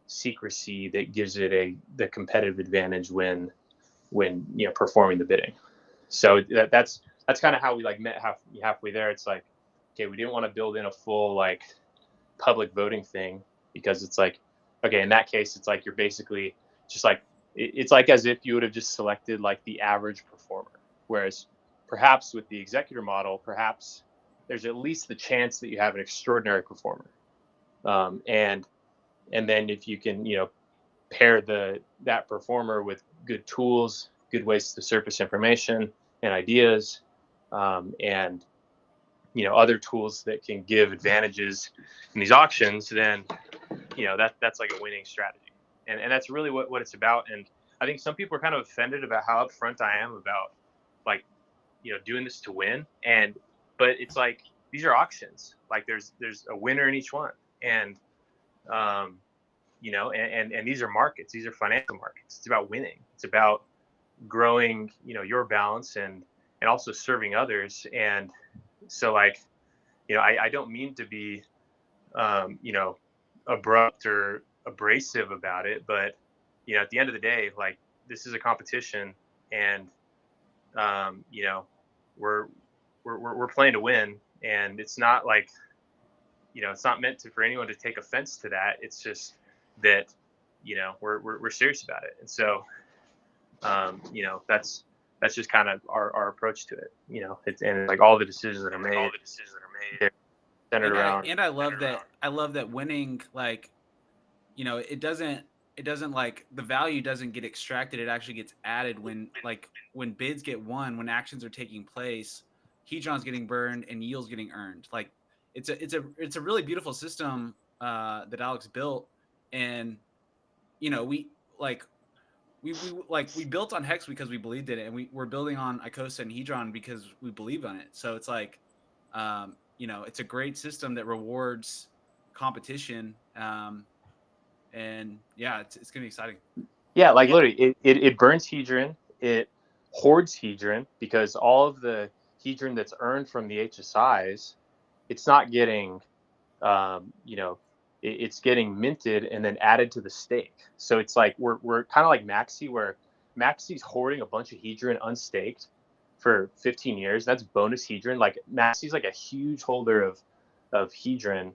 secrecy that gives it the competitive advantage when performing the bidding. So that's kind of how we met halfway there. It's like, okay, we didn't want to build in a full public voting thing, because it's like, okay, in that case, it's like you're basically just it's like as if you would have just selected the average performer. Whereas perhaps with the executor model, perhaps there's at least the chance that you have an extraordinary performer. And then if you can, pair that performer with good tools, good ways to surface information and ideas, and other tools that can give advantages in these auctions, then that's like a winning strategy. And that's really what it's about. And I think some people are kind of offended about how upfront I am about doing this to win. But it's like, these are auctions. There's a winner in each one. And and these are markets. These are financial markets. It's about winning. It's about growing, your balance and also serving others. And so I don't mean to be, abrupt or abrasive about it, but at the end of the day, this is a competition, and we're playing to win, and it's not it's not meant for anyone to take offense to that. It's just that we're serious about it. And so that's just kind of our approach to it. It's, and all the decisions that are made centered around. And I love that winning, it doesn't the value doesn't get extracted. It actually gets added when bids get won, when actions are taking place, hedron's getting burned and yield's getting earned. It's a really beautiful system that Alex built. And we built on Hex because we believed in it, and we're building on Icosa and Hedron because we believe on it. So it's it's a great system that rewards competition. And yeah, it's gonna be exciting. Yeah, literally, it burns hedron, it hoards hedron, because all of the hedron that's earned from the HSIs, it's not getting, it's getting minted and then added to the stake. So it's like we're kind of like Maxi, where Maxi's hoarding a bunch of hedron unstaked for 15 years. That's bonus hedron. Maxi's a huge holder of hedron,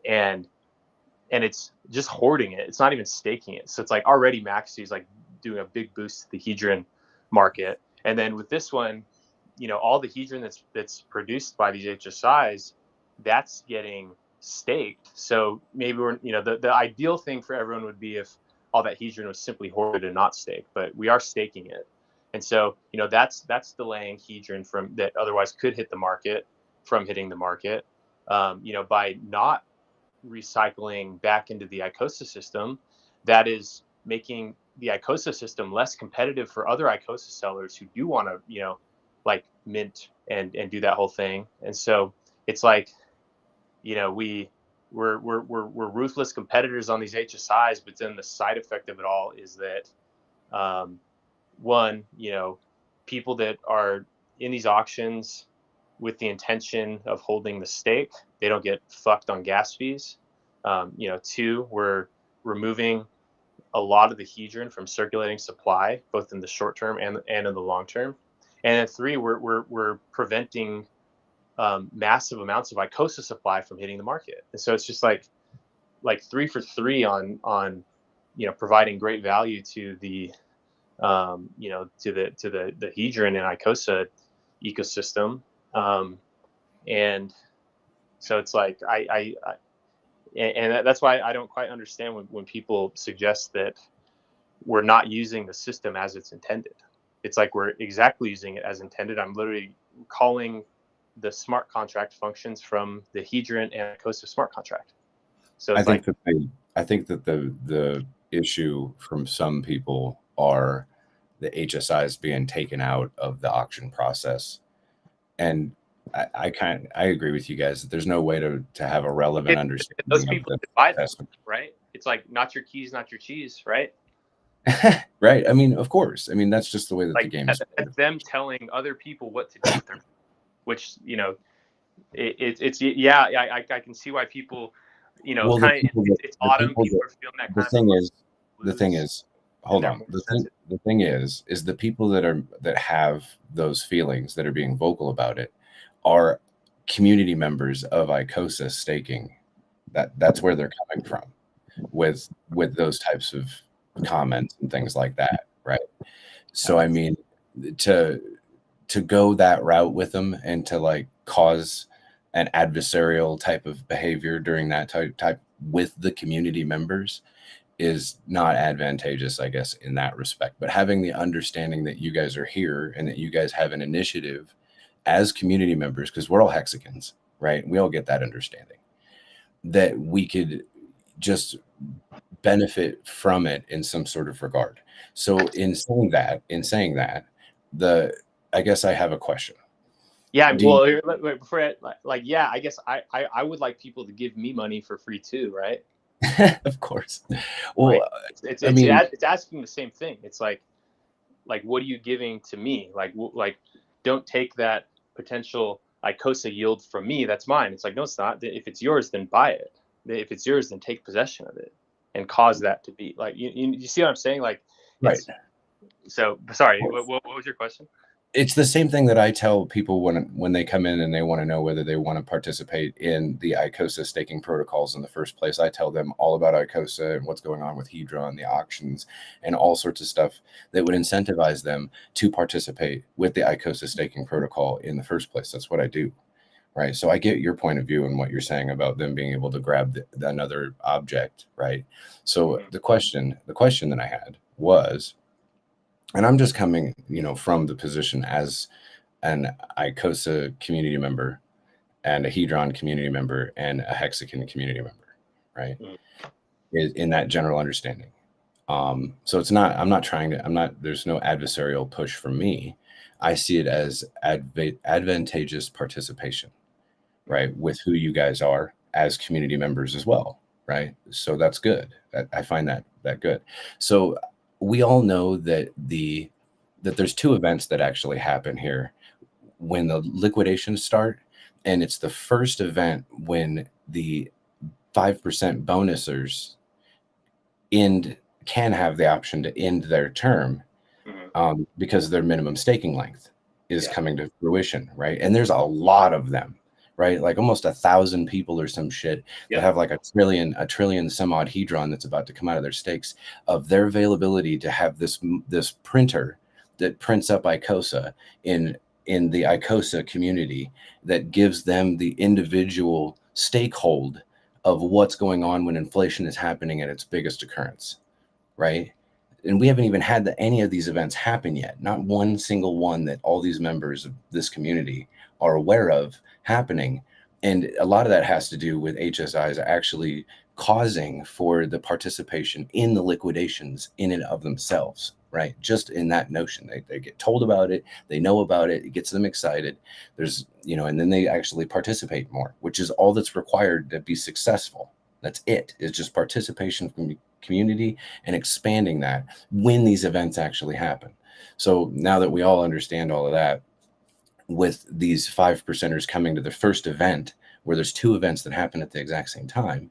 and it's just hoarding it. It's not even staking it. So it's already Maxi's doing a big boost to the hedron market. And then with this one, all the hedron that's produced by these HSIs, that's getting staked. So maybe we're, the ideal thing for everyone would be if all that hedron was simply hoarded and not staked, but we are staking it. And so, that's delaying hedron from that otherwise could hit the market from hitting the market, by not recycling back into the Icosa system. That is making the Icosa system less competitive for other Icosa sellers who do want to, mint and do that whole thing. And so it's we're ruthless competitors on these HSIs, but then the side effect of it all is that one, people that are in these auctions with the intention of holding the stake, they don't get fucked on gas fees. Two, we're removing a lot of the hedron from circulating supply, both in the short term and in the long term. And then three, we're preventing massive amounts of Icosa supply from hitting the market. And so it's just like 3 for 3 on providing great value to the to the hedron and Icosa ecosystem. And so it's and that's why I don't quite understand when people suggest that we're not using the system as it's intended. It's we're exactly using it as intended. I'm literally calling the smart contract functions from the hedron and Icosa smart contract. So it's I think that the issue from some people are the HSIs being taken out of the auction process. And I agree with you guys that there's no way to have a relevant understanding Those of people the buy them, testament. right? It's like not your keys, not your cheese, right? Right. I mean, of course. I mean, that's just the way that the Like game is. that's them telling other people what to do with their, which it's yeah. I can see why people, Well, kind of it's autumn. People are feeling that kind of the thing is, hold they're on. more The sensitive. thing is the people that have those feelings that are being vocal about it are community members of Icosa staking. That's where they're coming from with those types of comments and things like that, right? So I mean, to go that route with them and to like cause an adversarial type of behavior during that type with the community members is not advantageous, I guess, in that respect. But having the understanding that you guys are here and that you guys have an initiative as community members, because we're all Hexicans, right? We all get that understanding that we could just benefit from it in some sort of regard. So in saying that, I guess I have a question. Yeah, well, before yeah, I guess I would like people to give me money for free too, right? Of course. Well, right? I mean, it's asking the same thing. It's like what are you giving to me? Like don't take that potential Icosa yield from me. That's mine. It's like, no, it's not. If it's yours, then buy it. If it's yours, then take possession of it and cause that to be like you see what I'm saying? Like, right. So sorry, what was your question? It's the same thing that I tell people when they come in and they want to know whether they want to participate in the Icosa staking protocols in the first place. I tell them all about Icosa and what's going on with Hedron, the auctions, and all sorts of stuff that would incentivize them to participate with the Icosa staking protocol in the first place. That's what I do, right? So I get your point of view and what you're saying about them being able to grab another object, right? So the question that I had was, and I'm just coming, from the position as an Icosa community member and a Hedron community member and a Hexagon community member, right? In that general understanding. So there's no adversarial push from me. I see it as advantageous participation, right? With who you guys are as community members as well, right? So that's good. I find that good. So we all know that there's two events that actually happen here when the liquidations start, and it's the first event when the 5% bonusers can have the option to end their term because their minimum staking length is coming to fruition, right? And there's a lot of them, right? Like almost 1,000 people or some shit that have like a trillion some odd Hedron that's about to come out of their stakes, of their availability to have this printer that prints up Icosa in the Icosa community that gives them the individual stakehold of what's going on when inflation is happening at its biggest occurrence, right? And we haven't even had any of these events happen yet. Not one single one that all these members of this community are aware of happening. And a lot of that has to do with HSIs actually causing for the participation in the liquidations in and of themselves, right? Just in that notion, they get told about it, they know about it, it gets them excited. There's, and then they actually participate more, which is all that's required to be successful. That's it. It's just participation from the community and expanding that when these events actually happen. So now that we all understand all of that, with these 5%ers coming to the first event, where there's two events that happen at the exact same time,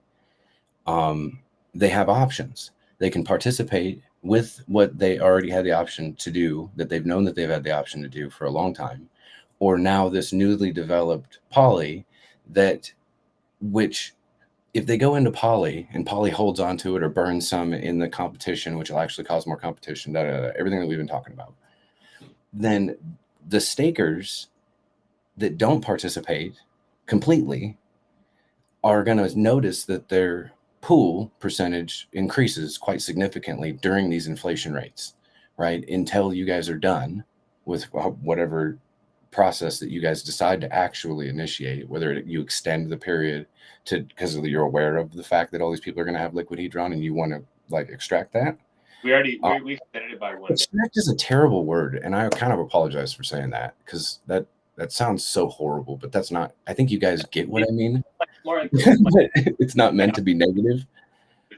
they have options. They can participate with what they already had the option to do, that they've known that they've had the option to do for a long time, or now this newly developed poly which if they go into poly and poly holds onto it or burns some in the competition, which will actually cause more competition, everything that we've been talking about, then the stakers that don't participate completely are going to notice that their pool percentage increases quite significantly during these inflation rates, right? Until you guys are done with whatever process that you guys decide to actually initiate, whether you extend the period because you're aware of the fact that all these people are going to have liquid Hedron and you want to like extract that. We extended it by 1 day. Extract is a terrible word, and I kind of apologize for saying that, because that That sounds so horrible, but that's not. I think you guys get what I mean. More like It's not meant to be negative.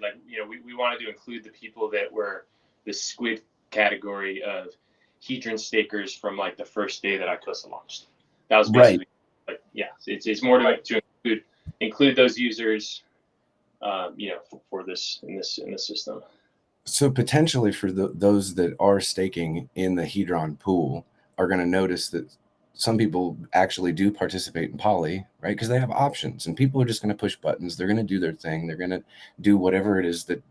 Like, we wanted to include the people that were the squid category of hedron stakers from like the first day that Icosa launched. That was basically like, yeah, it's more to include those users, for this in this system. So potentially for those that are staking in the hedron pool are going to notice that some people actually do participate in poly, right? Because they have options, and people are just going to push buttons. They're going to do their thing. They're going to do whatever it is that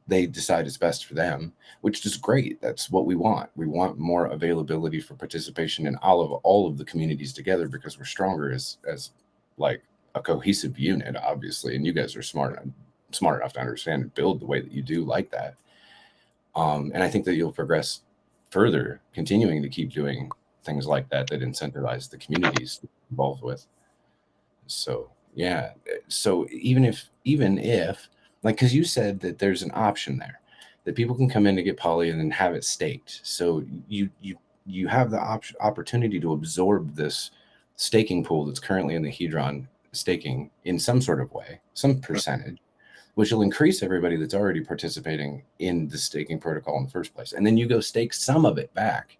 they decide is best for them, which is great. That's what we want. We want more availability for participation in all of the communities together, because we're stronger as like a cohesive unit, obviously. And you guys are smart enough to understand and build the way that you do like that. And I think that you'll progress further, continuing to keep doing things like that incentivize the communities involved with. So yeah, so even if like, because you said that there's an option there that people can come in to get poly and then have it staked, so you have the opportunity to absorb this staking pool that's currently in the hedron staking in some sort of way, some percentage, which will increase everybody that's already participating in the staking protocol in the first place. And then you go stake some of it back,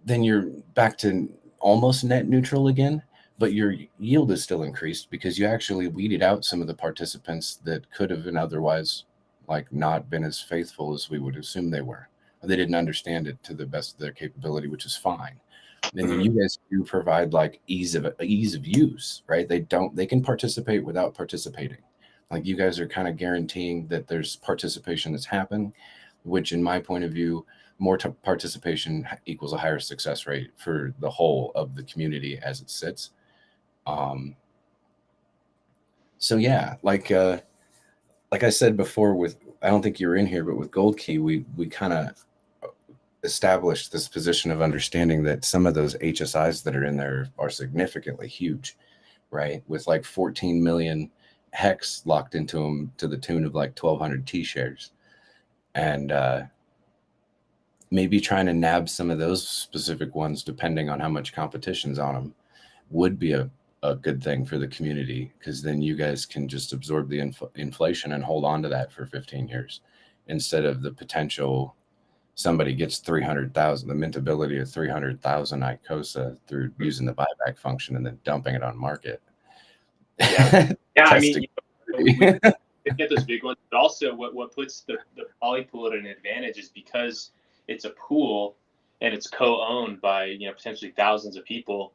then you're back to almost net neutral again, but your yield is still increased because you actually weeded out some of the participants that could have been otherwise like not been as faithful as we would assume they were. They didn't understand it to the best of their capability, which is fine. And then you guys do provide like ease of use, right? They can participate without participating. Like, you guys are kind of guaranteeing that there's participation that's happening, which in my point of view, more participation equals a higher success rate for the whole of the community as it sits. So yeah, like I said before, I don't think you were in here, but with Gold Key, we kind of established this position of understanding that some of those HSIs that are in there are significantly huge, right? With like 14 million hex locked into them to the tune of like 1,200 T shares. And maybe trying to nab some of those specific ones, depending on how much competition's on them, would be a good thing for the community, because then you guys can just absorb the inflation and hold on to that for 15 years instead of the potential somebody gets 300,000, the mintability of 300,000 Icosa through using the buyback function and then dumping it on market. Yeah, I mean, we get those big ones, but also what puts the poly pool at an advantage is because it's a pool and it's co-owned by potentially thousands of people.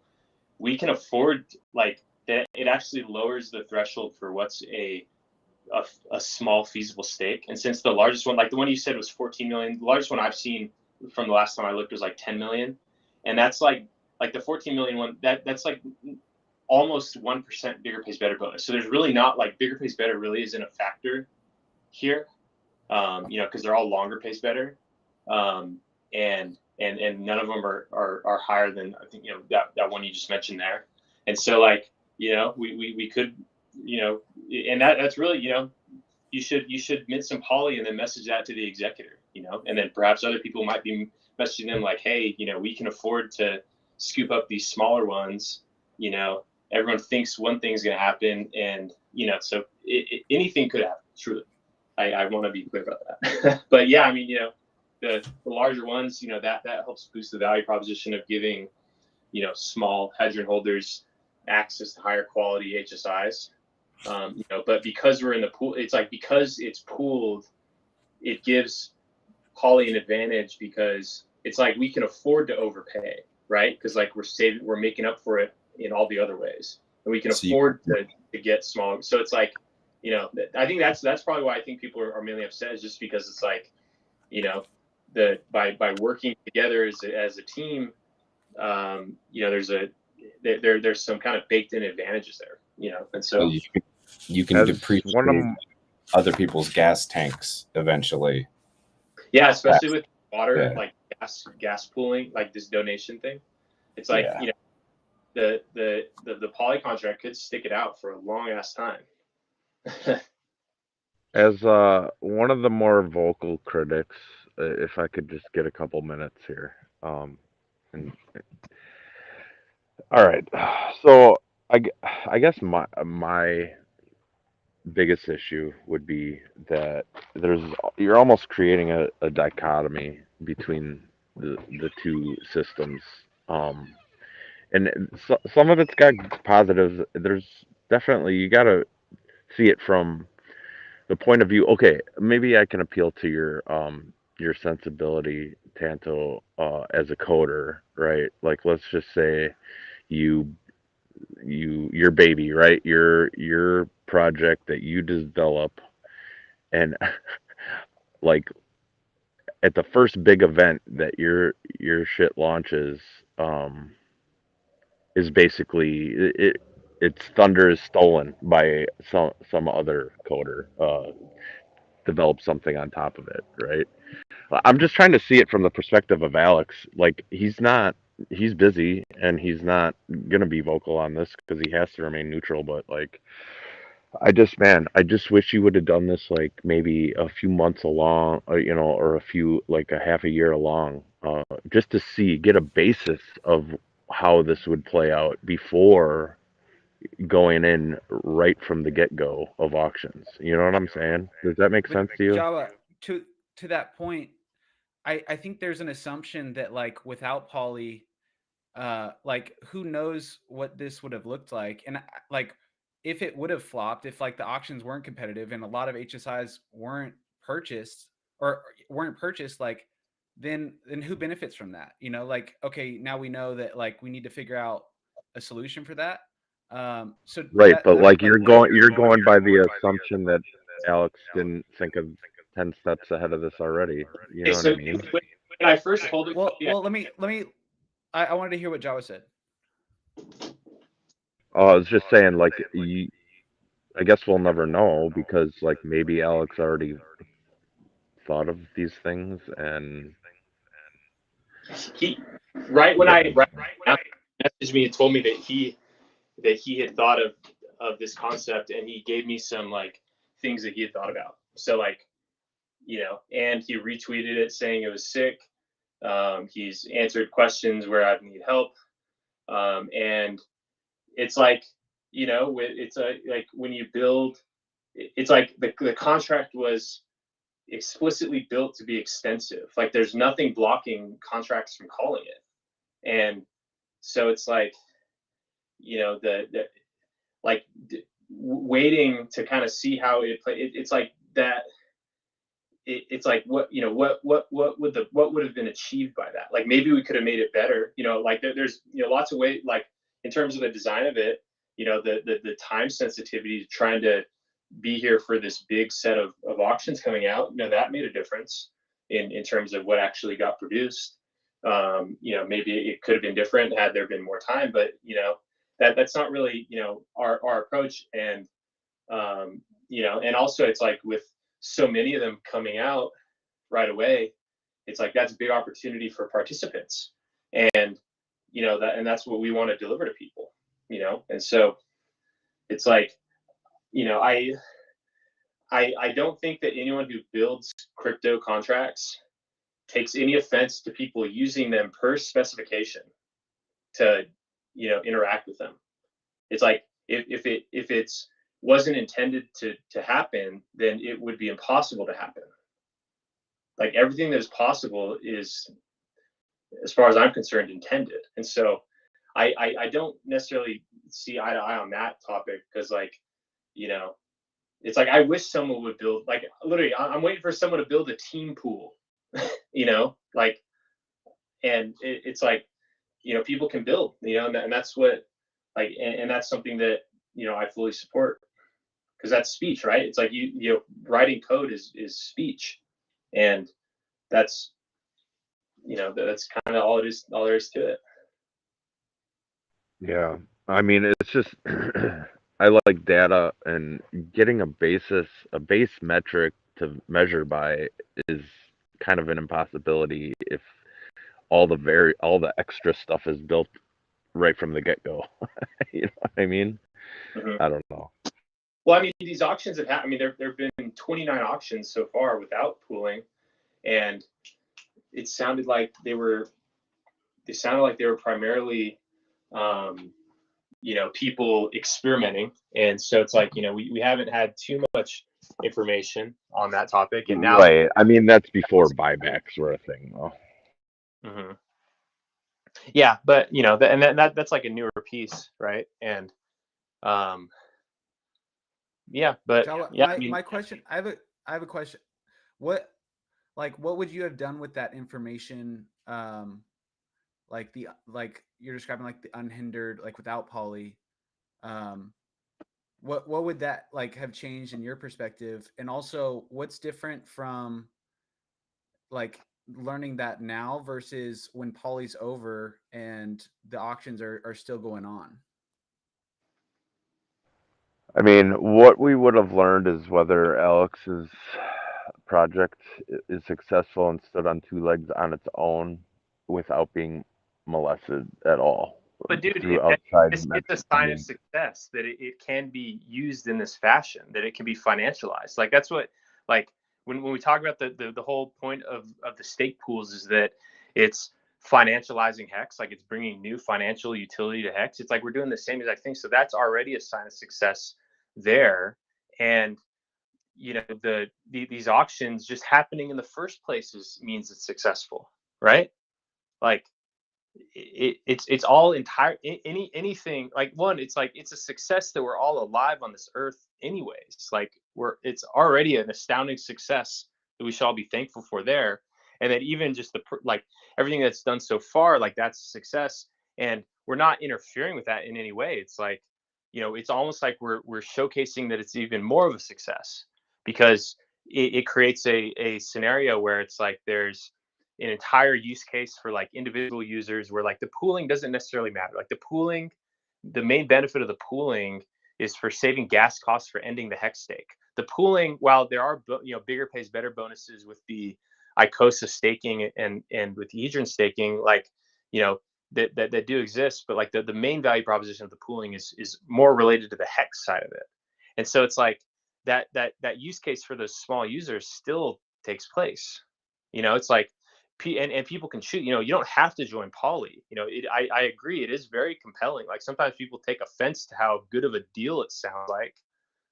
We can afford like that. It actually lowers the threshold for what's a small feasible stake. And since the largest one, like the one you said was 14 million, the largest one I've seen from the last time I looked was like 10 million. And that's like the 14 million one, that's like almost 1% bigger pays better bonus. So there's really not like bigger pays better really isn't a factor here, because they're all longer pays better. And none of them are higher than, I think, that one you just mentioned there. And so like, we could, and that's really, you should mint some poly and then message that to the executor, and then perhaps other people might be messaging them like, hey, we can afford to scoop up these smaller ones. Everyone thinks one thing's going to happen, and so anything could happen. Truly, I want to be clear about that. But yeah, I mean, the larger ones, that helps boost the value proposition of giving small hedge holders access to higher quality HSIs. But because we're in the pool, it's like, because it's pooled, it gives poly an advantage, because it's like we can afford to overpay, right? Because like we're making up for it in all the other ways, and we can afford to get smaller. So it's like, I think that's probably why I think people are mainly upset, is just because it's like, by working together as a team, there's some kind of baked in advantages there, and so you can depreciate other people's gas tanks eventually. Yeah, especially with water, like gas pooling, like this donation thing. It's like, the poly contract could stick it out for a long ass time. As one of the more vocal critics, if I could just get a couple minutes here, and All right. So I guess my biggest issue would be that you're almost creating a dichotomy between the two systems. Um, and some of it's got positives. There's definitely you got to see it from the point of view. Okay, maybe I can appeal to your sensibility, Tanto, as a coder, right? Like let's just say you your baby, right? Your project that you develop, and like at the first big event that your shit launches, um, is basically its thunder is stolen by some other coder. Develop something on top of it, right? I'm just trying to see it from the perspective of Alex. Like he's busy and he's not gonna be vocal on this because he has to remain neutral. But like, I just wish you would have done this like maybe a few months along, or a few like a half a year along, just to get a basis of how this would play out before going in right from the get go of auctions. You know what I'm saying? Does that make But sense to you? Java, to that point, I think there's an assumption that like without Poly, like who knows what this would have looked like, and like if it would have flopped, if like the auctions weren't competitive and a lot of HSIs purchased weren't purchased, like then who benefits from that? Like okay, now we know that like we need to figure out a solution for that. So Right, that but that like like you're going by the assumption that Alex didn't think of 10 steps ahead of this already. You Okay, know what I so mean? when I first told him, well, let me. I wanted to hear what Java said. Oh, I was just saying, like, I guess we'll never know because, like, maybe Alex already thought of these things and. he right when I right messaged me and told me that he had thought of this concept, and he gave me some like things that he had thought about. So like, and he retweeted it saying it was sick. He's answered questions where I've needed help. And it's like, it's like when you build, it's like the contract was explicitly built to be extensive. Like there's nothing blocking contracts from calling it. And so it's like, the like waiting to kind of see how it play. It's like that. It's like what would have been achieved by that? Like maybe we could have made it better. Like there's lots of ways. Like in terms of the design of it, the time sensitivity to trying to be here for this big set of auctions coming out. That made a difference in terms of what actually got produced. Maybe it could have been different had there been more time, but that's not really our approach. And and also it's like with so many of them coming out right away, it's like that's a big opportunity for participants, and that's what we want to deliver to people. And so it's like, I don't think that anyone who builds crypto contracts takes any offense to people using them per specification to interact with them. It's like if it's wasn't intended to happen, then it would be impossible to happen. Like everything that is possible is, as far as I'm concerned, intended. And so I don't necessarily see eye to eye on that topic because like, it's like I wish someone would build, like literally I'm waiting for someone to build a team pool, like, and it's like, people can build, and that's what like, and that's something that I fully support, because that's speech, right? It's like writing code is speech, and that's that's kind of all it is, all there is to it. Yeah, I mean, it's just I like data and getting a base metric to measure by is kind of an impossibility if all the extra stuff is built right from the get go. You know what I mean? Mm-hmm. I don't know. Well, I mean, these auctions have happened. I mean, there have been 29 auctions so far without pooling, and it sounded like they were primarily people experimenting. And so it's like, we haven't had too much information on that topic. And now, Right. I mean, that's before buybacks were a thing, though. Mhm. Yeah, but that's like a newer piece, right? And yeah, but Jala, yeah, my question. I have a question. What would you have done with that information? Like you're describing like the unhindered, like without poly. Um, what would that have changed in your perspective? And also, what's different from like learning that now versus when poly's over and the auctions are still going on? I mean, what we would have learned is whether Alex's project is successful and stood on two legs on its own without being molested at all but dude, through outside it's a sign of success that it can be used in this fashion, that it can be financialized. Like that's what, like when we talk about the whole point of the stake pools is that it's financializing Hex, like it's bringing new financial utility to Hex. It's like we're doing the same exact thing. So that's already a sign of success there. And these auctions just happening in the first place means it's successful, right? Like it's all entire anything like one, it's like it's a success that we're all alive on this earth anyways. Like it's already an astounding success that we should all be thankful for there. And then even just like everything that's done so far, like that's a success, and we're not interfering with that in any way. It's like, it's almost like we're showcasing that it's even more of a success, because it creates a scenario where it's like there's an entire use case for like individual users where like the pooling doesn't necessarily matter. Like the main benefit of the pooling is for saving gas costs for ending the hex stake. The pooling, while there are bigger pays better bonuses with the Icosa staking and with Hedron staking, like that do exist, but like the main value proposition of the pooling is more related to the hex side of it. And so it's like that use case for those small users still takes place. It's like and people can choose. You don't have to join poly. I agree, it is very compelling. Like sometimes people take offense to how good of a deal it sounds like,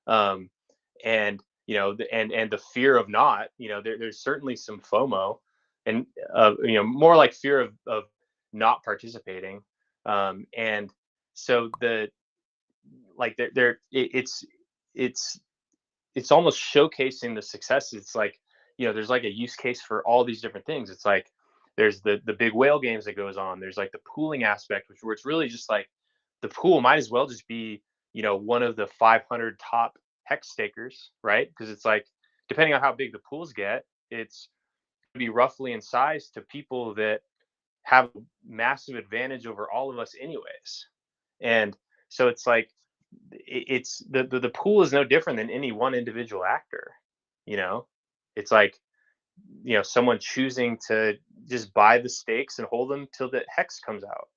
um and and the fear of not, there's certainly some FOMO, and more like fear of not participating. And so it's it's almost showcasing the success. It's like, there's like a use case for all these different things. It's like there's the big whale games that goes on. There's like the pooling aspect, where it's really just like the pool might as well just be, one of the 500 top hex stakers, right? Because it's like, depending on how big the pools get, it's going to be roughly in size to people that have a massive advantage over all of us anyways. And so it's like it's the pool is no different than any one individual actor. It's like, someone choosing to just buy the stakes and hold them till the hex comes out.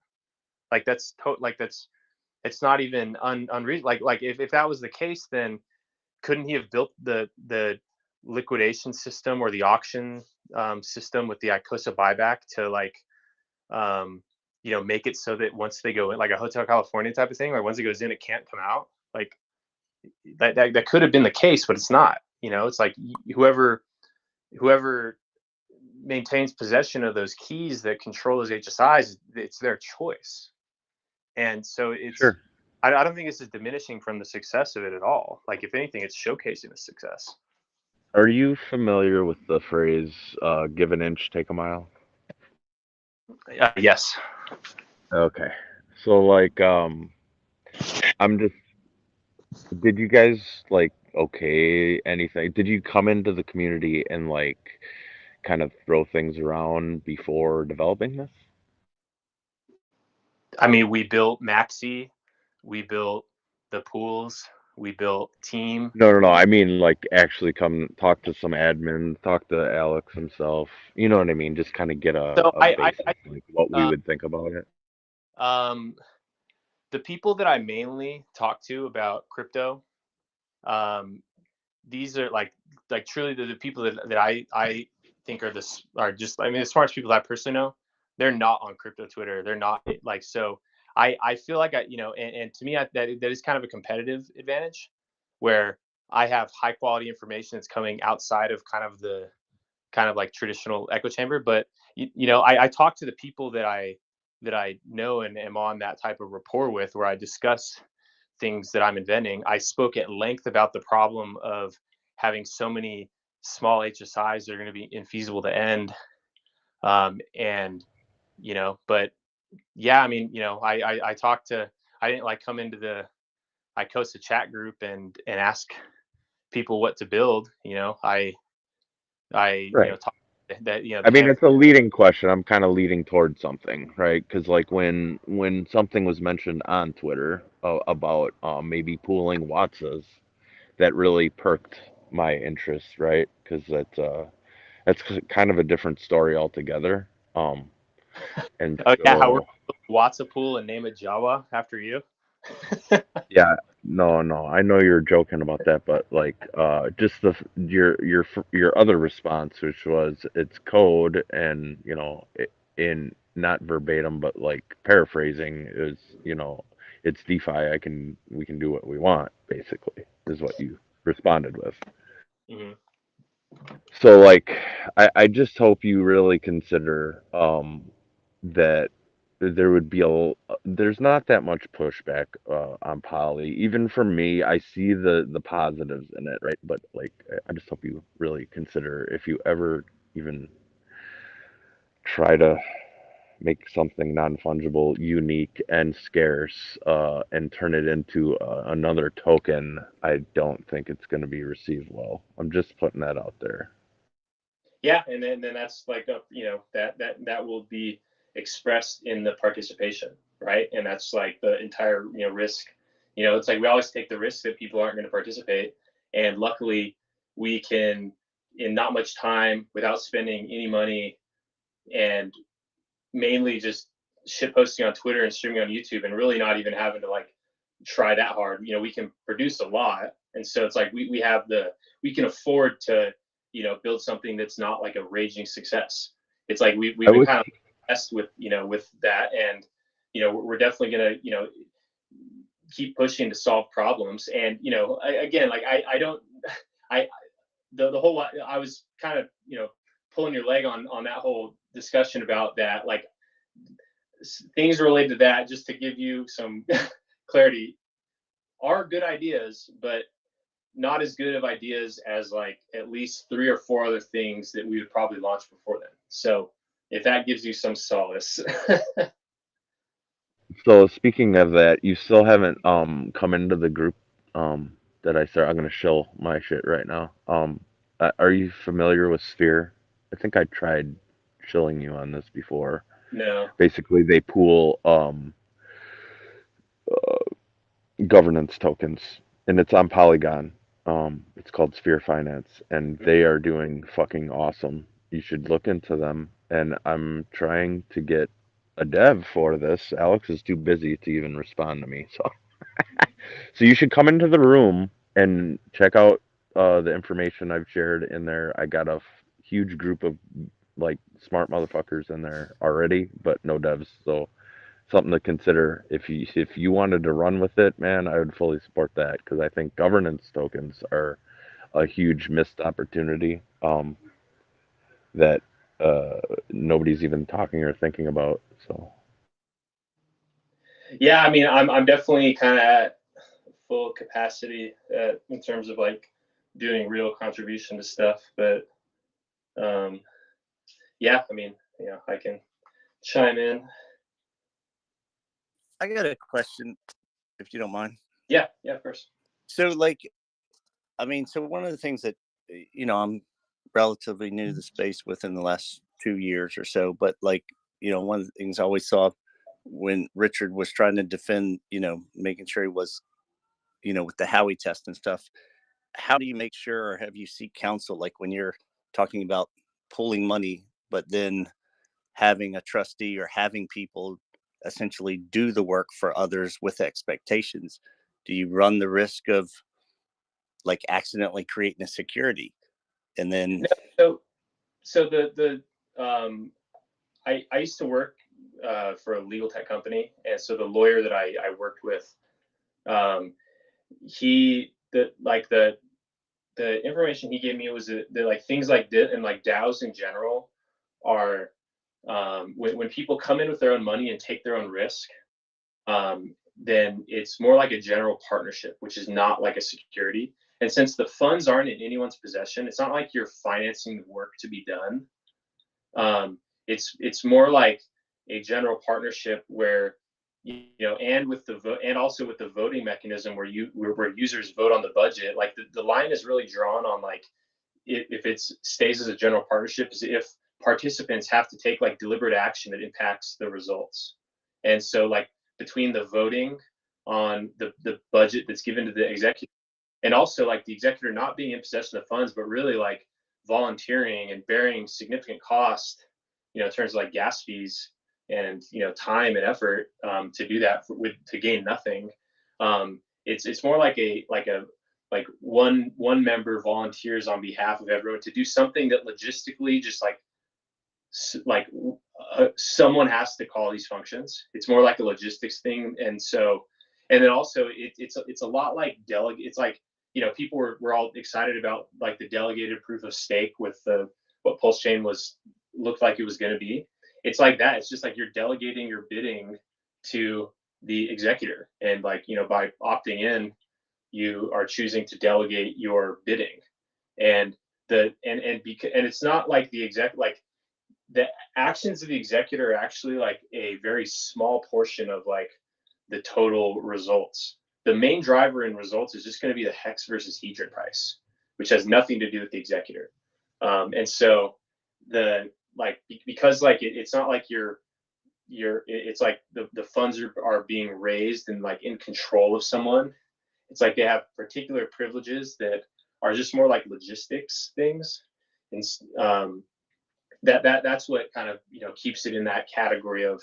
Like it's not even unreasonable. Like if that was the case, then couldn't he have built the liquidation system or the auction system with the Icosa buyback to like make it so that once they go in, like a Hotel California type of thing, like once it goes in it can't come out? Like that could have been the case, but it's not. It's like whoever maintains possession of those keys that control those HSIs, it's their choice. And so Sure. I don't think this is diminishing from the success of it at all. Like if anything, it's showcasing the success. Are you familiar with the phrase "give an inch, take a mile"? Yes. Okay. So like I'm just did you guys like okay anything? Did you come into the community and like kind of throw things around before developing this? I mean, we built Maxi, we built the pools, we built Team. No. I mean, like, actually come talk to some admin, talk to Alex himself. You know what I mean? Just kind of get So a basis, like what we would think about it. The people that I mainly talk to about crypto, these are like truly the people that I think are just, I mean, the smartest people I personally know. They're not on crypto Twitter. They're not like, so I feel like and to me, that is kind of a competitive advantage where I have high quality information that's coming outside of kind of like traditional echo chamber. But I talk to the people that I know and am on that type of rapport with, where I discuss things that I'm inventing. I spoke at length about the problem of having so many small HSIs that are going to be infeasible to end. And but yeah, I mean, I talked to, I didn't like come into the Icosa chat group and ask people what to build. I Right. talk that I the mean, hand. it's a leading question. I'm kind of leading towards something, right? Because like when something was mentioned on Twitter about maybe pooling Watsas, that really perked my interest, right? Because that's kind of a different story altogether. And Oh yeah, how we're so Watsa pool and name it Jawa after you. yeah, no, I know you're joking about that, but like, just your other response, which was it's code, and in not verbatim, but like paraphrasing is, it's DeFi. We can do what we want, basically, is what you responded with. Hmm. So like, I just hope you really consider that there would be there's not that much pushback on poly. Even for me, I see the positives in it, right? But like, I just hope you really consider if you ever even try to make something non-fungible unique and scarce, and turn it into another token. I don't think it's going to be received well. I'm just putting that out there. Yeah, and then that's like that will be expressed in the participation, right? And that's like the entire risk. It's like we always take the risk that people aren't going to participate, and luckily we can, in not much time, without spending any money, and mainly just shit posting on Twitter and streaming on YouTube, and really not even having to like try that hard. We can produce a lot, and so it's like we can afford to build something that's not like a raging success. It's like we've I been was kind of blessed with with that, and we're definitely gonna keep pushing to solve problems. And again, like I don't I the whole I was kind of pulling your leg on that whole discussion about that, like things related to that, just to give you some clarity, are good ideas, but not as good of ideas as like at least 3 or 4 other things that we would probably launch before then. So if that gives you some solace. So speaking of that, you still haven't come into the group that I start. I'm gonna shill my shit right now. Are you familiar with Sphere? I think I tried shilling you on this before. No. Basically, they pool governance tokens, and it's on Polygon. It's called Sphere Finance, and they are doing fucking awesome. You should look into them. And I'm trying to get a dev for this. Alex is too busy to even respond to me, so you should come into the room and check out the information I've shared in there. I got a huge group of like smart motherfuckers in there already, but no devs. So something to consider if you wanted to run with it, man. I would fully support that because I think governance tokens are a huge missed opportunity that nobody's even talking or thinking about. So Yeah, I mean, I'm definitely kind of at full capacity in terms of like doing real contribution to stuff, but um, yeah, I mean, I can chime in. I got a question, if you don't mind. Yeah, of course. So, like, I mean, so one of the things that, I'm relatively new to the space within the last 2 years or so, but like, one of the things I always saw when Richard was trying to defend, making sure he was, with the Howey test and stuff, how do you make sure, or have you seek counsel, like when you're talking about pulling money, but then having a trustee or having people essentially do the work for others with expectations? Do you run the risk of like accidentally creating a security and then No, so the I used to work for a legal tech company, and so the lawyer that I worked with, the information he gave me was that like things like this and like DAOs in general are when people come in with their own money and take their own risk, then it's more like a general partnership, which is not like a security. And since the funds aren't in anyone's possession, it's not like you're financing the work to be done. It's more like a general partnership where and with the vote, and also with the voting mechanism where users vote on the budget. Like the line is really drawn on like if it stays as a general partnership is if participants have to take like deliberate action that impacts the results. And so like between the voting on the budget that's given to the executive, and also like the executor not being in possession of funds, but really like volunteering and bearing significant cost, in terms of like gas fees and time and effort to do that to gain nothing. It's more like one member volunteers on behalf of everyone to do something that logistically just someone has to call these functions. It's more like a logistics thing, and then also it's a lot like delegate. It's like people were all excited about like the delegated proof of stake with what Pulse Chain looked like it was going to be. It's like that. It's just like you're delegating your bidding to the executor, and by opting in, you are choosing to delegate your bidding, and it's not like the actions of the executor are actually like a very small portion of like the total results. The main driver in results is just going to be the hex versus hedron price, which has nothing to do with the executor. And so because it's not like it's like the funds are being raised and like in control of someone. It's like they have particular privileges that are just more like logistics things, and that's what kind of keeps it in that category of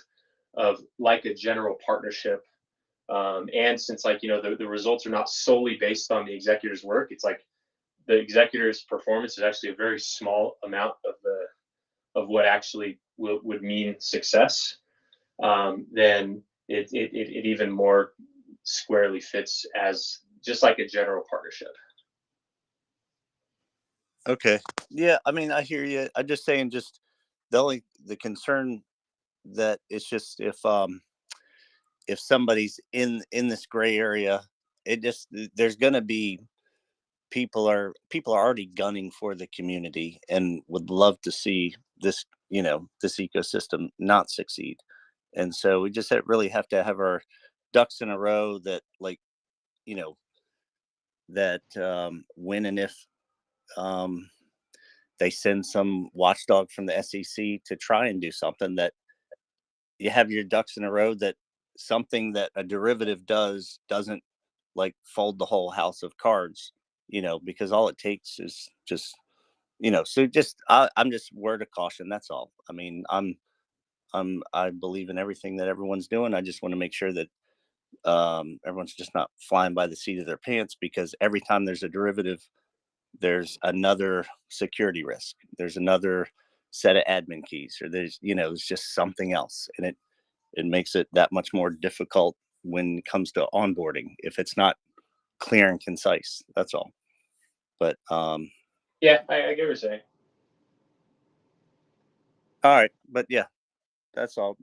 like a general partnership. And since the results are not solely based on the executor's work, it's like the executor's performance is actually a very small amount of what actually would mean success. Then it even more squarely fits as just like a general partnership. Okay. Yeah, I mean, I hear you. I'm just saying, just the concern that it's just if somebody's in this gray area, there's going to be people are already gunning for the community and would love to see this this ecosystem not succeed. And so we just really have to have our ducks in a row that that when and if they send some watchdog from the SEC to try and do something, that you have your ducks in a row, that something that a derivative doesn't like fold the whole house of cards, because all it takes is just, so just, I'm just word of caution. That's all. I mean, I believe in everything that everyone's doing. I just want to make sure that everyone's just not flying by the seat of their pants, because every time there's a derivative, there's another security risk. There's another set of admin keys, or there's just something else. And it makes it that much more difficult when it comes to onboarding if it's not clear and concise. That's all. But yeah, I get what you're saying. All right, but yeah, that's all.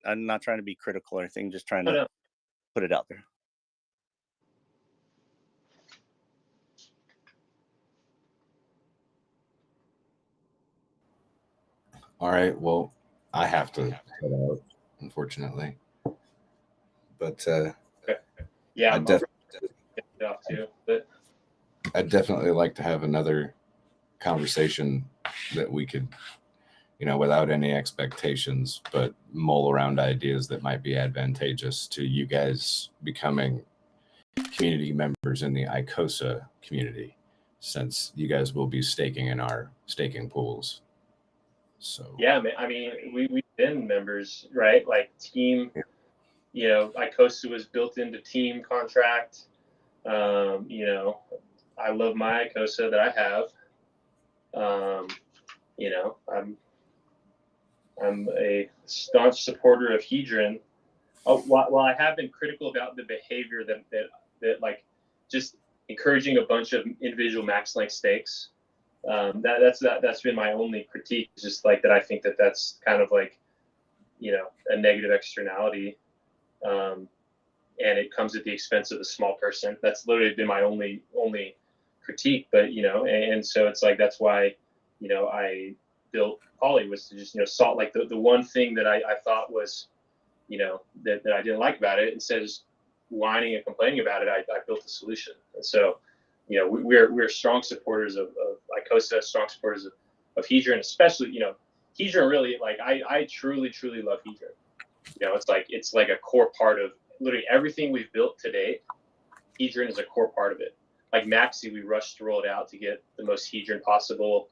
I'm not trying to be critical or anything, just trying to put it out there. All right. Well, I have to head out, unfortunately. But yeah, I'd definitely get off too. But I'd definitely like to have another conversation that we could, without any expectations, but mull around ideas that might be advantageous to you guys becoming community members in the Icosa community, since you guys will be staking in our staking pools. So yeah, I mean, we've been members, right? Like team, Icosa was built into team contract. I love my Icosa that I have. I'm a staunch supporter of Hedron. While I have been critical about the behavior that like just encouraging a bunch of individual max length stakes, that's been my only critique. Just like that, I think that's kind of like, you know, a negative externality, and it comes at the expense of the small person. That's literally been my only critique. But you know, and so it's like that's why, you know, I built Poly, was to just, you know, solve like the one thing that I thought was, you know, that I didn't like about it. Instead of just whining and complaining about it, I built a solution. And so, you know, we're strong supporters of Icosa, strong supporters of Hedron, especially, you know, Hedron really, like, I truly love Hedron. You know, it's like a core part of literally everything we've built today. Hedron is a core part of it. Like Maxi, we rushed to roll it out to get the most Hedron possible.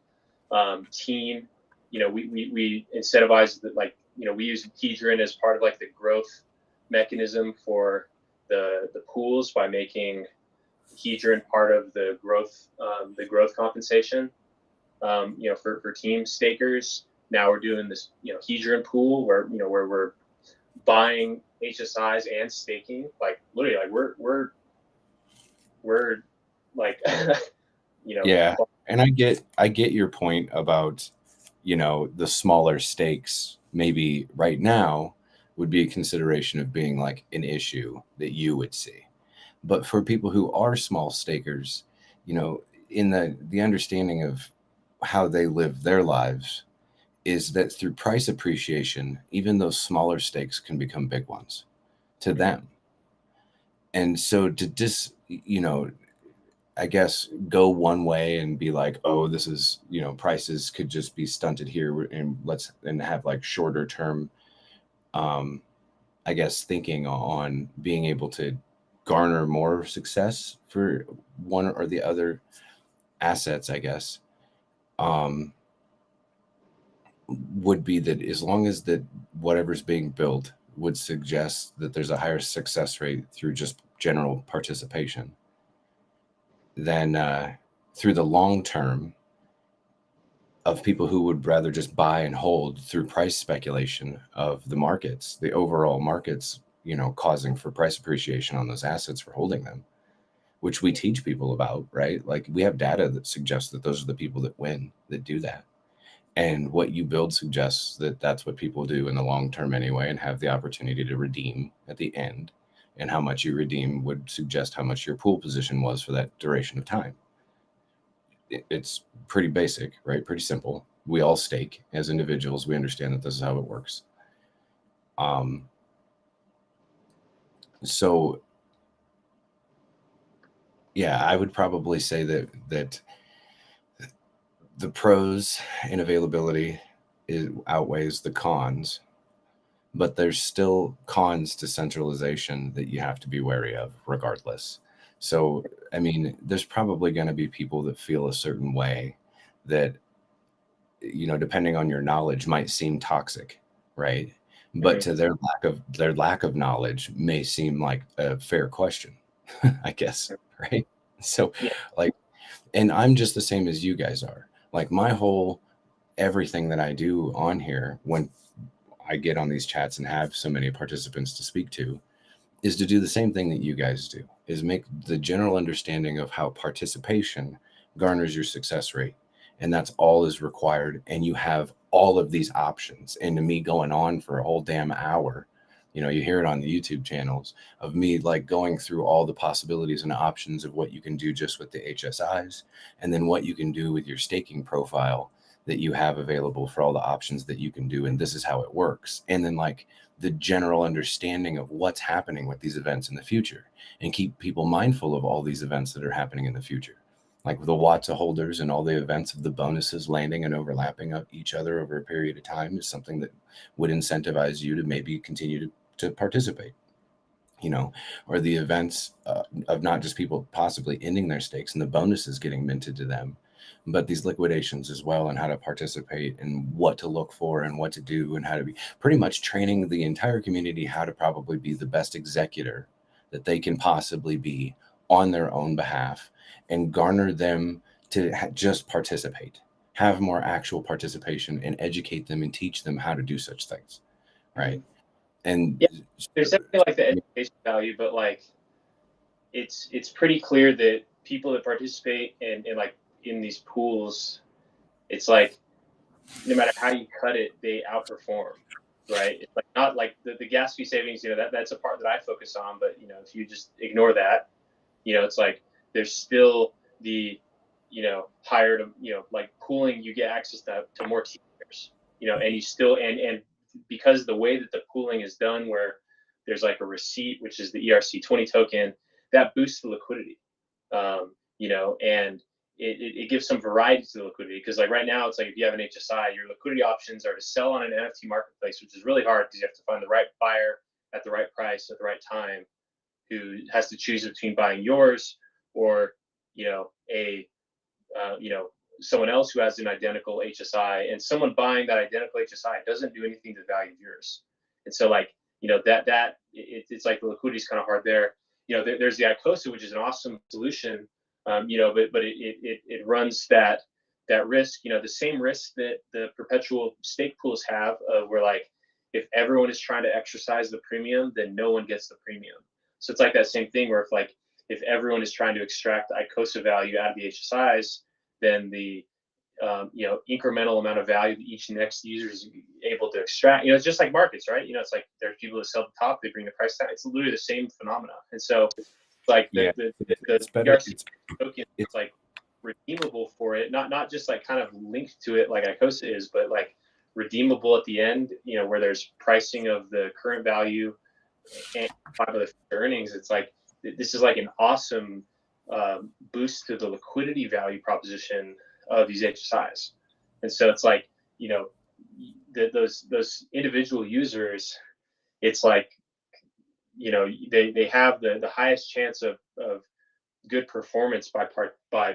Team, you know, we incentivized the, like, you know, we use Hedron as part of like the growth mechanism for the pools by making Hedron part of the growth compensation. You know, for team stakers. Now we're doing this, you know, Hedron pool where, you know, where we're buying HSIs and staking. Like literally, like we're like, you know. Yeah, and I get your point about, you know, the smaller stakes maybe right now would be a consideration of being like an issue that you would see. But for people who are small stakers, you know, in the understanding of how they live their lives is that through price appreciation, even those smaller stakes can become big ones to them. And so to you know, I guess go one way and be like, oh, this is, you know, prices could just be stunted here, and have like shorter term, I guess, thinking on being able to garner more success for one or the other assets, I guess, would be that as long as that whatever's being built would suggest that there's a higher success rate through just general participation, then through the long term of people who would rather just buy and hold through price speculation of the markets, the overall markets, you know, causing for price appreciation on those assets for holding them, which we teach people about, right? Like we have data that suggests that those are the people that win, that do that. And what you build suggests that that's what people do in the long term anyway, and have the opportunity to redeem at the end. And how much you redeem would suggest how much your pool position was for that duration of time. It's pretty basic, right? Pretty simple. We all stake as individuals. We understand that this is how it works. So yeah, I would probably say that the pros in availability outweighs the cons, but there's still cons to centralization that you have to be wary of regardless. So, I mean, there's probably going to be people that feel a certain way that, you know, depending on your knowledge, might seem toxic, right? But to their lack of knowledge may seem like a fair question, I guess, right? So, like, and I'm just the same as you guys are. Like my whole everything that I do on here when I get on these chats and have so many participants to speak to is to do the same thing that you guys do, is make the general understanding of how participation garners your success rate. And that's all is required. And you have all of these options. And to me going on for a whole damn hour, you know, you hear it on the YouTube channels of me like going through all the possibilities and options of what you can do just with the HSIs, and then what you can do with your staking profile that you have available for all the options that you can do. And this is how it works. And then like the general understanding of what's happening with these events in the future, and keep people mindful of all these events that are happening in the future. Like the Watts holders and all the events of the bonuses landing and overlapping of each other over a period of time is something that would incentivize you to maybe continue to participate, you know, or the events of not just people possibly ending their stakes and the bonuses getting minted to them, but these liquidations as well, and how to participate and what to look for and what to do, and how to be pretty much training the entire community how to probably be the best executor that they can possibly be on their own behalf, and garner them to just participate. have more actual participation and educate them and teach them how to do such things, right? And yeah, there's definitely like the education value, but like it's pretty clear that people that participate in like in these pools, it's like no matter how you cut it, they outperform, right? It's like not like the gas fee savings, that's a part that I focus on, but if you just ignore that, it's like there's still the higher to like pooling, you get access to more team players, and you still and because the way that the pooling is done, where there's like a receipt, which is the ERC20 token, that boosts the liquidity, and it gives some variety to the liquidity, because like right now it's like if you have an HSI, your liquidity options are to sell on an NFT marketplace, which is really hard because you have to find the right buyer at the right price at the right time, who has to choose between buying yours or a someone else who has an identical HSI, and someone buying that identical HSI doesn't do anything to the value of yours. And so like it's like the liquidity is kind of hard there. There's the Icosa, which is an awesome solution, but it runs that risk, the same risk that the perpetual stake pools have, where like if everyone is trying to exercise the premium, then no one gets the premium. So it's like that same thing where if everyone is trying to extract Icosa value out of the HSIs, then the incremental amount of value that each next user is able to extract, it's just like markets, right? It's like there's people that sell the top, they bring the price down. It's literally the same phenomena. And so it's like the ERC token, it's like redeemable for it, not just like kind of linked to it like Icosa is, but like redeemable at the end, where there's pricing of the current value and of the earnings. It's like this is like an awesome boost to the liquidity value proposition of these HSIs. And so it's like, those individual users, it's like, they have the highest chance of good performance by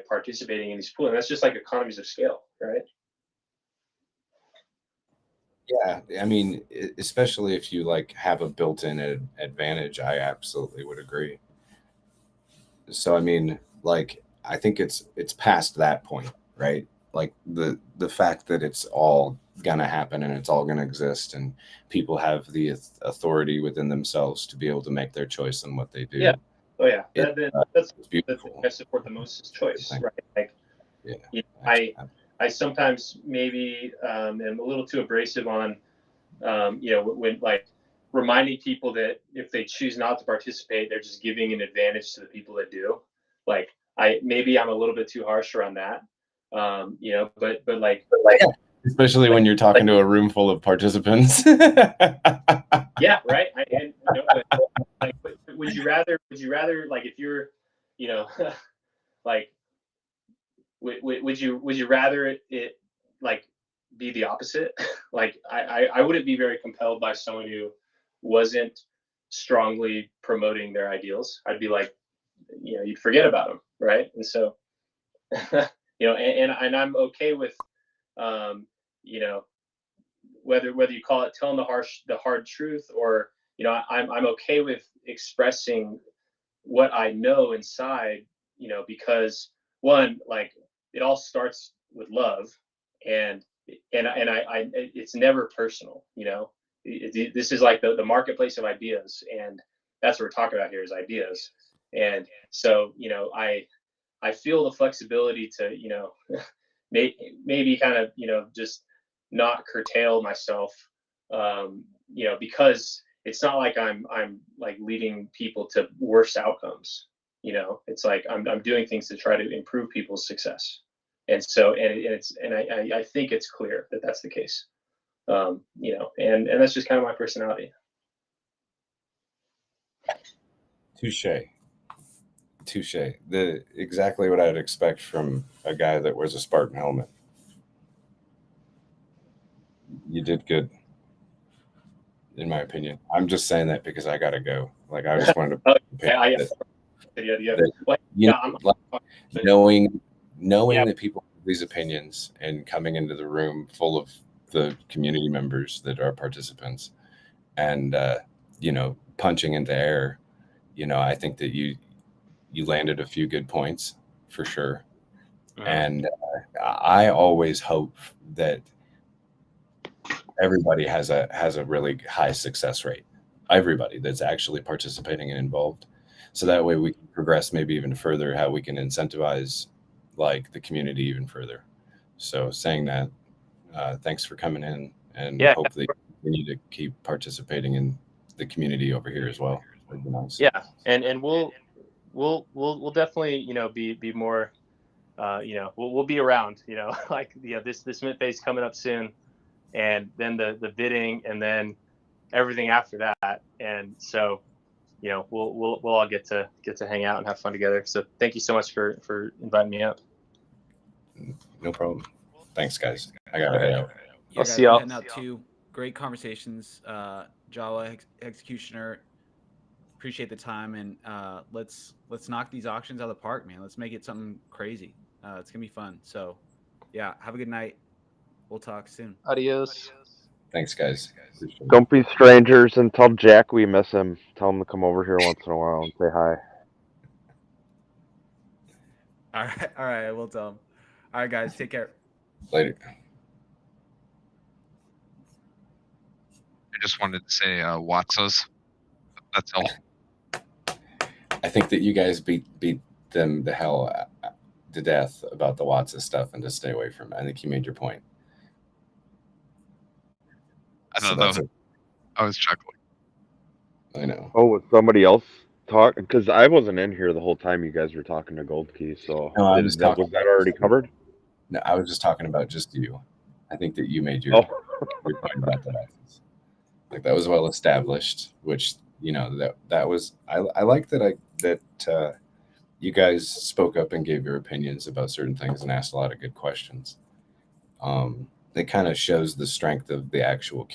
participating in these pools. And that's just like economies of scale, right? Yeah, I mean, especially if you like have a built-in advantage, I absolutely would agree. So I mean, like I think it's past that point, right? Like the fact that it's all gonna happen and it's all gonna exist, and people have the authority within themselves to be able to make their choice on what they do. Yeah. Oh yeah. That's beautiful. I support the most is choice, right? Like, yeah. I sometimes maybe am a little too abrasive on, when like reminding people that if they choose not to participate, they're just giving an advantage to the people that do. Like I'm a little bit too harsh around that, but like yeah. Especially when you're talking to a room full of participants. Yeah, right. Like, would you rather like if you're, like, would you rather it like be the opposite? Like I wouldn't be very compelled by someone who wasn't strongly promoting their ideals. I'd be like, you'd forget about them, right? And so, and I'm okay with, whether you call it telling the hard truth, or I'm okay with expressing what I know inside, because one, like it all starts with love, and I it's never personal, this is like the marketplace of ideas, and that's what we're talking about here is ideas. And so I feel the flexibility to maybe kind of just not curtail myself, because it's not like I'm like leading people to worse outcomes. It's like I'm doing things to try to improve people's success. And so I think it's clear that that's the case. And that's just kind of my personality. Touche. Exactly what I'd expect from a guy that wears a Spartan helmet. You did good, in my opinion. I'm just saying that because I gotta go. Like I just wanted to. Knowing that people have these opinions and coming into the room full of the community members that are participants, and punching into air. I think that you landed a few good points for sure. And I always hope that everybody has a really high success rate. Everybody that's actually participating and involved, so that way we can progress maybe even further. How we can incentivize like the community even further. So saying that, thanks for coming in, and Yeah, hopefully we need to keep participating in the community over here as well. That'd be nice. yeah, and we'll definitely be more. We'll be around. Like this mid phase coming up soon, and then the bidding, and then everything after that. And so we'll all get to hang out and have fun together. So thank you so much for inviting me up. No problem. Thanks, guys. I gotta head out. Yeah, I'll guys, see I'm y'all. heading out too. Great conversations, Jawa Executioner. Appreciate the time, and let's knock these auctions out of the park, man. Let's make it something crazy. It's gonna be fun. So, yeah, have a good night. We'll talk soon. Adios. Thanks, guys. Appreciate it. Don't be strangers and tell Jack we miss him. Tell him to come over here once in a while and say hi. All right, I will tell him. All right, guys, take care. Later. I just wanted to say Watsos. That's all. I think that you guys beat them the hell to death about the Watson stuff, and to stay away from it. I think you made your point. I don't know. I was chuckling. I know. Oh, was somebody else talk? Because I wasn't in here the whole time you guys were talking to Gold Key. So No, I was talking was that already covered? No, I was just talking about just you. I think that you made your point about the Watson. Like that was well established, which that was I like that you guys spoke up and gave your opinions about certain things and asked a lot of good questions. It kind of shows the strength of the actual